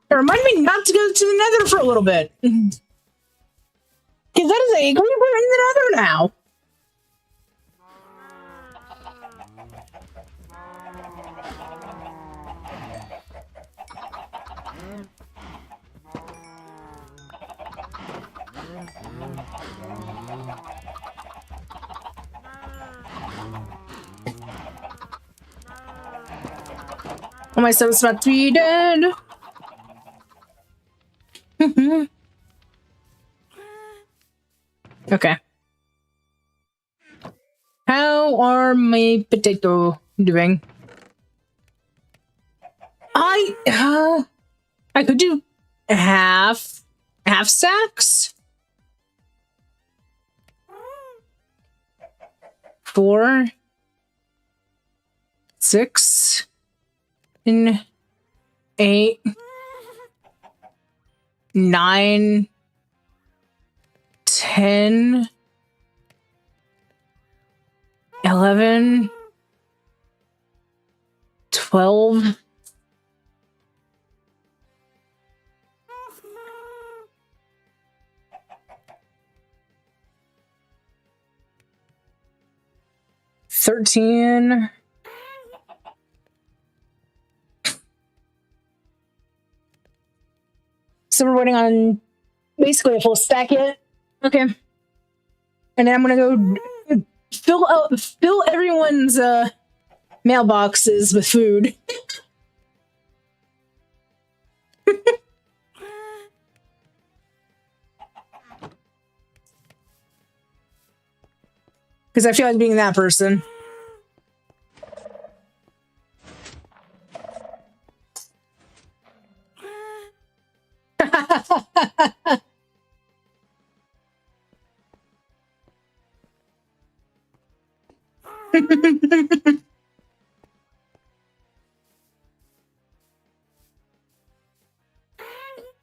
It reminded me not to go to the nether for a little bit. Because that is a creeper in the nether now. Oh, my son's about to be dead. Okay. How are my potato doing? I could do half stacks. 4, 6, and 8, 9, 10, 11, 12. $13. So we're waiting on basically a full stack yet. Okay. And then I'm gonna go fill everyone's mailboxes with food. Because I feel like being that person.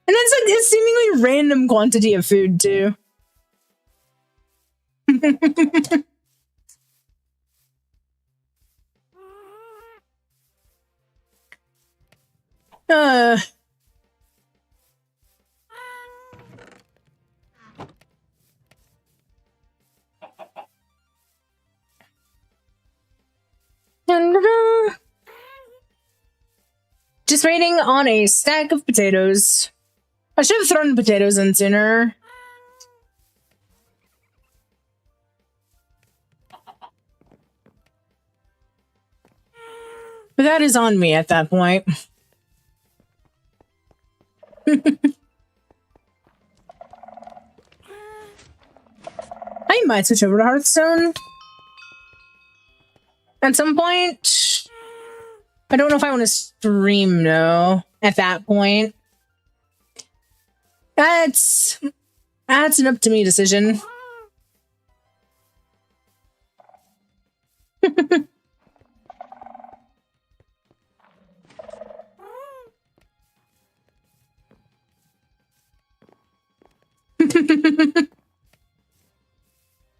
And that's like a seemingly random quantity of food, too. uh. Just waiting on a stack of potatoes. I should have thrown potatoes in sooner. But that is on me at that point. I might switch over to Hearthstone at some point. I don't know if I want to stream, though, at that point. That's an up to me decision.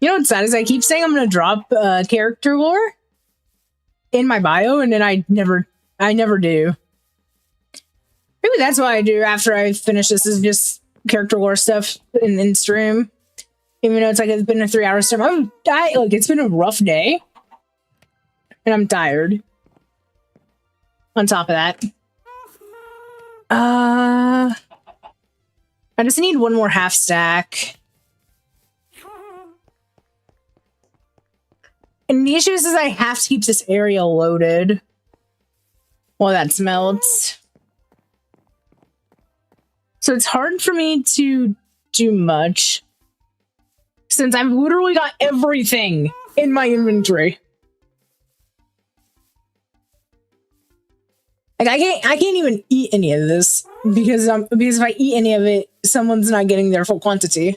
You know what's sad is I keep saying I'm gonna drop character lore in my bio, and then I never do. Maybe that's what I do after I finish this, is just character lore stuff in stream. Even though it's like it's been a 3-hour stream, it's been a rough day, and I'm tired. On top of that, I just need one more half stack. And the issue is I have to keep this area loaded while that smelts. So it's hard for me to do much since I've literally got everything in my inventory. Like I can't even eat any of this because if I eat any of it, someone's not getting their full quantity.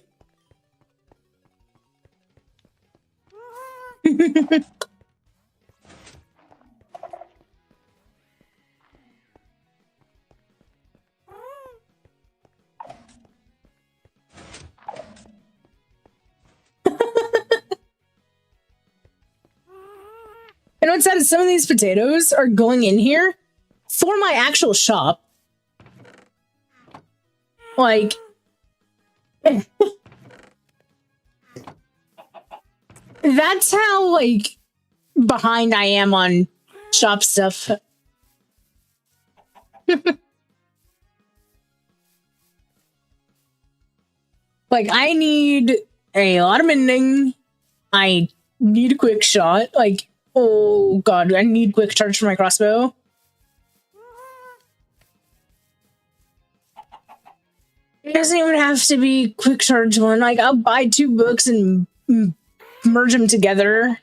And what's sad is some of these potatoes are going in here for my actual shop. Like, that's how, like, behind I am on shop stuff. Like, I need a lot of mending. I need a quick shot. Like, oh god, I need quick charge for my crossbow. It doesn't even have to be quick charge one. Like, I'll buy 2 books and merge them together.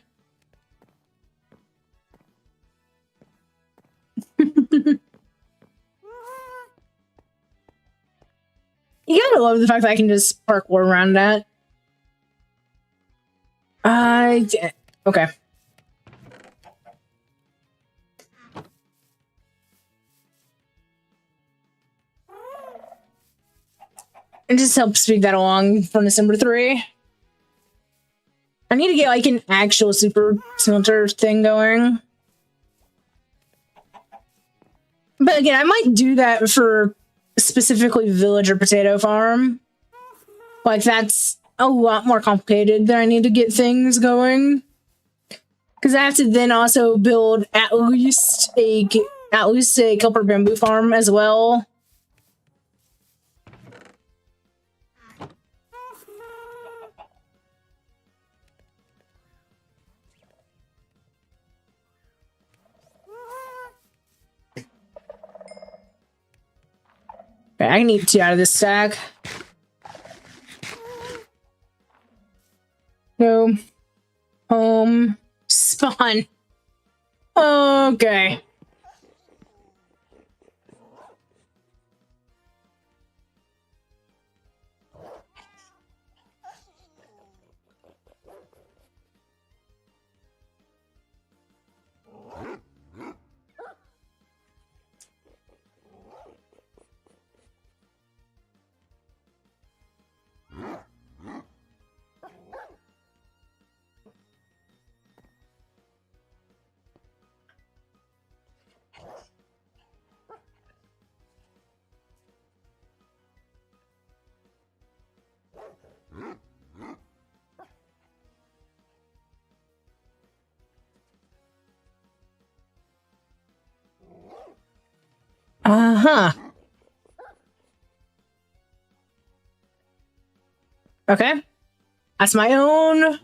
You gotta love the fact that I can just parkour around that. Okay. It just helps speed that along from December 3. I need to get like an actual super smelter thing going. But again, I might do that for specifically villager potato farm. Like that's a lot more complicated than I need to get things going. Because I have to then also build at least a Kelper bamboo farm as well. Okay, I need 2 out of this stack. Go. Home. Spawn. Okay. Huh. Okay. That's my own.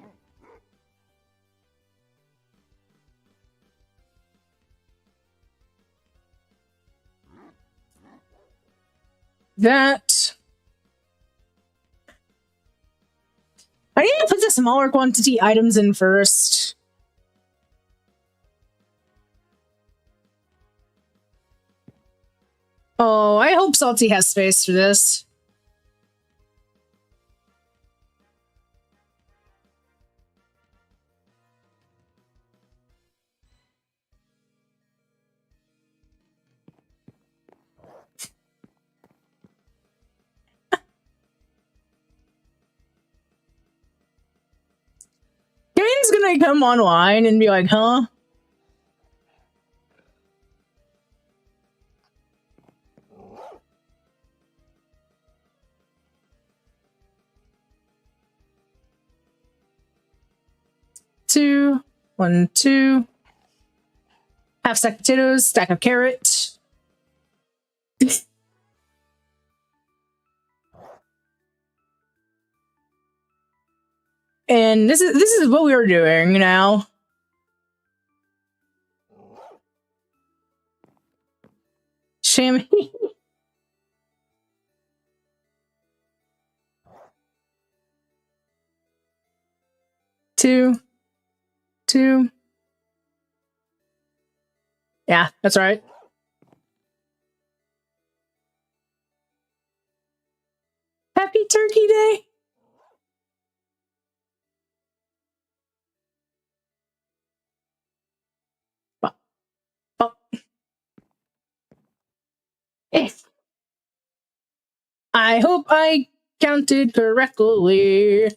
That. I need to put the smaller quantity items in first. Oh, I hope Salty has space for this. Kane's gonna come online and be like, huh? Two, 1, 2. Half stack potatoes, stack of carrot. And this is what we were doing now. Chamois. 2, 2. Yeah, that's right. Happy Turkey Day. Bop, bop. I hope I counted correctly.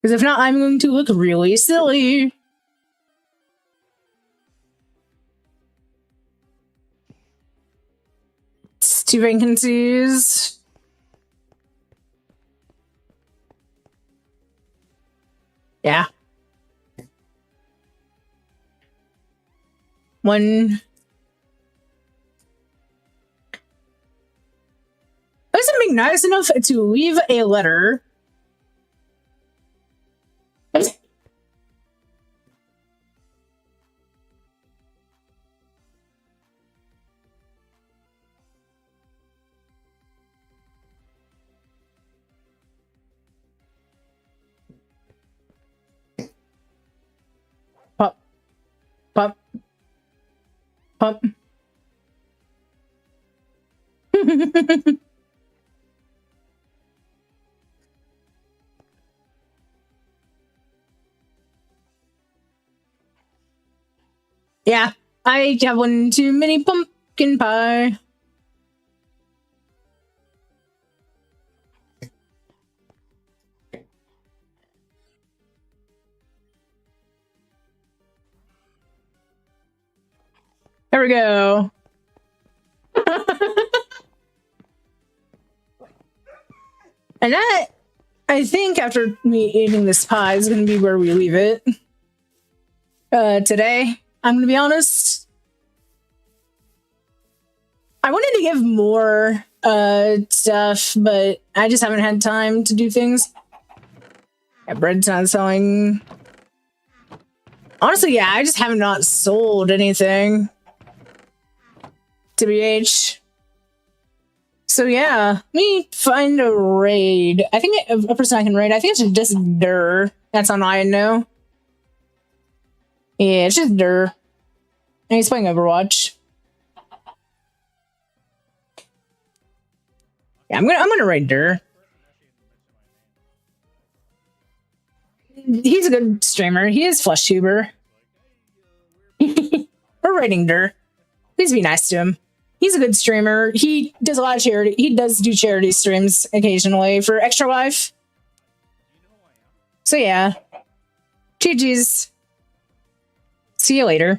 Because if not, I'm going to look really silly. It's 2 vacancies. Yeah. 1. I wasn't being nice enough to leave a letter. Pop. Pop. Pop. Yeah, I have 1 too many pumpkin pie. There we go. And that, I think, after me eating this pie, is going to be where we leave it. Today, I'm going to be honest. I wanted to give more stuff, but I just haven't had time to do things. Yeah, bread's not selling. Honestly, yeah, I just have not sold anything. TBH. So yeah, let me find a raid. I think a person I can raid. I think it's just Dur. That's on I know. Yeah, it's just Dur. And he's playing Overwatch. Yeah, I'm gonna raid Dur. He's a good streamer. He is FlushTuber. We're raiding Dur. Please be nice to him. He's a good streamer. He does a lot of charity. He does do charity streams occasionally for Extra Life. So yeah. GG's. See you later.